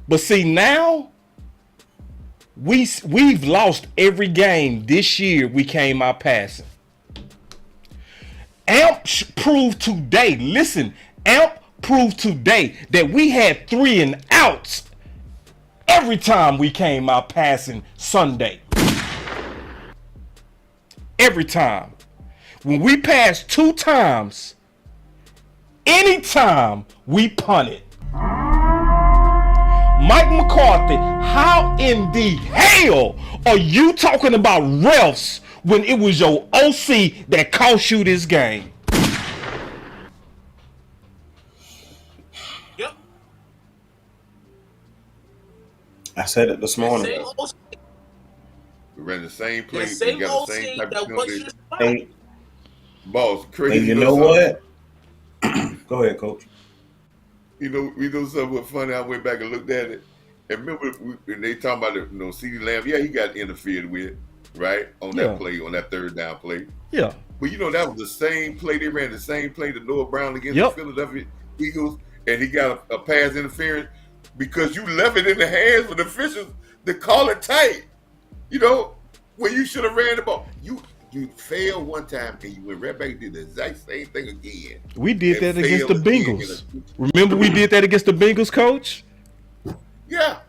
But see, now we've lost every game this year we came out passing. Amp proved today, Amp proved today that we had 3 and outs every time we came out passing Sunday. Every time. When we passed 2 times, anytime we punted. Mike McCarthy, how in the hell are you talking about refs when it was your OC that cost you this game? Yep. I said it this morning. We ran the same play. The same we got the OC same type that of was penalty. Boss, crazy. And you know what? Go ahead, Coach. You know something funny? I went back and looked at it. And remember when they talking about it, CeeDee Lamb, yeah, he got interfered with, right? On that play, on that third down play. Yeah. But that was the same play. They ran the same play to Noah Brown against the Philadelphia Eagles, and he got a pass interference because you left it in the hands of the officials to call it tight. When you should have ran the ball. You failed one time and you went right back and did the exact same thing again. We did that against the Bengals. Remember we did that against the Bengals, Coach? Yeah.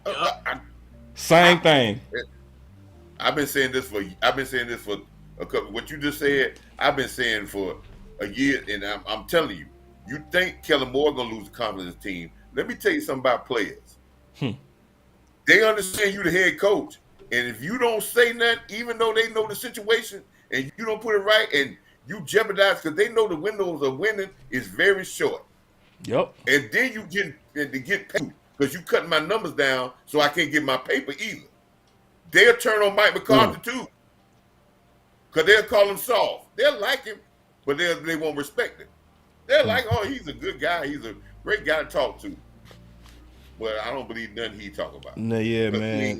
Same thing. I've been saying this for a couple. What you just said, I've been saying for a year, and I'm telling you, you think Kellen Moore gonna lose the confidence team? Let me tell you something about players. They understand you the head coach. And if you don't say nothing, even though they know the situation, and you don't put it right, and you jeopardize, because they know the windows of winning is very short. Yep. And then you get paid because you cutting my numbers down, so I can't get my paper either. They'll turn on Mike McCarthy too, because they'll call him soft. They'll like him, but they won't respect him. They're like, oh, he's a good guy. He's a great guy to talk to. But I don't believe nothing he talk about. No, yeah, man.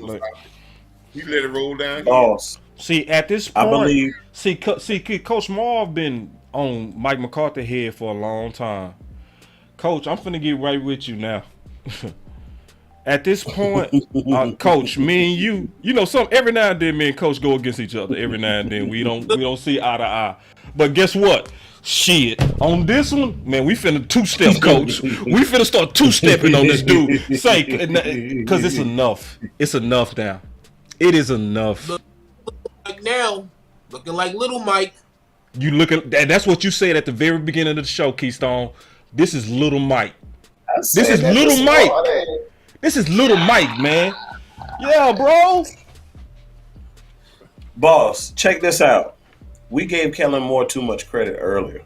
He let it roll down. Boss. See, at this point, I believe. See, Coach Moore been on Mike McCarthy head for a long time. Coach, I'm finna get right with you now. At this point, Coach, me and you know, every now and then, me and Coach go against each other. Every now and then, we don't see eye to eye. But guess what? Shit, on this one, man, we finna two-step, Coach. We finna start two-stepping on this dude. Say, because it's enough. It's enough now. It is enough. Like now, looking like little Mike. You looking? That's what you said at the very beginning of the show, Keystone. This is little Mike. This is little Mike. This is little Mike, man. Yeah, bro. Boss, check this out. We gave Kellen Moore too much credit earlier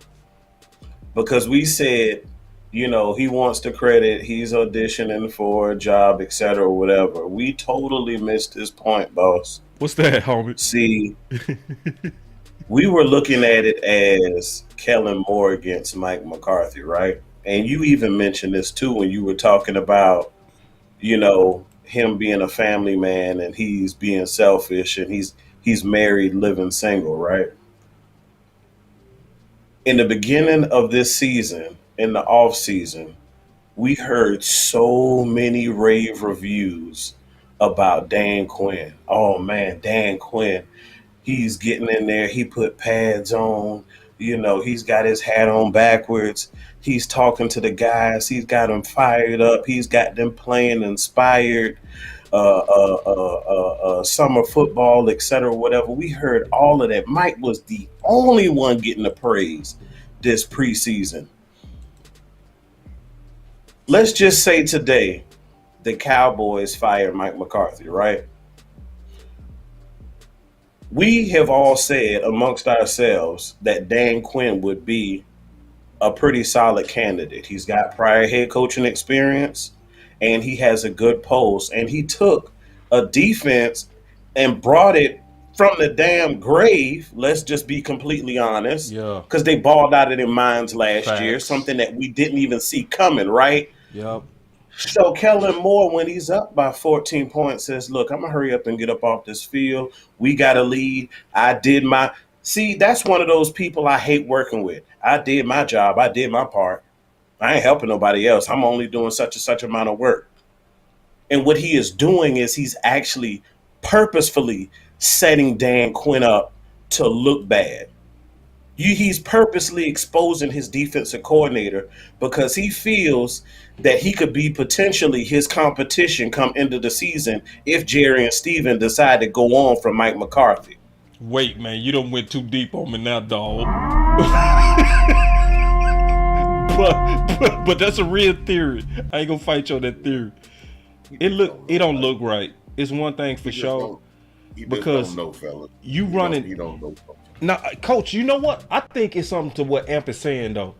because we said, you know, he wants the credit. He's auditioning for a job, etc., whatever. We totally missed his point, boss. What's that, homie? See, we were looking at it as Kellen Moore against Mike McCarthy, right? And you even mentioned this too when you were talking about, you know, him being a family man and he's being selfish and he's married, living single, right? In the beginning of this season, in the off season, we heard so many rave reviews about Dan Quinn. Oh man, Dan Quinn, he's getting in there. He put pads on. You know, he's got his hat on backwards. He's talking to the guys. He's got them fired up. He's got them playing inspired summer football, etc., whatever. We heard all of that. Mike was the only one getting the praise this preseason. Let's just say today the Cowboys fired Mike McCarthy, right? We have all said amongst ourselves that Dan Quinn would be a pretty solid candidate. He's got prior head coaching experience and he has a good pulse. And he took a defense and brought it from the damn grave. Let's just be completely honest. Yeah. Because they balled out of their minds last year, something that we didn't even see coming, right? Yep. So Kellen Moore, when he's up by 14 points, says, look, I'm going to hurry up and get up off this field. We got a lead. I did my – see, that's one of those people I hate working with. I did my job. I did my part. I ain't helping nobody else. I'm only doing such and such amount of work. And what he is doing is he's actually purposefully setting Dan Quinn up to look bad. He's purposely exposing his defensive coordinator because he feels that he could be potentially his competition come into the season if Jerry and Steven decide to go on from Mike McCarthy. Wait, man, you done went too deep on me now, dog. but that's a real theory. I ain't gonna fight you on that theory. It don't look right. It's one thing for sure. Because don't know, fella. You running. He don't know. Now, Coach, you know what? I think it's something to what Amp is saying, though.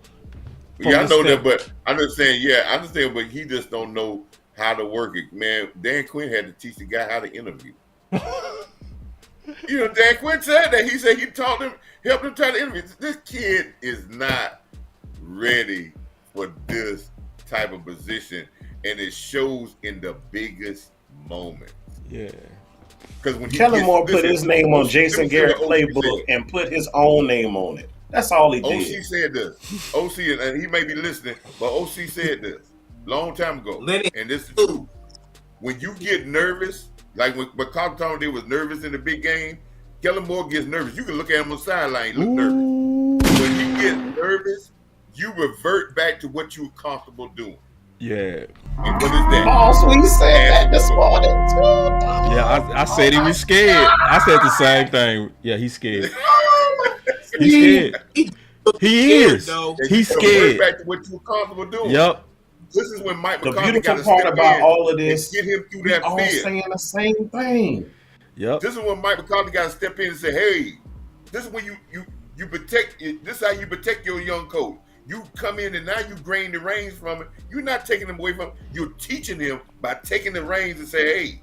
Yeah, I know that, but I'm just saying, yeah, I understand, but he just don't know how to work it. Man, Dan Quinn had to teach the guy how to interview. You know, Dan Quinn said that. He said he taught him, helped him try to interview. This kid is not ready for this type of position, and it shows in the biggest moments. Yeah. Because when Kellen Moore put his name on Jason Garrett playbook and put his own name on it. That's all he did. OC said this. OC, and he may be listening, but OC said this long time ago. And this is true. When you get nervous, like when McCarthy was nervous in the big game, Kellen Moore gets nervous. You can look at him on the sideline, look nervous. When you get nervous, you revert back to what you were comfortable doing. Yeah. And what is that? Oh, we said that this morning too. Yeah, I said he was scared. I said the same thing. Yeah, he's scared. He's scared. He is. He's scared. Back to what you were comfortable doing. Yep. This is when Mike The McCarthy beautiful got to part step about in all of this, and get him through we that all fear. saying the same thing. Yep. This is when Mike McCarthy got to step in and say, "Hey, this is when you protect. This is how you protect your young coach. You come in and now you grain the reins from it. You're not taking them away from it. You're teaching them by taking the reins and say, hey,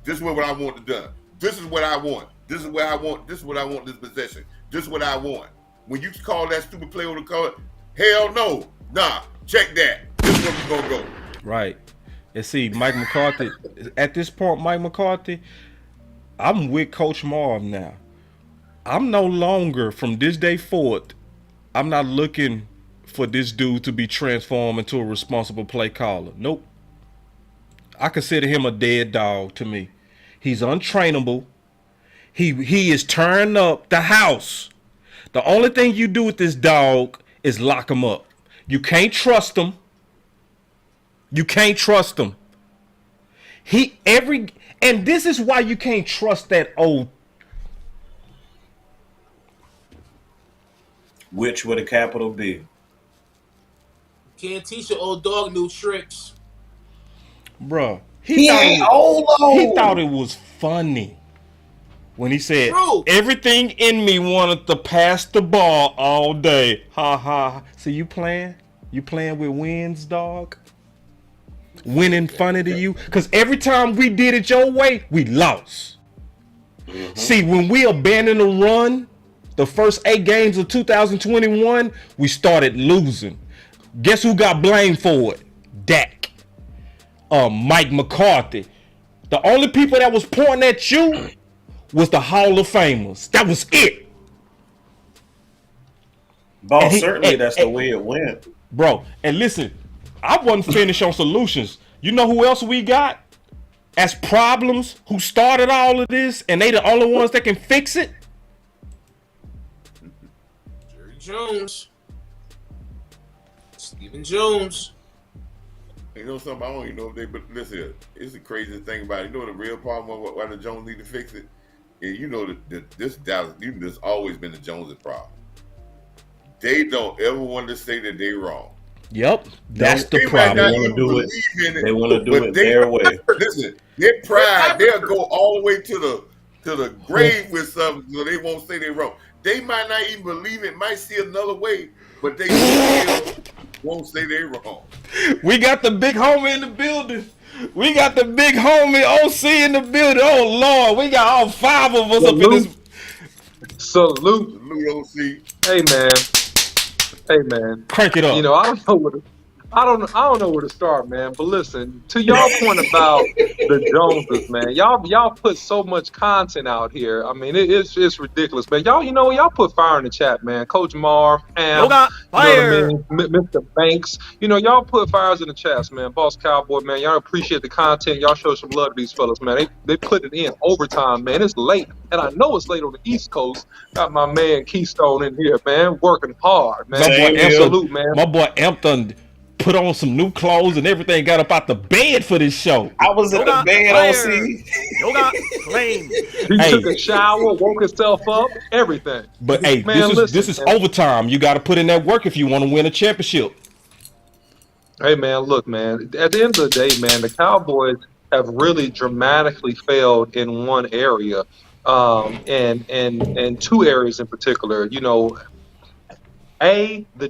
this is what I want to do. This is what I want. This is what I want. This is what I want this possession. This is what I want. When you call that stupid play on the call, hell no. Nah, check that. This is where we're going to go. Right. And see, Mike McCarthy, at this point, Mike McCarthy, I'm with Coach Marv now. I'm no longer, from this day forward, I'm not looking for this dude to be transformed into a responsible play caller. Nope. I consider him a dead dog to me. He's untrainable. He is tearing up the house. The only thing you do with this dog is lock him up. You can't trust him. You can't trust him. And this is why you can't trust that old. Which with a capital B. Can't teach an old dog new tricks. Bruh. He thought it was funny when he said, everything in me wanted to pass the ball all day. Ha ha. See, you playing? You playing with wins, dog? Winning funny to you? Because every time we did it your way, we lost. Mm-hmm. See, when we abandoned the run, the first 8 games of 2021, we started losing. Guess who got blamed for it? Dak. Mike McCarthy. The only people that was pointing at you was the Hall of Famers. That was it. Boss, certainly that's the way it went. Bro, and listen, I wasn't finished on solutions. You know who else we got as problems, who started all of this, and they the only ones that can fix it? Jerry Jones. Stephen Jones. You know something? I don't even know if they, but listen, it's the craziest thing about it. You know the real problem why the Jones need to fix it? And you know that this Dallas, there's always been the Jones' problem. They don't ever want to say that they're wrong. Yep, that's the problem. They want to do it. They want to do it their way. Listen, their pride, they'll go all the way to the grave with something, so they won't say they're wrong. They might not even believe it, might see another way, but they still won't say they're wrong. We got the big homie in the building. We got the big homie OC in the building. Oh Lord, we got all 5 of us up in this. Salute, OC. Hey man. Hey man, crank it up. You know, I don't know where to start, man. But listen, to y'all point about the Joneses, man. Y'all put so much content out here. I mean, it's ridiculous, man. Y'all put fire in the chat, man. Coach Marv, Am, fire. You know what I mean? Mr. Banks, y'all put fires in the chats, man. Boss Cowboy, man. Y'all appreciate the content. Y'all show some love to these fellas, man. They put it in overtime, man. It's late, and I know it's late on the East Coast. Got my man Keystone in here, man, working hard, man. Salute, man. My boy Empton put on some new clothes and everything, got up out the bed for this show. I was in the bed, OC. Yoga flame. He took a shower, woke himself up, everything. But hey, man, this is overtime. You got to put in that work if you want to win a championship. Hey, man, look, man. At the end of the day, man, the Cowboys have really dramatically failed in one area, and 2 areas in particular. The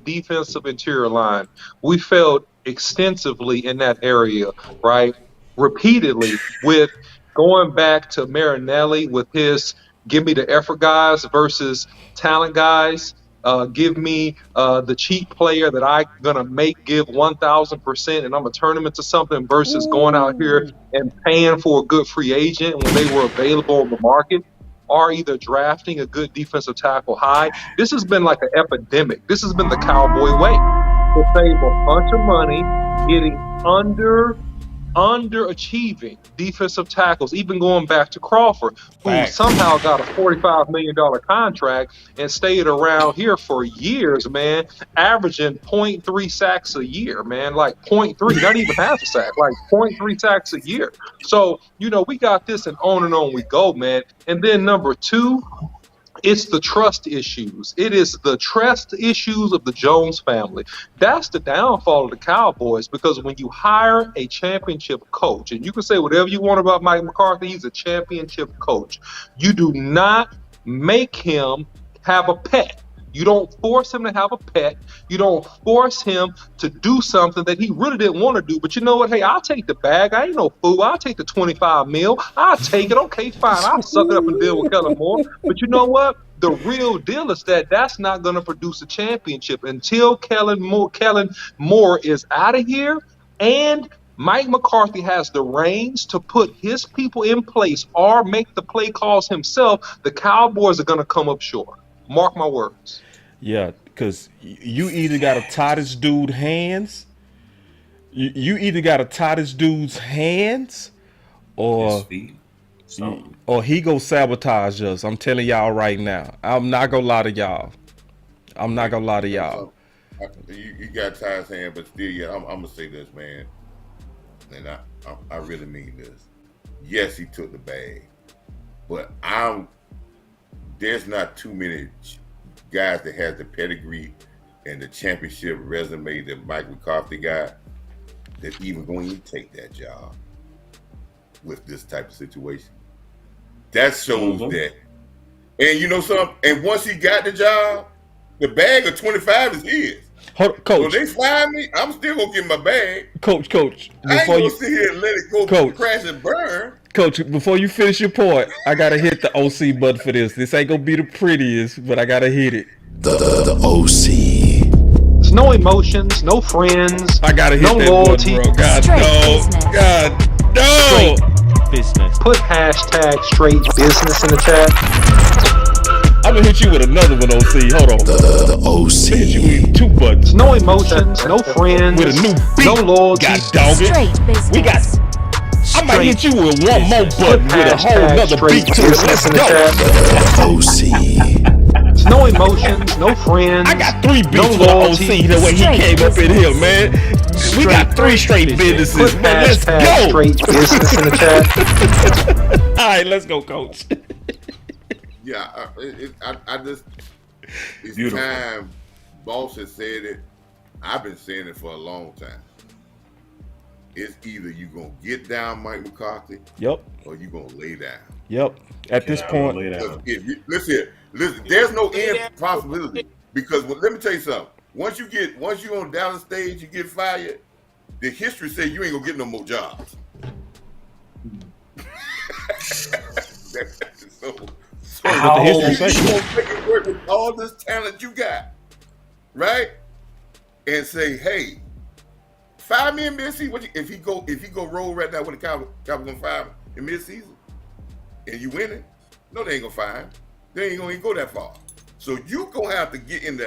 defensive interior line. We failed extensively in that area, right? Repeatedly, with going back to Marinelli with his give me the effort guys versus talent guys. Give me the cheap player that I'm going to give 1,000% and I'm going to turn him into something versus going out here and paying for a good free agent when they were available on the market. Are either drafting a good defensive tackle high. This has been like an epidemic. This has been the Cowboy way. To save a bunch of money, getting underachieving defensive tackles, even going back to Crawford, who somehow got a $45 million contract and stayed around here for years, man, averaging 0.3 sacks a year, man, like 0.3, not even half a sack, like 0.3 sacks a year. So, we got this and on we go, man. And then number 2, It's the trust issues. It is the trust issues of the Jones family. That's the downfall of the Cowboys, because when you hire a championship coach, and you can say whatever you want about Mike McCarthy, he's a championship coach. You do not make him have a pet. You don't force him to have a pet. You don't force him to do something that he really didn't want to do. But you know what? Hey, I'll take the bag. I ain't no fool. I'll take the 25 mil. I'll take it. Okay, fine. I'll suck it up and deal with Kellen Moore. But you know what? The real deal is that that's not going to produce a championship until Kellen Moore is out of here, and Mike McCarthy has the reins to put his people in place or make the play calls himself. The Cowboys are going to come up short. Mark my words. Yeah, because you either got to tie this dude's hands, you either got to tie this dude's hands, or he go sabotage us. I'm telling y'all right now. I'm not gonna lie to y'all. You got to tie his hand, but still, yeah, I'm gonna say this, man, and I really mean this. Yes, he took the bag, but there's not too many guys that has the pedigree and the championship resume that Mike McCarthy got that even going to take that job with this type of situation. That shows that. And you know something? And once he got the job, the bag of 25 is his. Coach. So they fire me, I'm still going to get my bag. Coach. I ain't going to sit here and let it go crash and burn. Coach, before you finish your point, I gotta hit the OC button for this. This ain't gonna be the prettiest, but I gotta hit it. The OC. There's no emotions, no friends. I gotta hit no that loyalty. Button, bro. God no. Straight business. Put hashtag straight business in the chat. I'm gonna hit you with another one, OC. Hold on. The OC. Hit you with 2 buttons. No emotions, no friends. With a new beat. No loyalty. God dog it. We got. I might hit you with one more button with a whole nother beat to it. Let's go. OC. There's no emotions, no friends. I got 3 beats for the OC the way he came up in here, man. We got 3 straight businesses, man. Let's go. Straight business in the chat. All right, let's go, Coach. Yeah, I just, it's Beautiful. time. Boss has said it. I've been saying it for a long time. It's either you gonna get down Mike McCarthy, yep, or you gonna lay down. Yep. At this point, Listen, there's no end possibility, because let me tell you something. Once you on Dallas stage, you get fired. The history says you ain't gonna get no more jobs. So the history says you gonna make it work with all this talent you got, right? And say, hey, fire me in mid-season. If he go roll right now, what the Cowboys gonna fire him in mid-season? And you winning? No, they ain't gonna fire him. They ain't gonna even go that far. So you gonna have to get in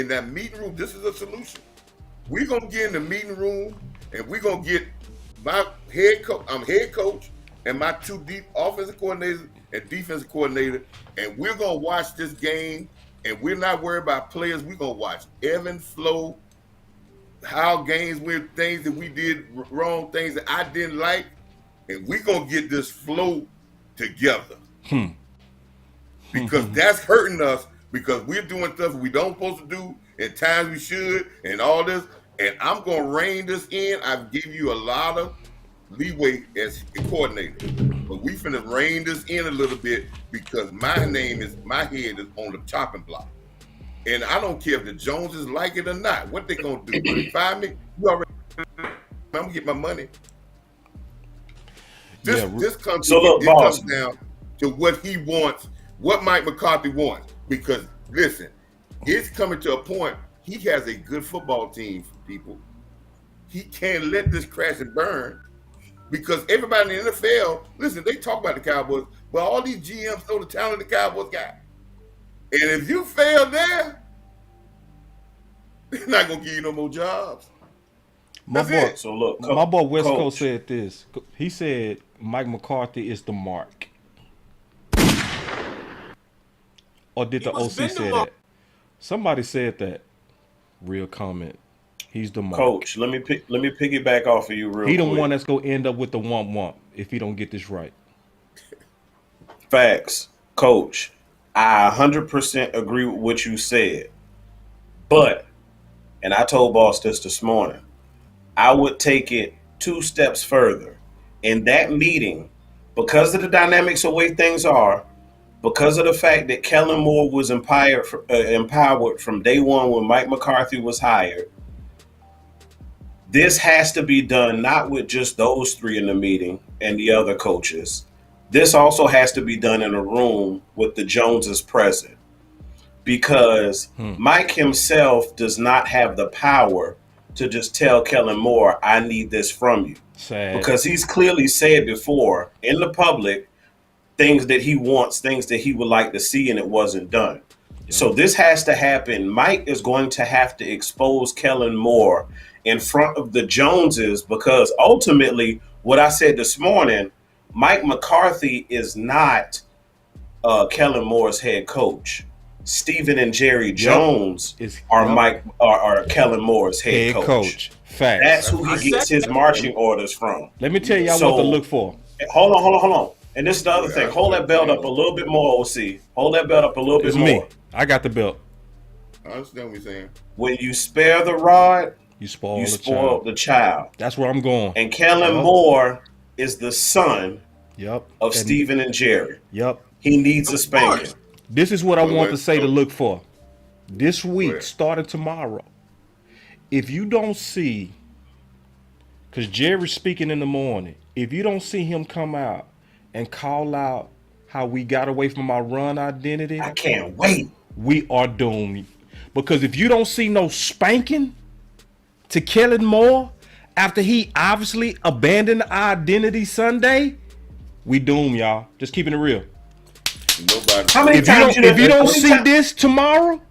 that meeting room. This is a solution. We're gonna get in the meeting room, and we're gonna get my head coach and my 2 deep offensive coordinators and defensive coordinator, and we're gonna watch this game, and we're not worried about players. We're gonna watch Evan flow, how games went, things that we did wrong, things that I didn't like, and we're gonna get this flow together. Because that's hurting us, because we're doing stuff we don't supposed to do at times we should, and all this. And I'm gonna rein this in. I've given you a lot of leeway as a coordinator, but we finna rein this in a little bit, because my head is on the chopping block. And I don't care if the Joneses like it or not. What they gonna do? Fire me? You already. I'm gonna get my money. This comes down to what he wants, what Mike McCarthy wants. Because listen, it's coming to a point. He has a good football team, people. He can't let this crash and burn, because everybody in the NFL, listen, they talk about the Cowboys, but all these GMs know the talent the Cowboys got. And if you fail there, they're not gonna give you no more jobs. My boy West Coach. Coast said this. He said Mike McCarthy is the mark. Or did the OC say that? Somebody said that. Real comment. He's the mark. Coach, let me piggyback off of you real quick. He the one that's gonna end up with the womp if he don't get this right. Facts. Coach, I 100% agree with what you said. But, and I told Boss this morning, I would take it 2 steps further. In that meeting, because of the dynamics of the way things are, because of the fact that Kellen Moore was empowered from day one when Mike McCarthy was hired, this has to be done not with just those 3 in the meeting and the other coaches. This also has to be done in a room with the Joneses present, because Mike himself does not have the power to just tell Kellen Moore, I need this from you. Sad. Because he's clearly said before in the public things that he wants, things that he would like to see, and it wasn't done. Yep. So this has to happen. Mike is going to have to expose Kellen Moore in front of the Joneses, because ultimately, what I said this morning, Mike McCarthy is not Kellen Moore's head coach. Stephen and Jerry Jones are Kellen Moore's head coach. Facts. That's who he gets his marching orders from. Let me tell y'all what to look for. Hold on. And this is the other thing. Hold that belt up a little bit more, OC. Hold that belt up a little bit more. Me. I got the belt. I understand what you're saying. When you spare the rod, you spoil the child. That's where I'm going. And Kellen Moore is the son of Stephen and Jerry. Yep. He needs a spanking. This is what I want to say to look for. This week, starting tomorrow, if you don't see, because Jerry's speaking in the morning, if you don't see him come out and call out how we got away from our run identity, I can't wait. We are doomed. Because if you don't see no spanking to Kellen Moore after he obviously abandoned our identity Sunday, we doomed, y'all. Just keeping it real. If you don't see this tomorrow,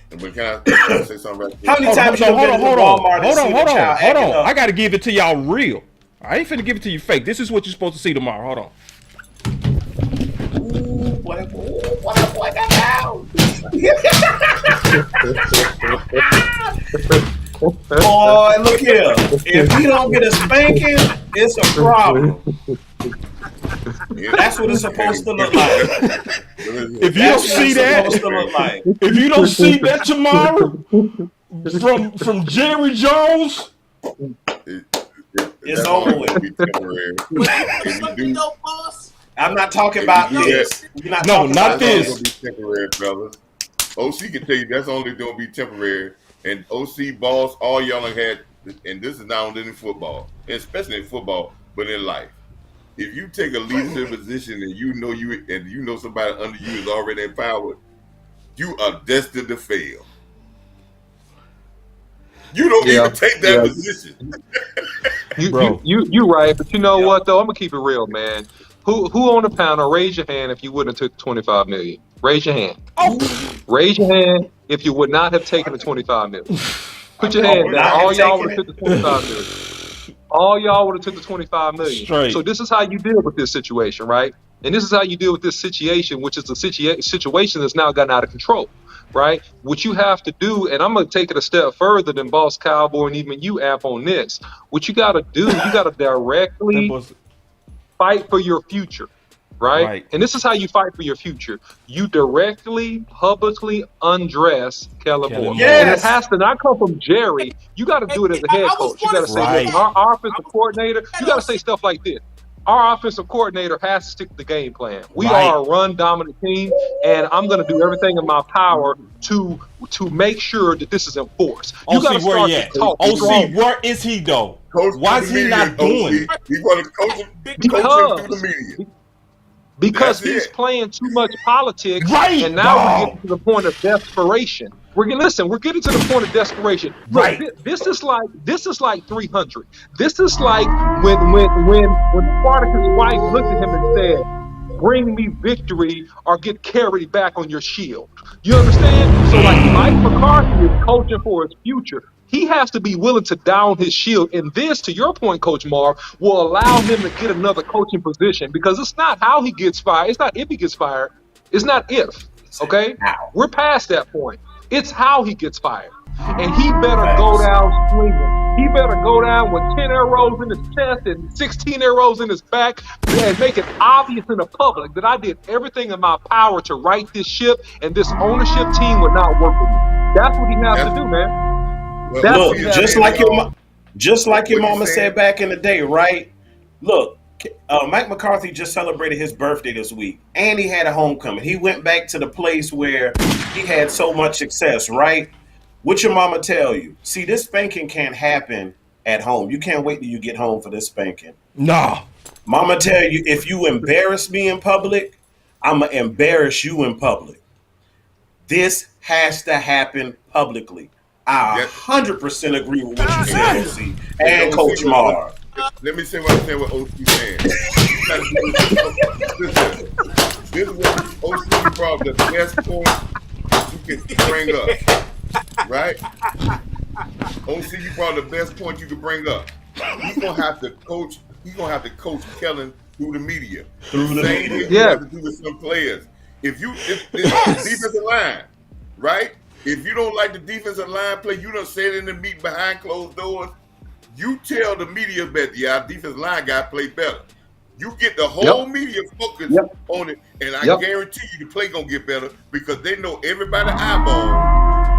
can I say something right How many times hold on. I got to give it to y'all real. I ain't finna give it to you fake. This is what you're supposed to see tomorrow. Hold on. What got down? Boy, look here. If he don't get a spanking, it's a problem. That's what it's supposed to look like. If you don't see that, if you don't see that tomorrow from Jerry Jones, it's over with. I'm not talking about this. Not this. Temporary, fellas. OC can tell you that's only going to be temporary. And OC, Boss, all y'all had, and this is not only in football, especially in football, but in life. If you take a leadership position and you know somebody under you is already empowered, you are destined to fail. You don't even take that position. You right, but you know what though? I'm gonna keep it real, man. Who on the panel? Raise your hand if you wouldn't have took 25 million. Raise your hand. Raise your hand if you would not have taken the 25 million. Put your hand down. All y'all would have took the 25 million. All y'all would have took the 25 million. Straight. So this is how you deal with this situation, right? And this is how you deal with this situation, which is a situation that's now gotten out of control, right? What you have to do, and I'm going to take it a step further than Boss Cowboy and even you, App, on this. What you got to do, you got to directly fight for your future, right? And this is how you fight for your future. You directly, publicly undress Kellen Moore. Yes. And it has to not come from Jerry. You got to do it as a head coach. You got to say, look, our offensive coordinator, you got to say stuff like this. Our offensive coordinator has to stick to the game plan. We are a run-dominant team, and I'm going to do everything in my power to make sure that this is enforced. You got to start to talk. OC, where is he though? Why is he not doing it? He's going to coach him through the media. Because he's playing too much politics, and now we're getting to the point of desperation. We're getting to the point of desperation. Look, this is like 300. This is like when Spartacus' wife looked at him and said, "Bring me victory or get carried back on your shield." You understand? So like Mike McCarthy is coaching for his future. He has to be willing to down his shield. And this, to your point, Coach Marv, will allow him to get another coaching position, because it's not how he gets fired. It's not if he gets fired. It's not if. Okay? We're past that point. It's how he gets fired. And he better go down swinging. he better go down with 10 arrows in his chest and 16 arrows in his back and make it obvious in the public that I did everything in my power to right this ship, and this ownership team would not work with me. That's what he has to do, man. Look, just like your mama said back in the day, right? Look, Mike McCarthy just celebrated his birthday this week, and he had a homecoming. He went back to the place where he had so much success, right? What your mama tell you? See, this spanking can't happen at home. You can't wait till you get home for this spanking. No. Mama tell you, if you embarrass me in public, I'm going to embarrass you in public. This has to happen publicly. I 100% agree with what you said, OC, and Coach Moore. Let me say what I'm saying with OC saying. Listen, this is what OC brought the best point you can bring up. Right? OC, you brought the best point you could bring up. He's gonna have to coach Kellen through the media. Same thing you have to do with some players. If defensive line, right? If you don't like the defensive line play, you don't say it in the meet behind closed doors. You tell the media that our defensive line guy played better. You get the whole media focused on it, and I guarantee you the play gonna get better because they know everybody eyeball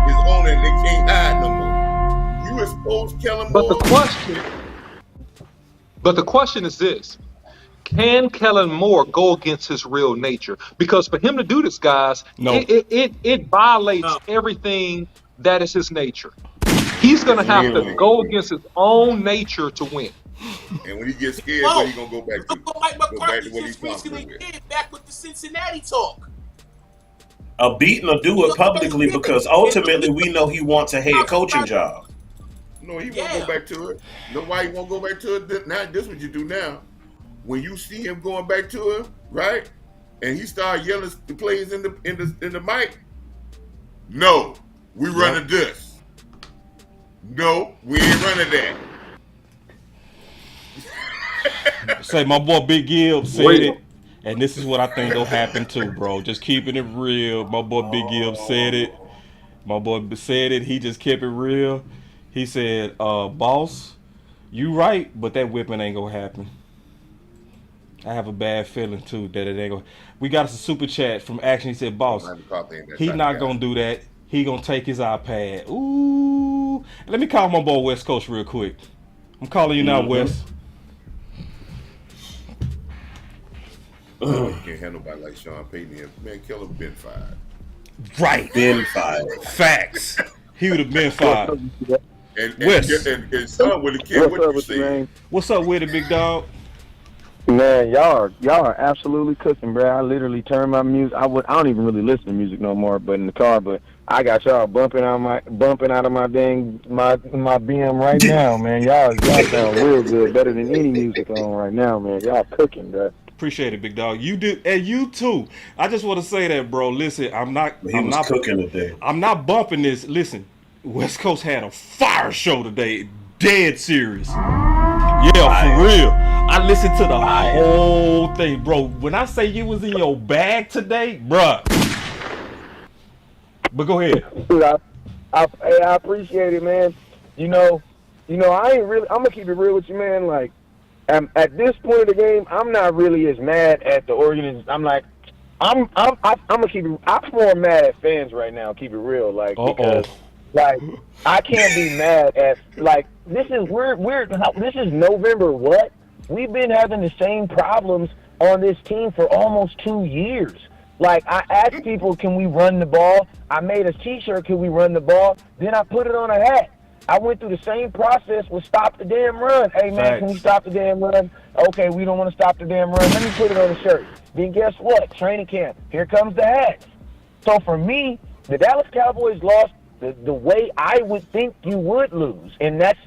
is on it and they can't hide no more. You expose Kellen Moore. But the question is this: can Kellen Moore go against his real nature? Because for him to do this, guys, it violates everything that is his nature. He's going to have to go against his own nature to win. And when he gets scared, what he going to go back to? Look what Mike McCarthy just recently did back with the Cincinnati talk. A beating or do it publicly because ultimately we know he wants a head coaching job. No, he won't go back to it. Know why he won't go back to it? Now, this is what you do now. When you see him going back to it, right? And he start yelling the plays in the mic. No, we running this. No, we ain't running that. Say my boy Big Gibbs said it, and this is what I think will happen too, bro. Just keeping it real. My boy Big Gibbs said it. My boy said it. He just kept it real. He said, "Boss, you right, but that whipping ain't gonna happen." I have a bad feeling too that it ain't gonna. We got us a super chat from Action. He said, "Boss, he not gonna do that. He gonna take his iPad." Ooh, let me call my boy West Coast real quick. I'm calling you now, West. You can't have nobody like Sean Payton. Man, Kellen been fired. Right. Been fired. Facts. He would have been fired. And Sean would have cared what you said. What's up with it, big dog? Man, y'all are absolutely cooking, bro. I literally turn my music. I don't even really listen to music no more, but in the car. But I got y'all bumping out of my dang my BM right now, man. Y'all sound real good, better than any music on right now, man. Y'all cooking, bro. Appreciate it, big dog. You do, and you too. I just want to say that, bro. Listen, I'm not cooking today. I'm not bumping this. Listen, West Coast had a fire show today. Dead serious. Yeah, for real. I listened to the whole thing, bro. When I say you was in your bag today, bruh. But go ahead. I appreciate it, man. You know, I ain't really. I'm gonna keep it real with you, man. Like, at this point of the game, I'm not really as mad at the organization. I'm gonna keep it. I'm more mad at fans right now. Keep it real, like because. Like, I can't be mad at, like, this is this is November, what? We've been having the same problems on this team for almost 2 years. Like, I asked people, can we run the ball? I made a t-shirt, can we run the ball? Then I put it on a hat. I went through the same process with stop the damn run. Hey, man, can we stop the damn run? Okay, we don't want to stop the damn run. Let me put it on a shirt. Then guess what? Training camp. Here comes the hats. So for me, the Dallas Cowboys lost the way I would think you would lose, and that's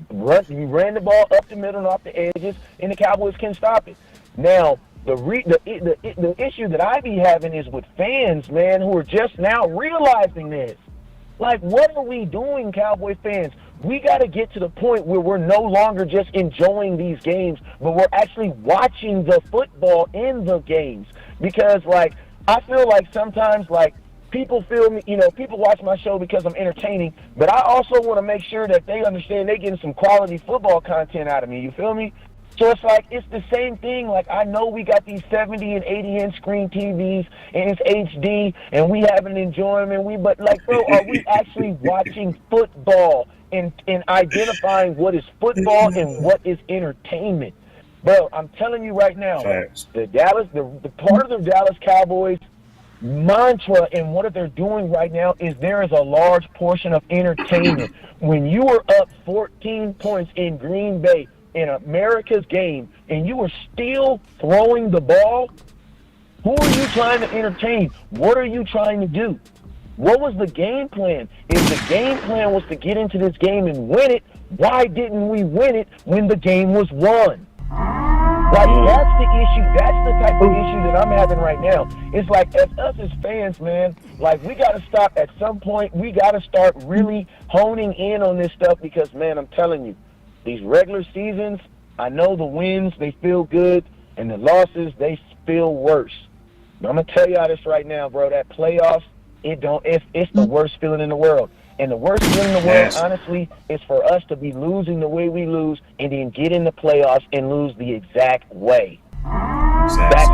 you ran the ball up the middle and off the edges, and the Cowboys can stop it. Now, the issue that I be having is with fans, man, who are just now realizing this. Like, what are we doing, Cowboy fans? We got to get to the point where we're no longer just enjoying these games, but we're actually watching the football in the games. Because, like, I feel like sometimes, like, people feel me, people watch my show because I'm entertaining, but I also want to make sure that they understand they're getting some quality football content out of me. You feel me? So it's like, it's the same thing. Like, I know we got these 70 and 80-inch screen TVs, and it's HD, and we have an enjoyment. But, like, bro, are we actually watching football and identifying what is football and what is entertainment? Bro, I'm telling you right now, the part of the Dallas Cowboys mantra and what they're doing right now is there is a large portion of entertainment. When you were up 14 points in Green Bay in America's game and you were still throwing the ball, who are you trying to entertain? What are you trying to do? What was the game plan? If the game plan was to get into this game and win it, why didn't we win it when the game was won? Like, that's the issue. That's the type of issue that I'm having right now. It's like, as us as fans, man, like, we got to stop at some point. We got to start really honing in on this stuff because, man, I'm telling you, these regular seasons, I know the wins, they feel good, and the losses, they feel worse. But I'm going to tell y'all this right now, bro. That playoffs, it's the worst feeling in the world. And the worst feeling in the world, honestly, is for us to be losing the way we lose and then get in the playoffs and lose the exact way. That's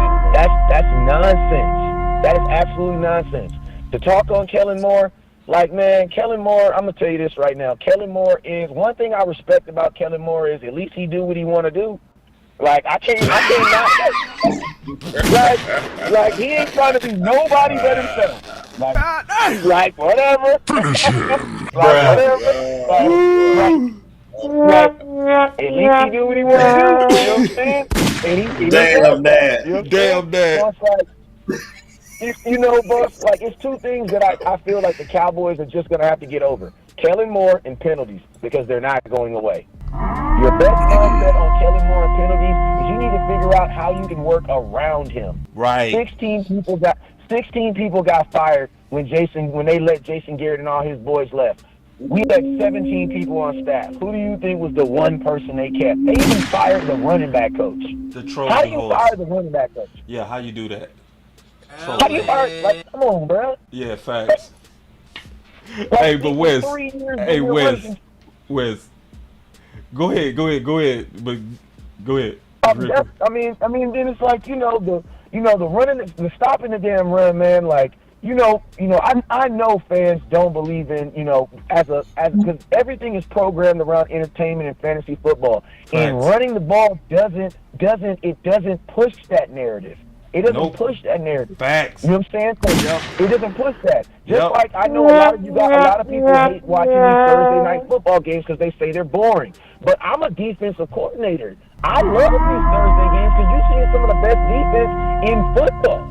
nonsense. That is absolutely nonsense. To talk on Kellen Moore, like, man, Kellen Moore, I'm going to tell you this right now. Kellen Moore is, one thing I respect about Kellen Moore is at least he do what he want to do. Like, I can't not, like, he ain't trying to be nobody but himself. Like whatever. Finish him. Whatever. At least he do what he want to do. You know what I'm saying? And he Damn that. You know Damn that. Boss, like, it's two things that I feel like the Cowboys are just going to have to get over. Kellen Moore and penalties, because they're not going away. Your best mindset on Kellen Moore and penalties is you need to figure out how you can work around him. Right. 16 people got fired when they let Jason Garrett and all his boys left. We had 17 people on staff. Who do you think was the one person they kept? They even fired the running back coach. How do you fire the running back coach? Yeah, how you do that? How do you fire? Like, come on, bro. Yeah, facts. Like, hey, but Wes. Hey, Wes. Go ahead. But go ahead. I mean, then it's like, the running, the stopping the damn run, man. Like, I know fans don't believe in, because everything is programmed around entertainment and fantasy football, and running the ball doesn't push that narrative. It doesn't push that narrative. Facts. You know what I'm saying? It doesn't push that. Just like I know a lot of people hate watching these Thursday night football games because they say they're boring. But I'm a defensive coordinator. I love these Thursday games because you're seeing some of the best defense in football.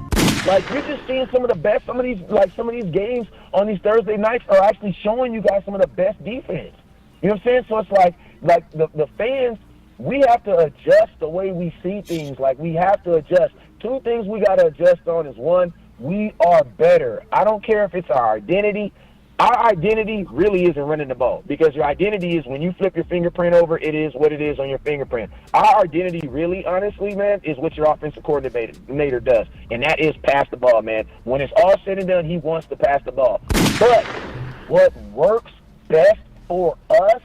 Like, you're just seeing some of the best. Some of these games on these Thursday nights are actually showing you guys some of the best defense. You know what I'm saying? So it's like the fans, we have to adjust the way we see things. Like, we have to adjust. Two things we got to adjust on is, one, we are better. I don't care if it's our identity. Our identity really isn't running the ball, because your identity is when you flip your fingerprint over, it is what it is on your fingerprint. Our identity really, honestly, man, is what your offensive coordinator does, and that is pass the ball, man. When it's all said and done, he wants to pass the ball. But what works best for us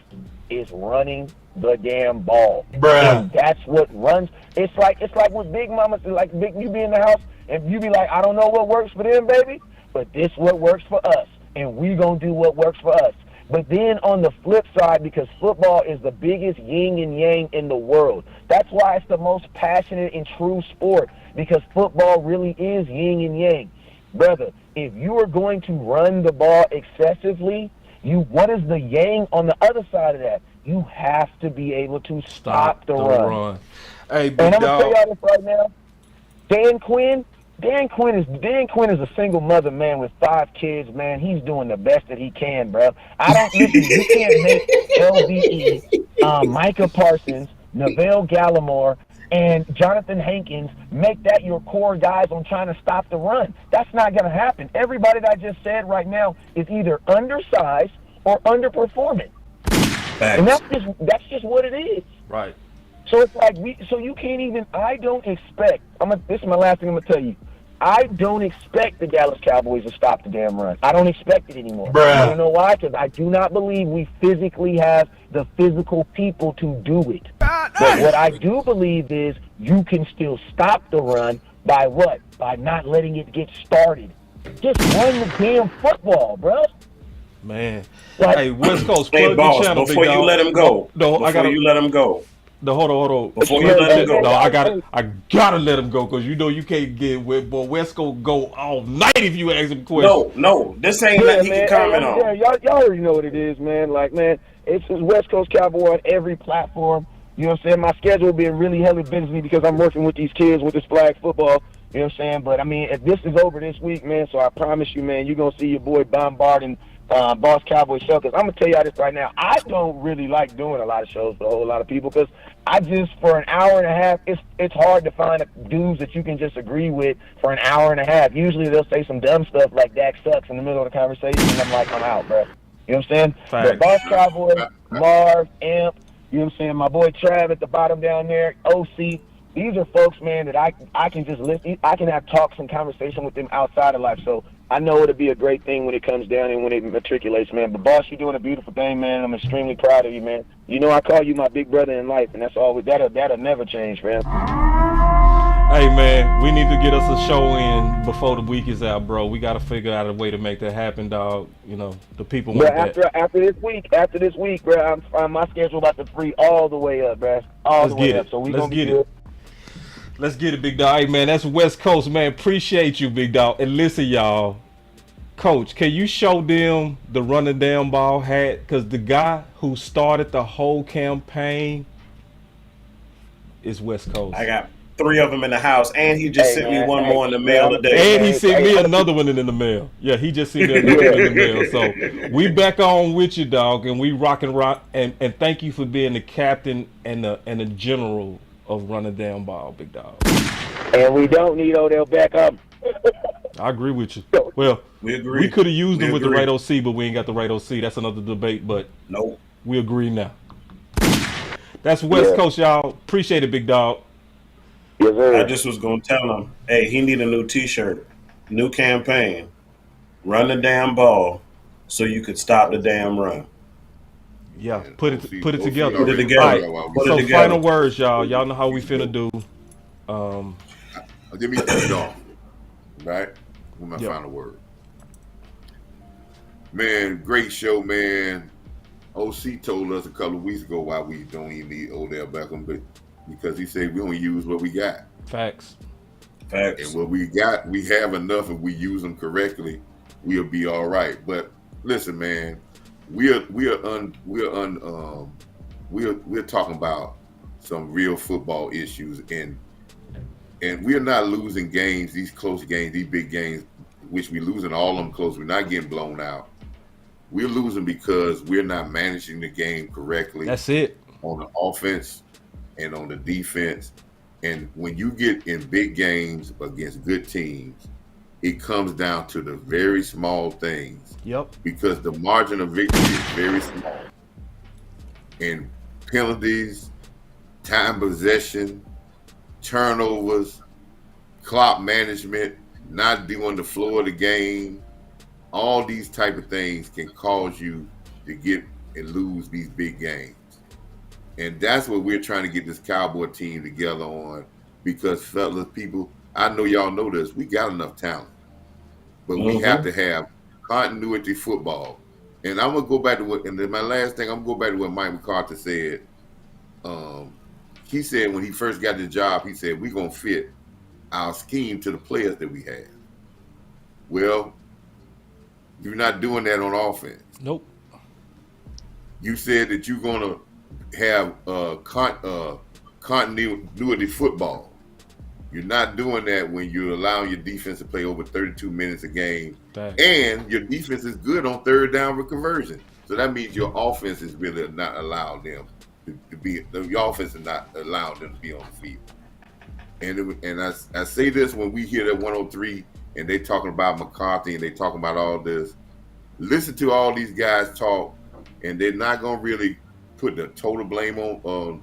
is running the damn ball. Bruh. And that's what runs. It's like with Big Mama, like you be in the house and you be like, I don't know what works for them, baby, but this what works for us, and we gonna do what works for us. But then on the flip side, because football is the biggest yin and yang in the world, that's why it's the most passionate and true sport, because football really is yin and yang. Brother, if you are going to run the ball excessively, what is the yang on the other side of that? You have to be able to stop the run. Hey, big and I'm gonna dog. tell y'all this right now. Dan Quinn is a single mother, man, with 5 kids, man. He's doing the best that he can, bro. You can't make LVE, Micah Parsons, Neville Gallimore, and Jonathan Hankins make that your core guys on trying to stop the run. That's not going to happen. Everybody that I just said right now is either undersized or underperforming. Facts. And that's just what it is. Right. So it's like you can't even. I don't expect. This is my last thing I'm gonna tell you. I don't expect the Dallas Cowboys to stop the damn run. I don't expect it anymore. Bruh. I don't know why, because I do not believe we physically have the physical people to do it. But what I do believe is you can still stop the run by what? By not letting it get started. Just run the damn football, bro. Man. Like, Hey, West Coast, Hey, plug boss, the channel, before big you dog. let him go, No, I gotta. you let him go. No, hold on. Before you let him go. No, I gotta let him go because you know you can't get with. But West Coast go all night if you ask him questions. No, this ain't yeah, nothing he man. can comment Hey, on. yeah, y'all already know what it is, man. Like, man, it's West Coast Cowboy on every platform. You know what I'm saying? My schedule been really heavily busy because I'm working with these kids with this flag football. You know what I'm saying? But, I mean, if this is over this week, man, so I promise you, man, you're going to see your boy bombarding Boss Cowboy show. Because I'm going to tell y'all this right now. I don't really like doing a lot of shows for a whole lot of people because I just, for an hour and a half, it's hard to find dudes that you can just agree with for an hour and a half. Usually they'll say some dumb stuff like Dak sucks in the middle of the conversation, and I'm like, I'm out, bro. You know what I'm saying? But Boss Cowboy, Marv, Amp, you know what I'm saying, my boy Trav at the bottom down there, OC, these are folks, man, that I can just listen. I can have talks and conversation with them outside of life. So I know it'll be a great thing when it comes down and when it matriculates, man. But, boss, you're doing a beautiful thing, man. I'm extremely proud of you, man. You know I call you my big brother in life, and that'll never change, fam. Hey, man, we need to get us a show in before the week is out, bro. We got to figure out a way to make that happen, dog. You know, the people want that. After this week, bro, my schedule about to free all the way up, bro. All the way up. So we gonna get it. Let's get it, big dog. Hey, man, that's West Coast, man. Appreciate you, big dog. And listen, y'all. Coach, can you show them the running down ball hat? Because the guy who started the whole campaign is West Coast. I got 3 of them in the house, and he just sent me one more in the mail today. And he sent me another one in the mail. Yeah, he just sent me another one in the mail. So we back on with you, dog, and we rock. And thank you for being the captain and the general of running down ball, big dog. And we don't need Odell Beckham. I agree with you. Well, we could have used him with the right OC, but we ain't got the right OC. That's another debate, but nope. We agree now. That's West Coast, y'all. Appreciate it, big dog. Yes, sir. I just was going to tell him, hey, he need a new T-shirt, new campaign, run the damn ball so you could stop the damn run. Yeah, put it together. Put it together. All right. So final words, y'all. Y'all know how we finna do. Give me a off, right? With my final word. Man, great show, man. OC told us a couple of weeks ago why we don't even need Odell Beckham, but because he said we don't use what we got. Facts. And what we got, we have enough. If we use them correctly, we'll be all right. But listen, man, we're talking about some real football issues, and we're not losing games, these close games, these big games, which we're losing all of them close. We're not getting blown out. We're losing because we're not managing the game correctly. That's it. On the offense and on the defense. And when you get in big games against good teams, it comes down to the very small things. Yep. Because the margin of victory is very small. And penalties, time possession, turnovers, clock management, not doing the flow of the game, all these type of things can cause you to get and lose these big games. And that's what we're trying to get this Cowboy team together on, because fellas, people, I know y'all know this, we got enough talent, but we have to have continuity football. And I'm gonna go back to what, and then my last thing, I'm gonna go back to what Mike McCarthy said. He said when he first got the job, he said, we're gonna fit our scheme to the players that we have. Well, you're not doing that on offense. Nope. You said that you're gonna have continuity football. You're not doing that when you're allowing your defense to play over 32 minutes a game. Thanks. And your defense is good on third down with conversion. So that means your offense is really not allowing them to be, your offense is not allowing them to be on the field. And I say this when we hear that 103 and they talking about McCarthy and they talking about all this, listen to all these guys talk, and they're not going to really put the total blame on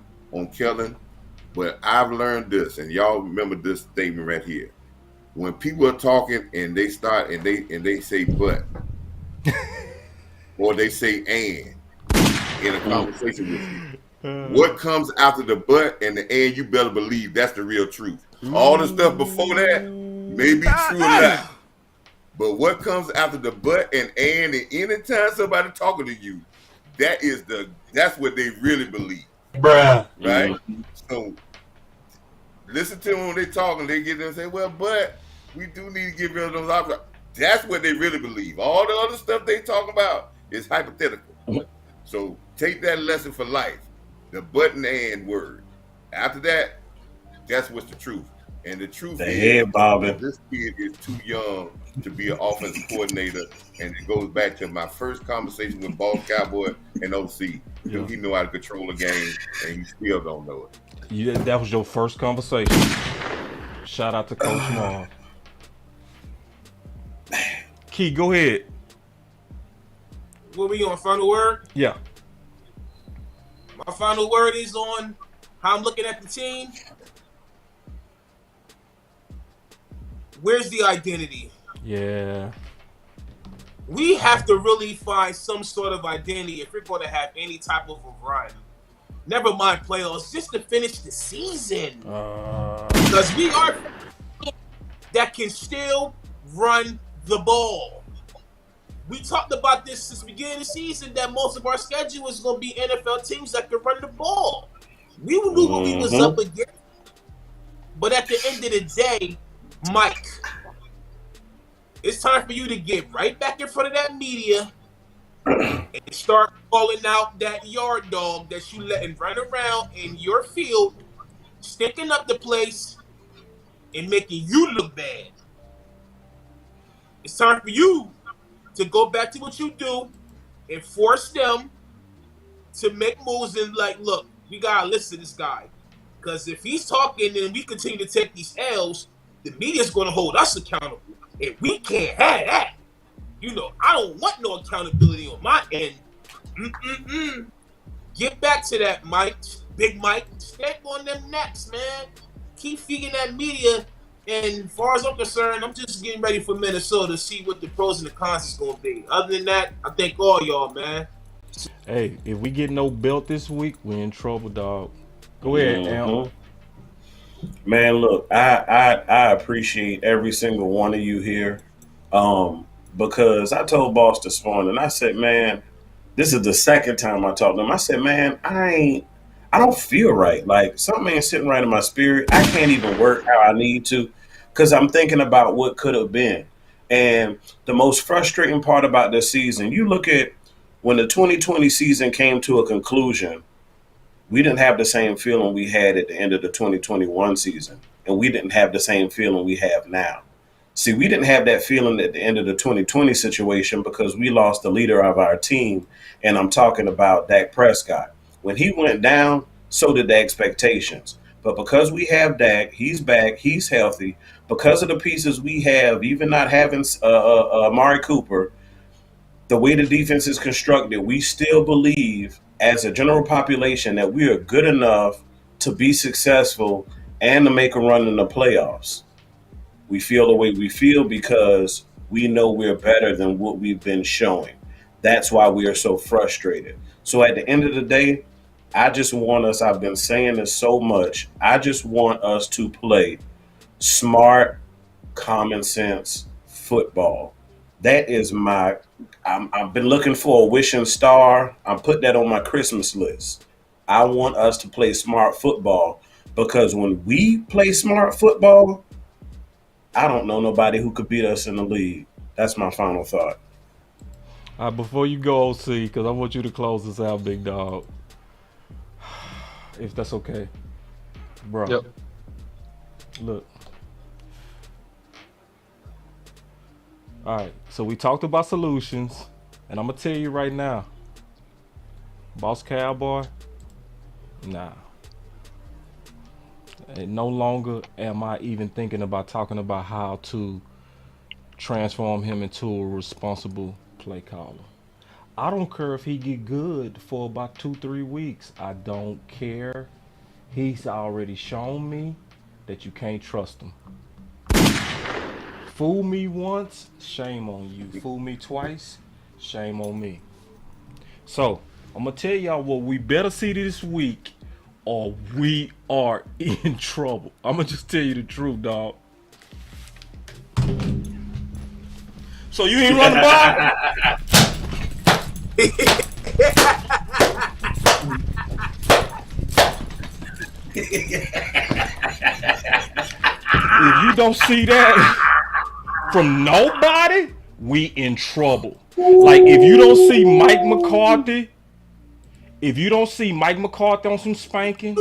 Kellen. But I've learned this, and y'all remember this statement right here. when people are talking and they start and they say but or they say and in a conversation with you, what comes after the but and the and, you better believe that's the real truth. All the stuff before that may be true or not, but what comes after the but and anytime somebody talking to you, that's what they really believe, bruh. Right? So listen to them when they talking. They get there and say, well, but we do need to get rid of those options. That's what they really believe. All the other stuff they talk about is hypothetical. So take that lesson for life. The but and the and word. After that, that's what's the truth. And the truth is this kid is too young to be an offensive coordinator. And it goes back to my first conversation with Boss Cowboy and OC. He know how to control a game, and he still don't know it. That was your first conversation. Shout out to Coach Moore. Key, go ahead. What we on? Final word? Yeah. My final word is on how I'm looking at the team. Where's the identity? Yeah. We have to really find some sort of identity if we're going to have any type of a run. Never mind playoffs, just to finish the season. Because we are that can still run the ball. We talked about this since the beginning of the season that most of our schedule is going to be NFL teams that can run the ball. We knew what we was up against. But at the end of the day, Mike, it's time for you to get right back in front of that media and start calling out that yard dog that you letting run around in your field, stinking up the place and making you look bad. It's time for you to go back to what you do and force them to make moves and like, look, we gotta listen to this guy. Because if he's talking and we continue to take these L's, the media's gonna hold us accountable. And we can't have that. You know, I don't want no accountability on my end. Get back to that, Mike. Big Mike. Step on them necks, man. Keep feeding that media. And as far as I'm concerned, I'm just getting ready for Minnesota to see what the pros and the cons is going to be. Other than that, I thank all y'all, man. Hey, if we get no belt this week, we're in trouble, dog. Go ahead, Al. Man, look, I appreciate every single one of you here. Because I told Boss this morning, I said, man, this is the second time I talked to him. I said, man, I don't feel right. Like something ain't sitting right in my spirit. I can't even work how I need to because I'm thinking about what could have been. And the most frustrating part about this season, you look at when the 2020 season came to a conclusion, we didn't have the same feeling we had at the end of the 2021 season. And we didn't have the same feeling we have now. See, we didn't have that feeling at the end of the 2020 situation because we lost the leader of our team. And I'm talking about Dak Prescott. When he went down, so did the expectations. But because we have Dak, he's back, he's healthy. Because of the pieces we have, even not having Amari Cooper, the way the defense is constructed, we still believe as a general population that we are good enough to be successful and to make a run in the playoffs. We feel the way we feel because we know we're better than what we've been showing. That's why we are so frustrated. So at the end of the day, I just want us, I've been saying this so much, I just want us to play smart, common sense football. That is I've been looking for a wishing star. I put that on my Christmas list. I want us to play smart football because when we play smart football, I don't know nobody who could beat us in the league. That's my final thought. Before you go, OC, because I want you to close this out, big dog. If that's okay. Bro. Yep. Look. All right. So we talked about solutions. And I'm going to tell you right now. Boss Cowboy. Nah. And no longer am I even thinking about talking about how to transform him into a responsible play caller. I don't care if he get good for about 2-3 weeks. I don't care. He's already shown me that you can't trust him. Fool me once, shame on you. Fool me twice, shame on me. So, I'm going to tell y'all what we better see this week or we are in trouble. I'm going to just tell you the truth, dog. So you ain't run the ball? If you don't see that from nobody, we in trouble. Like if you don't see Mike McCarthy, on some spanking,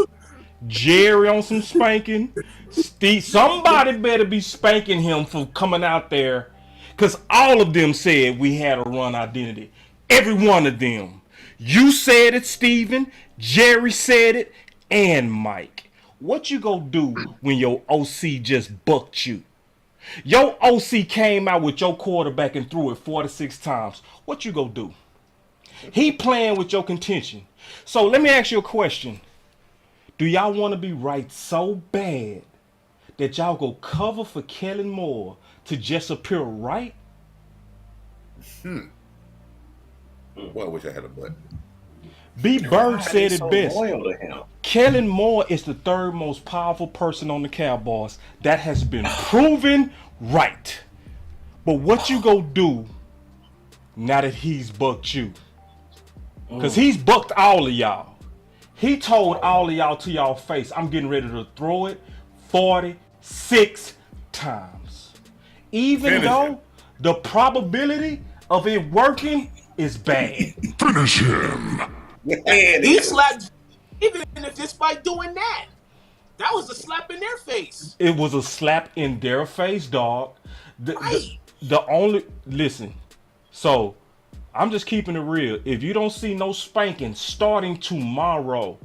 Jerry on some spanking, Steve, somebody better be spanking him for coming out there, because all of them said we had a run identity. Every one of them. You said it, Steven, Jerry said it, and Mike. What you gonna do when your OC just bucked you? Your OC came out with your quarterback and threw it 46 times. What you gonna do? He playing with your contention. So let me ask you a question. Do y'all want to be right so bad that y'all go cover for Kellen Moore to just appear right? Well, I wish I had a button. B. Bird said it so best. loyal to him? Kellen Moore is the third most powerful person on the Cowboys. That has been proven right. But what you go do now that he's bucked you? Because he's bucked all of y'all. He told all of y'all to y'all face, I'm getting ready to throw it 46 times. Even though the probability of it working is bad. Finish him. He slapped, even if just by doing that. That was a slap in their face. It was a slap in their face, dog. The only, listen, so I'm just keeping it real. If you don't see no spanking starting tomorrow,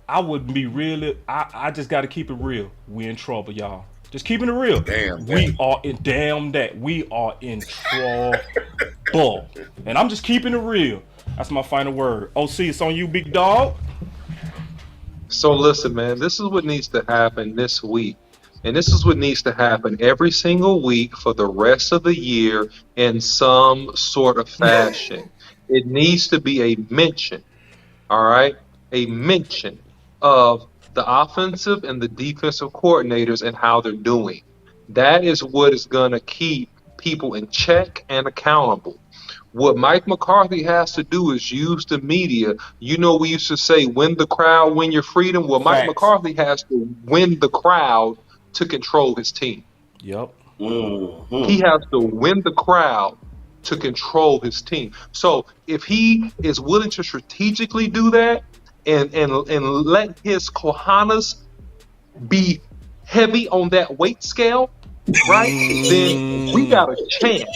I would be really, I just got to keep it real. We in trouble, y'all. Just keeping it real. We are in trouble. And I'm just keeping it real. That's my final word. OC, it's on you, big dog. So listen, man, this is what needs to happen this week. And this is what needs to happen every single week for the rest of the year in some sort of fashion. It needs to be a mention, all right? A mention of the offensive and the defensive coordinators and how they're doing. That is what is going to keep people in check and accountable. What Mike McCarthy has to do is use the media. You know, we used to say, win the crowd, win your freedom. Well, Mike McCarthy has to win the crowd to control his team. Yep. He has to win the crowd to control his team. So if he is willing to strategically do that and let his cojones be heavy on that weight scale, right, then we got a chance,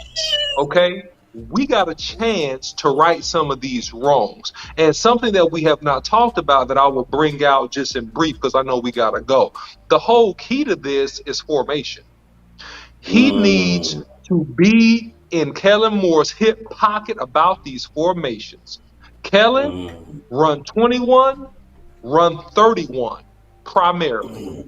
okay? We got a chance to right some of these wrongs. And something that we have not talked about that I will bring out just in brief because I know we got to go. The whole key to this is formation. He needs to be in Kellen Moore's hip pocket about these formations. Kellen, run 21, run 31 primarily.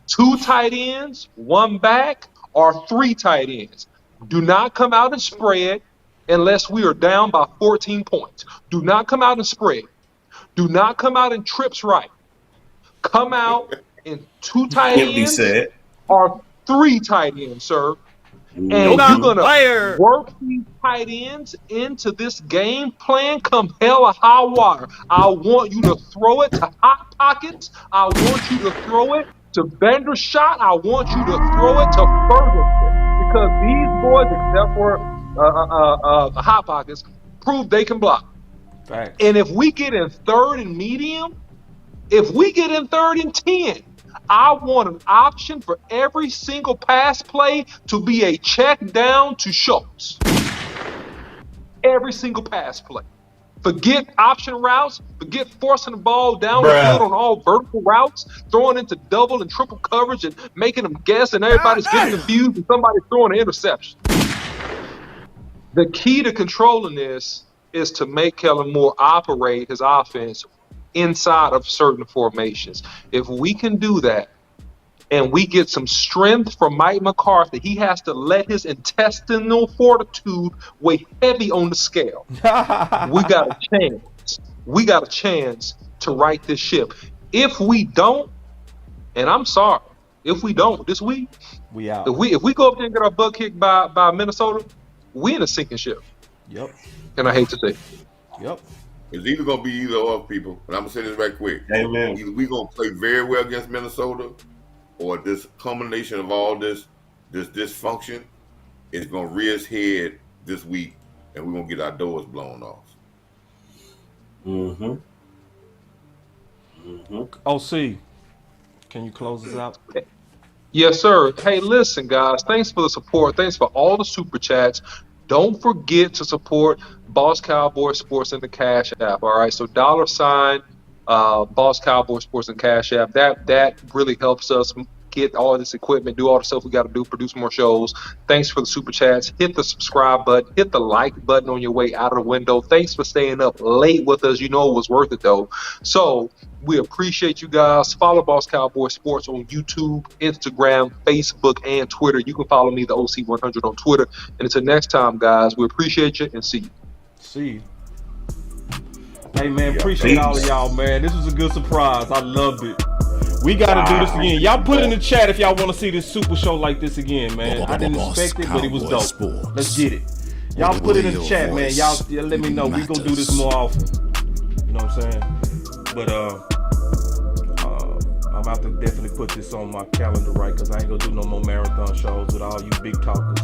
2 tight ends, 1 back, or 3 tight ends. Do not come out and spread unless we are down by 14 points. Do not come out and spread. Do not come out in trips right. Come out in 2 tight ends or 3 tight ends, sir. And you're going to work these tight ends into this game plan come hell or high water. I want you to throw it to hot pockets. I want you to throw it to Bender shot. I want you to throw it to Ferguson. Because these boys, except for the hot pockets, prove they can block. Right. And if we get in 3rd and medium, if we get in 3rd and 10, I want an option for every single pass play to be a check down to Schultz. Every single pass play. Forget option routes. Forget forcing the ball down the field on all vertical routes, throwing into double and triple coverage and making them guess and everybody's getting confused and somebody's throwing an interception. The key to controlling this is to make Kellen Moore operate his offense inside of certain formations. If we can do that and we get some strength from Mike McCarthy, he has to let his intestinal fortitude weigh heavy on the scale. We got a chance. We got a chance to right this ship. If we don't, and I'm sorry, if we don't this week, we out. If we go up there and get our butt kicked by Minnesota, we in a sinking ship. Yep. And I hate to say. Yep. It's either gonna be either or, people. And I'm gonna say this right quick. Amen. Either we gonna play very well against Minnesota, or this combination of all this dysfunction is gonna rear its head this week, and we're gonna get our doors blown off. Mm-hmm. OC, can you close us out? Yes, sir. Hey, listen, guys. Thanks for the support. Thanks for all the super chats. Don't forget to support Boss Cowboy Sports in the Cash App. All right. So $, Boss Cowboy Sports and Cash App. That really helps us get all this equipment, do all the stuff we got to do, produce more shows. Thanks for the super chats. Hit the subscribe button. Hit the like button on your way out of the window. Thanks for staying up late with us. You know it was worth it, though. So we appreciate you guys. Follow Boss Cowboy Sports on YouTube, Instagram, Facebook, and Twitter. You can follow me, the OC100, on Twitter. And until next time, guys, we appreciate you and see you. See you. Hey, man, appreciate all of y'all, man. This was a good surprise. I loved it. We got to do this again. Y'all put in the chat if y'all want to see this super show like this again, man. I didn't expect it, but it was dope. Let's get it. Y'all put it in the chat, man. Y'all let me know. We gonna do this more often. You know what I'm saying? But I'm about to definitely put this on my calendar, right? Because I ain't gonna do no more marathon shows with all you big talkers.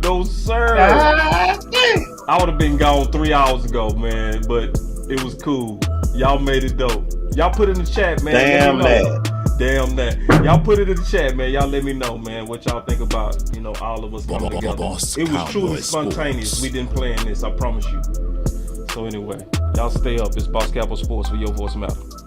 No, sir. I would have been gone 3 hours ago, man. But it was cool. Y'all made it dope. Y'all put it in the chat, man. Damn that. Y'all put it in the chat, man. Y'all let me know, man, what y'all think about, all of us coming together. It was truly spontaneous. We didn't plan this, I promise you. So anyway, y'all stay up. It's Boss Cowboy Sports, where your voice matters.